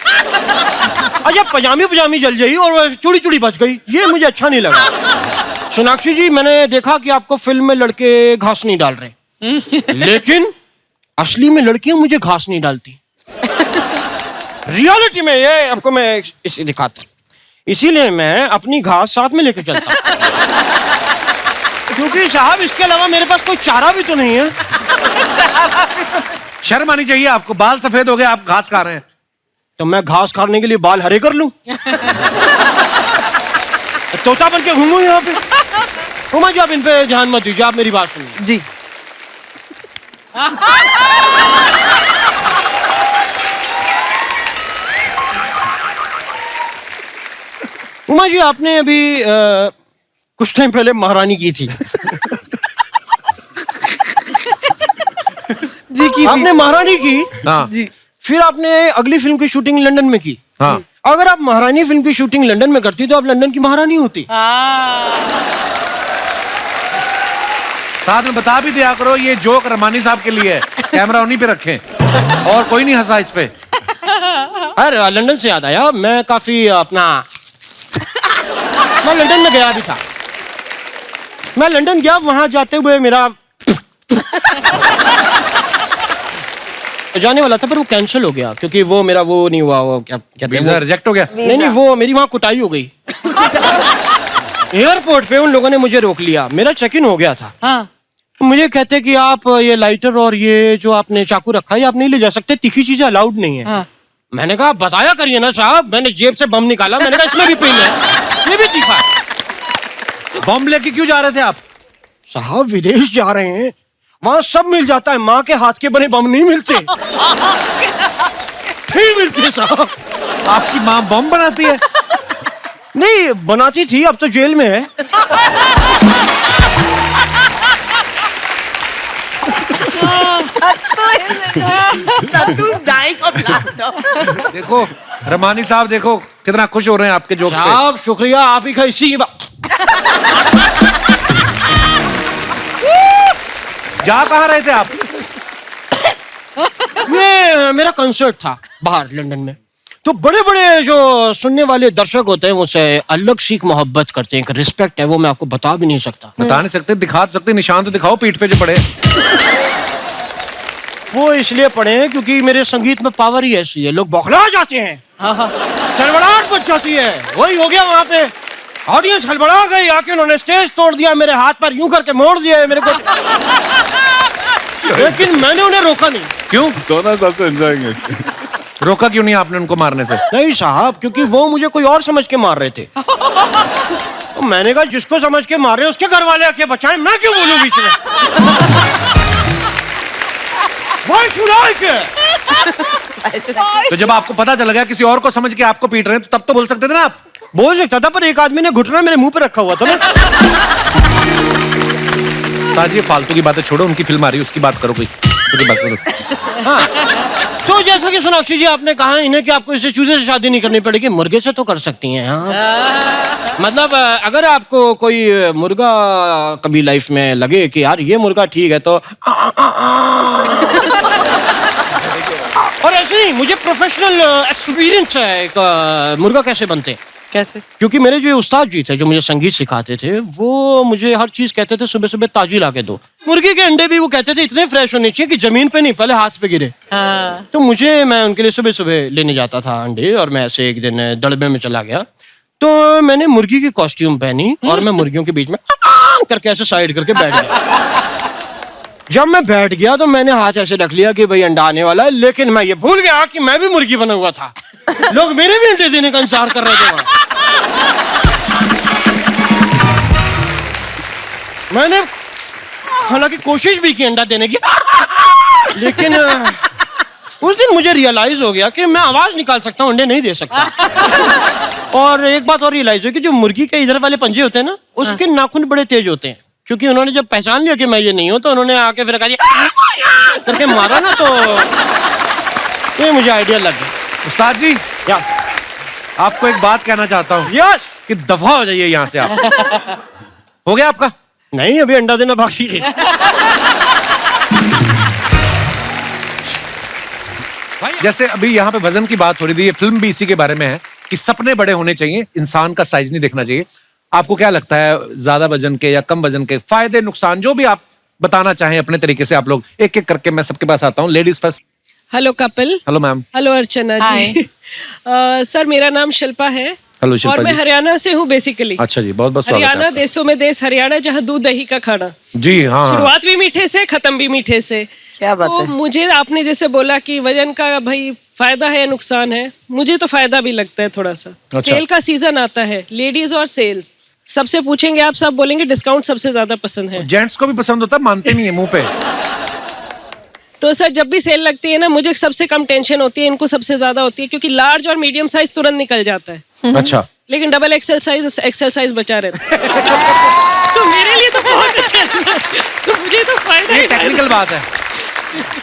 Speaker 2: अच्छा, पजामी जल गई और चूड़ी चूड़ी बच गई, ये मुझे अच्छा नहीं लगा। सोनाक्षी जी, मैंने देखा कि आपको फिल्म में लड़के घास नहीं डाल रहे, लेकिन असली में लड़कियां मुझे घास नहीं डालती। रियलिटी में ये आपको मैं इसे दिखाता, इसीलिए मैं अपनी घास साथ में लेके चलता, क्योंकि साहब इसके अलावा मेरे पास कोई चारा भी तो नहीं है।
Speaker 3: शर्म आनी चाहिए आपको, बाल सफेद हो गए, आप घास खा रहे हैं।
Speaker 2: तो मैं घास खाने के लिए बाल हरे कर लूं? तोता बन के घूमूं यहाँ पे? हुमा जी, आप इन पे ध्यान मत दीजिए, आप मेरी बात सुनिए।
Speaker 18: जी।
Speaker 2: उमा जी, आपने अभी कुछ टाइम पहले महारानी की थी।
Speaker 18: जी की
Speaker 2: आपने महारानी की।
Speaker 3: हाँ।
Speaker 18: जी।
Speaker 2: फिर आपने अगली फिल्म की शूटिंग लंदन में की।
Speaker 3: हाँ।
Speaker 2: अगर आप महारानी फिल्म की शूटिंग लंदन में करती तो आप लंदन की महारानी होती।
Speaker 3: साथ में बता भी दिया करो ये जोक रमानी साहब के लिए है, कैमरा उन्हीं पे रखें और कोई नहीं हंसा इस पे।
Speaker 2: अरे लंदन से याद आया, मैं काफी मैं लंदन में गया भी था। मैं लंदन गया, वहां जाते हुए मेरा जाने वाला था पर वो कैंसिल हो गया क्योंकि वो मेरा वो नहीं हुआ, वो क्या कहते हैं,
Speaker 3: रिजेक्ट हो गया।
Speaker 2: नहीं, वो मेरी वहां कुटाई हो गई। एयरपोर्ट पे उन लोगों ने मुझे रोक लिया, मेरा चेक इन हो गया था।
Speaker 12: हाँ।
Speaker 2: मुझे कहते कि आप ये लाइटर और ये जो आपने चाकू रखा है आप नहीं ले जा सकते, तीखी चीजें अलाउड नहीं है।
Speaker 12: हाँ।
Speaker 2: मैंने कहा बताया करिए ना साहब, मैंने जेब से बम निकाला, मैंने कहा इसमें भी पिन है, ये भी तीखा है।
Speaker 3: बम लेके क्यों जा रहे थे आप?
Speaker 2: साहब विदेश जा रहे हैं, वहां सब मिल जाता है, माँ के हाथ के बने बम नहीं मिलते। नहीं मिलते साहब।
Speaker 3: आपकी माँ बम बनाती है?
Speaker 2: नहीं बनाती थी, अब तो जेल में है।
Speaker 3: देखो रमानी साहब, देखो कितना खुश हो रहे हैं आपके जोक्स पे।
Speaker 2: साहब शुक्रिया, आप ही का इसी की बात।
Speaker 3: जा कहाँ रहे थे आप?
Speaker 2: ये मेरा कंसर्ट था बाहर लंदन में, तो बड़े बड़े जो सुनने वाले दर्शक होते हैं मुझसे अलग सीख मोहब्बत करते हैं, एक रिस्पेक्ट है, वो मैं आपको बता भी नहीं सकता।
Speaker 3: बता नहीं सकते, दिखा सकते, निशान तो दिखाओ पीठ पे जो पड़े।
Speaker 2: वो इसलिए पड़े हैं क्योंकि मेरे संगीत में पावर ही ऐसी है, लोग बौखला जाते हैं, चड़बड़ाहट मच जाती है। वही हो गया वहां पे, ऑडियंस हड़बड़ा गई, आके उन्होंने स्टेज तोड़ दिया, मेरे हाथ पर यूं करके मोड़ दिया मेरे को। लेकिन मैंने उन्हें रोका नहीं।
Speaker 3: क्यों?
Speaker 11: सोना सबसे एंजॉयिंग।
Speaker 3: रोका क्यों नहीं आपने उनको मारने से?
Speaker 2: नहीं साहब, क्योंकि वो मुझे कोई और समझ के मार रहे थे। तो मैंने कहा जिसको समझ के मार रहे उसके घर वाले आके बचाएं, मैं क्यों बोलूं बीच में? Why should I care?
Speaker 3: तो जब आपको पता चल गया किसी और को समझ के आपको पीट रहे हैं, तो तब तो बोल सकते थे ना आप।
Speaker 2: बोल सकता था, पर एक आदमी ने घुटना मेरे मुंह पे रखा हुआ था ना।
Speaker 3: ताज ये फालतू की बातें छोड़ो, उनकी फिल्म आ रही है उसकी बात करो, कोई उसकी बात करो।
Speaker 2: हाँ, तो जैसा कि सोनाक्षी जी आपने कहा इन्हें कि आपको इससे चूजे से शादी नहीं करनी पड़ेगी, मुर्गे से तो कर सकती हैं। हाँ। मतलब अगर आपको कोई मुर्गा कभी लाइफ में लगे कि यार ये मुर्गा ठीक है, तो और ऐसे नहीं, मुझे प्रोफेशनल एक्सपीरियंस है एक मुर्गा कैसे बनते हैं।
Speaker 12: कैसे?
Speaker 2: क्योंकि मेरे जो उस्ताद जी थे जो मुझे संगीत सिखाते थे, वो मुझे हर चीज कहते थे सुबह सुबह ताजी ला के दो। मुर्गी के अंडे भी वो कहते थे इतने फ्रेश होने चाहिए कि जमीन पे नहीं, पहले हाथ पे गिरे। तो मैं उनके लिए सुबह सुबह लेने जाता था अंडे, और मैं ऐसे एक दिन दड़बे में चला गया, तो मैंने मुर्गी की कॉस्ट्यूम पहनी और मैं मुर्गियों के बीच में करके ऐसे साइड करके बैठ गया। जब मैं बैठ गया तो मैंने हाथ ऐसे रख लिया कि भाई अंडा आने वाला है, लेकिन मैं ये भूल गया कि मैं भी मुर्गी बना हुआ था। लोग मेरे भी अंडे देने का इंतजार कर रहे थे वहां। मैंने हालांकि कोशिश भी की अंडा देने की, लेकिन उस दिन मुझे रियलाइज हो गया कि मैं आवाज निकाल सकता हूँ, अंडे नहीं दे सकता। और एक बात और रियलाइज हुई कि जो मुर्गी के इधर वाले पंजे होते हैं ना, उसके नाखून बड़े तेज होते हैं, क्योंकि उन्होंने जब पहचान लिया कि मैं ये नहीं हूं, तो उन्होंने आके फिर कहा करके मारा ना, तो ये मुझे आइडिया लग गया।
Speaker 3: उस्ताद जी, क्या आपको एक बात कहना चाहता हूँ।
Speaker 2: यस।
Speaker 3: कि दफा हो जाइए यहाँ से आप। हो गया आपका?
Speaker 2: नहीं, अभी अंडा देना बाकी है।
Speaker 3: जैसे अभी यहाँ पे वजन की बात हो रही थी, ये फिल्म भी इसी के बारे में है कि सपने बड़े होने चाहिए, इंसान का साइज नहीं देखना चाहिए। आपको क्या लगता है, ज्यादा वजन के या कम वजन के फायदे नुकसान जो भी आप बताना चाहें अपने तरीके से, आप लोग एक एक करके, मैं सबके पास आता हूँ। Ladies first.
Speaker 13: Hello Kapil.
Speaker 3: Hello ma'am.
Speaker 13: Hello Archana ji. Sir मेरा नाम शिल्पा है।
Speaker 3: हेलो शिल्पा
Speaker 13: और मैं
Speaker 3: जी।
Speaker 13: हरियाणा से हूँ बेसिकली।
Speaker 3: अच्छा जी, बहुत बहुत स्वागत है
Speaker 13: हरियाणा
Speaker 3: आपका।
Speaker 13: देशों में देश हरियाणा, जहाँ दूध दही का खाना।
Speaker 3: जी हाँ।
Speaker 13: शुरुआत भी मीठे से, खत्म भी मीठे से।
Speaker 12: क्या बात
Speaker 13: तो
Speaker 12: है।
Speaker 13: मुझे आपने जैसे बोला कि वजन का भाई फायदा है या नुकसान है, मुझे तो फायदा भी लगता है थोड़ा सा।
Speaker 3: अच्छा।
Speaker 13: सेल का सीजन आता है, लेडीज और सेल्स, सबसे पूछेंगे आप, सब बोलेंगे डिस्काउंट सबसे ज्यादा पसंद है।
Speaker 3: जेंट्स को भी पसंद होता है, मानते नहीं है मुंह पे।
Speaker 13: तो सर जब भी सेल लगती है ना, मुझे सबसे कम टेंशन होती है, इनको सबसे ज्यादा होती है, क्योंकि लार्ज और मीडियम साइज तुरंत निकल जाता है।
Speaker 3: अच्छा।
Speaker 13: लेकिन डबल एक्सेल साइज बचा रहता है। तो मेरे लिए तो बहुत अच्छा है। तो मुझे तो फायदा ही
Speaker 3: टेक्निकल बात है।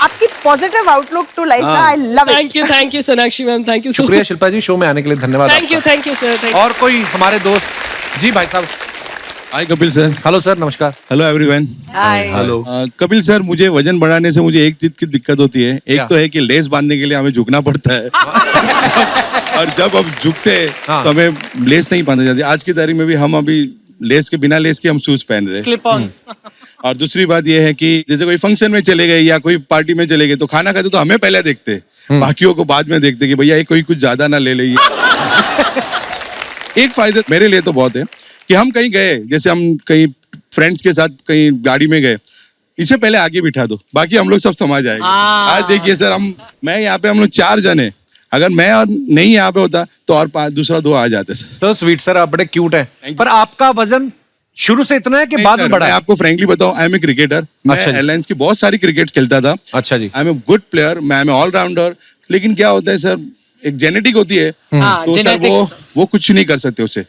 Speaker 9: आपकी positive outlook to life, I love it.
Speaker 13: Thank you Sonakshi ma'am, thank you.
Speaker 3: शुक्रिया शिल्पा जी, शो में आने के लिए धन्यवाद।
Speaker 13: Thank you sir.
Speaker 3: और कोई हमारे दोस्त? जी भाई साहब। Hi Kapil sir.
Speaker 1: Hello sir, नमस्कार।
Speaker 3: Hello everyone.
Speaker 18: Hi.
Speaker 3: Hello. Kapil sir, मुझे वजन बढ़ाने से मुझे एक चीज की दिक्कत होती है। एक तो है कि लेस बांधने के लिए हमें झुकना पड़ता है और जब हम झुकते हैं तो हमें लेस नहीं बांधा जाती। आज की तारीख में भी हम अभी लेस के बिना लेस के हम शूज पहन रहे हैं।
Speaker 12: स्लिप ऑन्स।
Speaker 3: और दूसरी बात यह है कि जैसे कोई फंक्शन में चले गए या कोई पार्टी में चले गए तो खाना खाते तो हमें पहले देखते, बाकियों को बाद में देखते कि भैया ये कोई कुछ ज्यादा ना ले ले। एक फायदा मेरे लिए तो बहुत है कि हम कहीं गए, जैसे हम कहीं फ्रेंड्स के साथ कहीं गाड़ी में गए, इसे पहले आगे बिठा दो, बाकी हम लोग सब समझ आएंगे। आज देखिए सर, मैं यहाँ पे हम लोग 4 जन है, अगर मैं और नहीं यहाँ पे होता तो और दूसरा 2 आ जाते सर।
Speaker 1: सो स्वीट सर, आप बड़े क्यूट हैं। पर आपका वजन शुरू से इतना है कि बाद में बढ़ा?
Speaker 3: मैं आपको फ्रेंकली बताऊं, आई एम ए क्रिकेटर। मैं एयरलाइंस की बहुत सारी क्रिकेट खेलता था।
Speaker 1: अच्छा जी।
Speaker 3: I am a good player, मैं ऑलराउंडर। लेकिन क्या होता है सर, एक जेनेटिक होती है तो सर वो कुछ नहीं कर सकते उसे।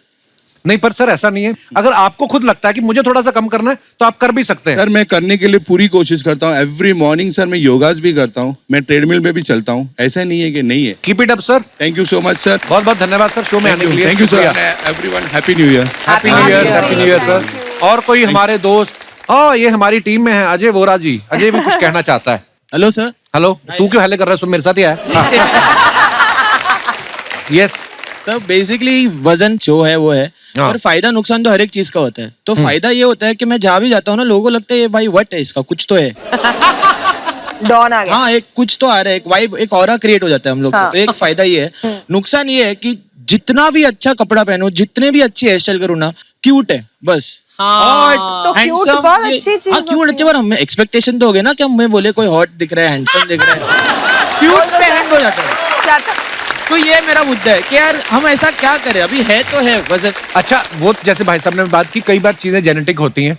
Speaker 1: नहीं, पर सर ऐसा नहीं है। अगर आपको खुद लगता है कि मुझे थोड़ा सा कम करना है तो आप कर भी सकते हैं।
Speaker 3: सर मैं करने के लिए पूरी कोशिश करता हूँ। एवरी मॉर्निंग सर मैं योगास भी करता हूँ, मैं ट्रेडमिल में भी चलता हूँ। ऐसा नहीं है कि नहीं है।
Speaker 1: Keep it up sir.
Speaker 3: Thank you so much sir.
Speaker 1: बहुत बहुत धन्यवाद सर शो में आने के लिए।
Speaker 3: Thank you sir. Everyone happy new year.
Speaker 1: Happy new year. Happy new year sir. और कोई हमारे दोस्त? हाँ, ये हमारी टीम में है अजय वोरा जी। अजय भी कुछ कहना चाहता है।
Speaker 7: Hello sir.
Speaker 1: हेलो। तू क्यों हेले कर रहा है? सुन, मेरे साथ ही आया। यस
Speaker 7: सर, बेसिकली वजन जो है वो है, और फायदा नुकसान तो हर एक चीज का होता है। तो फायदा ये होता है कि मैं जहाँ भी जाता हूँ ना, लोगों को लगता है ये भाई वट है, इसका कुछ तो है।
Speaker 18: डॉन आ गया।
Speaker 7: हाँ, एक कुछ तो आ रहा है, एक वाइब, एक ऑरा क्रिएट हो जाता है हम लोग को। तो एक फायदा ये है। नुकसान ये है कि जितना भी अच्छा कपड़ा पहनो, जितने भी अच्छी हेयर स्टाइल करो ना, क्यूट है बस।
Speaker 18: तो क्यूट बहुत अच्छी चीज।
Speaker 7: हाँ, क्यूट अच्छे, पर हमें एक्सपेक्टेशन तो हो गया ना कि हमें बोले कोई हॉट दिख रहा है, हैंडसम दिख रहा है, क्यूट पे हैंड हो जाता है। तो ये मेरा मुद्दा है कि यार हम ऐसा क्या करें, अभी है तो है वजन।
Speaker 1: अच्छा, वो जैसे भाई साहब ने बात की, कई बार चीजें जेनेटिक होती हैं।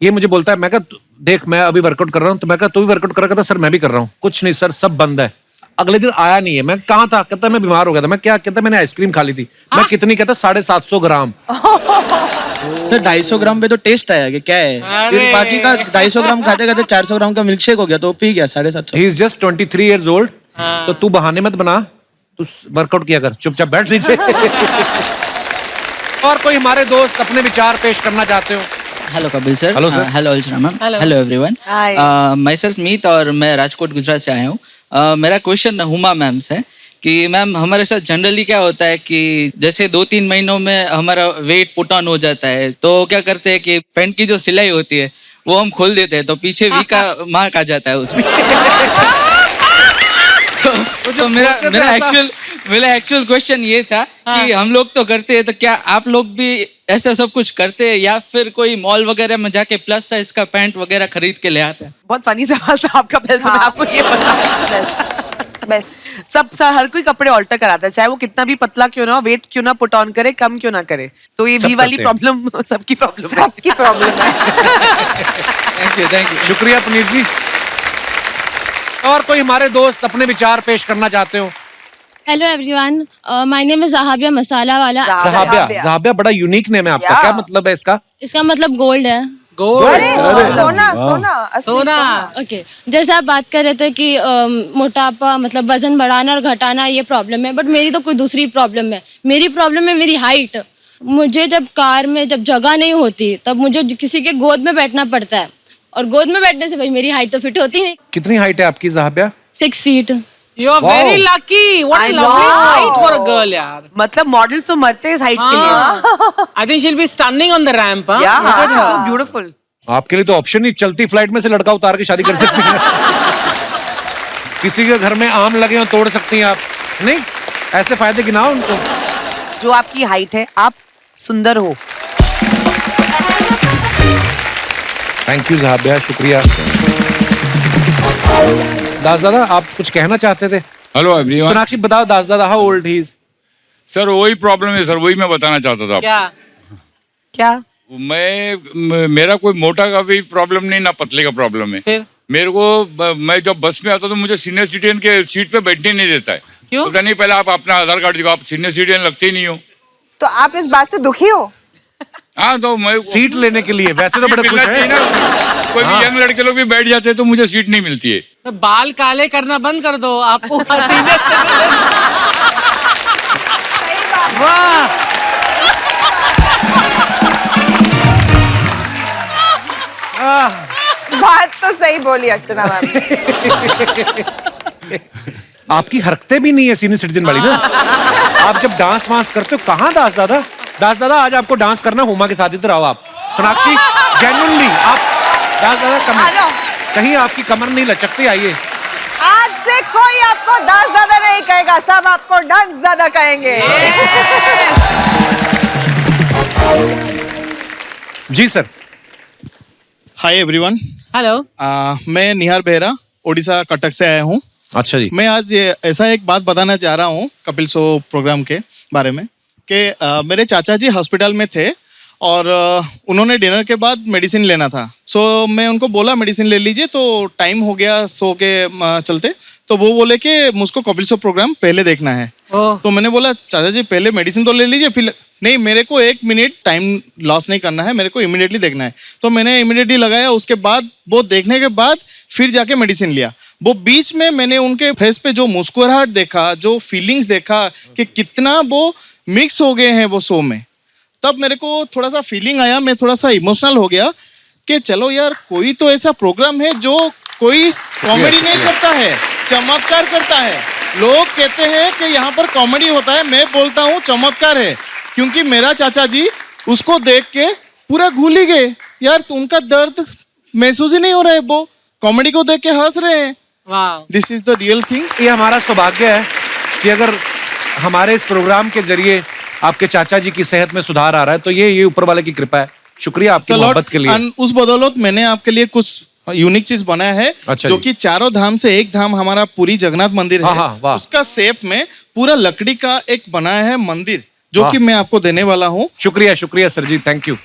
Speaker 1: ये मुझे बोलता है, मैं कहा देख मैं अभी वर्कआउट कर रहा हूँ, तो मैं कहा तू भी वर्कआउट कर रहा था? सर मैं भी कर रहा हूँ। कुछ नहीं सर, सब बंद है। अगले दिन आया नहीं है। मैं कहाँ था? कहता मैं बीमार हो गया था। मैं क्या? कहता मैंने आइसक्रीम खा ली थी। मैं कितनी? कहता 750 ग्राम।
Speaker 7: सर 250 ग्राम पे तो टेस्ट आया कि क्या है, फिर बाकी का 250 ग्राम खाते खाते 400 ग्राम का मिल्क शेक हो गया, तो पी गया 750।
Speaker 1: He is just 23 years old। तो तू बहाने मत बना, तू वर्कआउट किया कर, चुपचाप बैठ नीचे। और कोई हमारे दोस्त अपने विचार पेश करना चाहते हो?
Speaker 22: Hello Kapil sir.
Speaker 1: Hello sir.
Speaker 22: Hello Archana ma'am. Hello everyone. My self Meet और मैं राजकोट गुजरात से आया हूँ। मेरा क्वेश्चन हुमा मैम से कि मैम हमारे साथ जनरली क्या होता है कि जैसे 2-3 महीनों में हमारा वेट पुट ऑन हो जाता है, तो क्या करते हैं कि पैंट की जो सिलाई होती है वो हम खोल देते हैं, तो पीछे वी का मार्क आ जाता है उसमें। तो मेरा एक्चुअल क्वेश्चन ये था कि हम लोग तो करते हैं, तो क्या आप लोग भी ऐसा सब कुछ करते हैं, या फिर कोई मॉल वगैरह में जाके प्लस साइज का पैंट वगैरह खरीद के ले आते हैं?
Speaker 18: बहुत फनी सवाल था आपका। पहले तो मैं आपको ये बता, बस सब हर कोई कपड़े ऑल्टर कराता है, चाहे वो कितना भी पतला क्यों ना हो, वेट क्यों ना पुट ऑन करे, कम क्यों ना करे। तो ये वी वाली प्रॉब्लम सबकी प्रॉब्लम है।
Speaker 1: Thank you. शुक्रिया पुनीत जी। और कोई हमारे दोस्त अपने विचार पेश करना चाहते हो?
Speaker 23: Hello everyone, my name is Zahabiya Masalawala.
Speaker 1: Zahabiya बड़ा यूनिक नेम है आपका। क्या मतलब है इसका?
Speaker 23: इसका मतलब गोल्ड है।
Speaker 18: सोना।
Speaker 23: ओके, जैसे आप बात कर रहे थे कि मोटापा मतलब वजन बढ़ाना और घटाना ये प्रॉब्लम है, बट मेरी तो कोई दूसरी प्रॉब्लम है। मेरी प्रॉब्लम है मेरी हाइट। मुझे जब कार में जब जगह नहीं होती तब मुझे किसी के गोद में बैठना पड़ता है, और गोद में बैठने से भाई मेरी हाइट तो फिट होती नहीं।
Speaker 1: कितनी हाइट है आपकी ज़हाबिया?
Speaker 23: 6 feet।
Speaker 12: You are very lucky. What a lovely height for a girl, यार।
Speaker 18: मतलब मॉडल्स तो मरते हैं इस हाइट के लिए।
Speaker 12: I think she'll be stunning on the ramp, huh?
Speaker 18: Yeah, she's so beautiful.
Speaker 1: आपके लिए तो ऑप्शन ही, चलती फ्लाइट में से लड़का उतार के शादी कर सकती हैं। किसी के घर में आम लगे हो तोड़ सकती हैं आप। नहीं, ऐसे फायदे गिनाओ उनको।
Speaker 18: जो आपकी हाइट है, आप सुंदर हो।
Speaker 1: थैंक यू ज़हाबिया, शुक्रिया। दास दादा, आप कुछ कहना चाहते थे?
Speaker 24: Hello everyone.
Speaker 1: सोनाक्षी बताओ दास दादा, how old he is?
Speaker 24: Sir वही प्रॉब्लम है सर, वही मैं बताना चाहता था।
Speaker 18: क्या?
Speaker 24: मेरा कोई मोटा का भी प्रॉब्लम नहीं, ना पतले का प्रॉब्लम है। मेरे को मैं जब बस में आता तो मुझे सीनियर सिटीजन के सीट पे बैठने नहीं देता है। क्यों? पता नहीं, पहले आप अपना आधार कार्ड दिखाओ, आप सीनियर सिटीजन लगते ही नहीं हो।
Speaker 18: तो आप इस बात से दुखी हो?
Speaker 24: हाँ, तो मैं
Speaker 1: सीट लेने के लिए वैसे तो बड़े खुश हैं।
Speaker 24: कोई भी यंग लड़के लोग भी बैठ जाते हैं तो मुझे सीट नहीं मिलती है।
Speaker 12: तो बाल काले करना बंद कर दो, आपको वाह।
Speaker 18: बात तो सही बोली अर्चना मैम।
Speaker 3: आपकी हरकतें भी नहीं है सीनियर सिटीजन वाली ना। आप जब डांस वांस करते हो कहाँ दास दादा? दास दादा आज आपको डांस करना, हुमा के साथ इधर आओ आप। सोनाक्षी जेन्युइनली आप दास दादा कमर, कहीं आपकी कमर नहीं लचकती, आइए।
Speaker 18: आज से कोई आपको दास दादा नहीं कहेगा, सब आपको डांस दादा कहेंगे।
Speaker 3: जी सर।
Speaker 4: Hi everyone.
Speaker 12: हेलो।
Speaker 4: मैं निहार बेहरा ओडिशा कटक से आया हूँ।
Speaker 3: अच्छा जी।
Speaker 4: मैं आज ये ऐसा एक बात बताना चाह रहा हूँ कपिल शो प्रोग्राम के बारे में कि मेरे चाचा जी हॉस्पिटल में थे और उन्होंने डिनर के बाद मेडिसिन लेना था। सो मैं उनको बोला मेडिसिन ले लीजिए, तो टाइम हो गया शो के चलते, तो वो बोले कि मुझको कपिल शो प्रोग्राम पहले देखना है। तो मैंने बोला चाचा जी पहले मेडिसिन तो ले लीजिए, फिर नहीं, मेरे को 1 मिनट टाइम लॉस नहीं करना है, मेरे को इमीडिएटली देखना है। तो मैंने इमीडिएटली लगाया, उसके बाद वो देखने के बाद फिर जाके मेडिसिन लिया। वो बीच में मैंने उनके फेस पे जो मुस्कुराहट देखा, जो फीलिंग्स देखा कि कितना वो मिक्स हो गए हैं वो शो में, तब मेरे को थोड़ा सा फीलिंग आया, मैं थोड़ा सा इमोशनल हो गया कि चलो यार कोई तो ऐसा प्रोग्राम है जो कोई कॉमेडी नहीं करता है, चमत्कार करता है। लोग कहते हैं कि यहाँ पर कॉमेडी होता है, मैं बोलता हूँ चमत्कार है, क्योंकि मेरा चाचा जी उसको देख के पूरा घुल ही गए यार, उनका दर्द महसूस ही नहीं हो रहा है, वो कॉमेडी को देख के हंस रहे हैं। This is the real thing.
Speaker 3: ये हमारा सौभाग्य है कि अगर हमारे इस प्रोग्राम के जरिए आपके चाचा जी की सेहत में सुधार आ रहा है, तो ये ऊपर वाले की कृपा है। शुक्रिया आपकी मोहब्बत के लिए।
Speaker 4: उस बदौलत मैंने आपके लिए कुछ यूनिक चीज बनाया है।
Speaker 3: अच्छा
Speaker 4: जो कि चारों धाम से एक धाम हमारा पूरी जगन्नाथ मंदिर है, उसका शेप में पूरा लकड़ी का एक बनाया है मंदिर, जो कि मैं आपको देने वाला हूँ।
Speaker 3: शुक्रिया शुक्रिया सर जी, थैंक यू।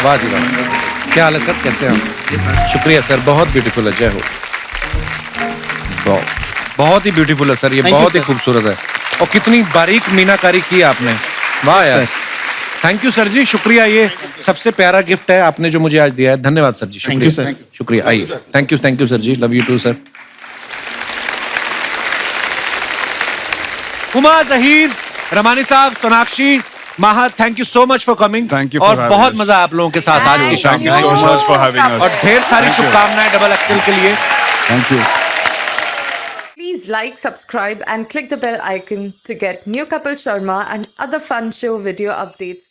Speaker 3: वाह जी वाह, क्या हाल है सर, कैसे हैं? शुक्रिया सर, बहुत ब्यूटीफुल है, जय हो। बहुत ही ब्यूटीफुल है सर, ये बहुत ही खूबसूरत है, और कितनी बारीक मीनाकारी की आपने, वाह यार। थैंक यू सर जी, शुक्रिया। ये सबसे प्यारा गिफ्ट है आपने जो मुझे आज दिया है, धन्यवाद सर जी, शुक्रिया सर, शुक्रिया। आइए, thank you sir ji, love you too sir. Huma, Zaheer, Ramani साहब, Sonakshi, Maha, thank you so much for coming.
Speaker 11: Thank you.
Speaker 3: और बहुत मजा आप लोगों के साथ आज की शाम में।
Speaker 11: Thank you so much for having us.
Speaker 3: और ढेर सारी शुभकामनाएं डबल एक्सेल के लिए।
Speaker 11: Thank you.
Speaker 8: Please like, subscribe and click the bell icon to get new Kapil Sharma and other fun show video updates.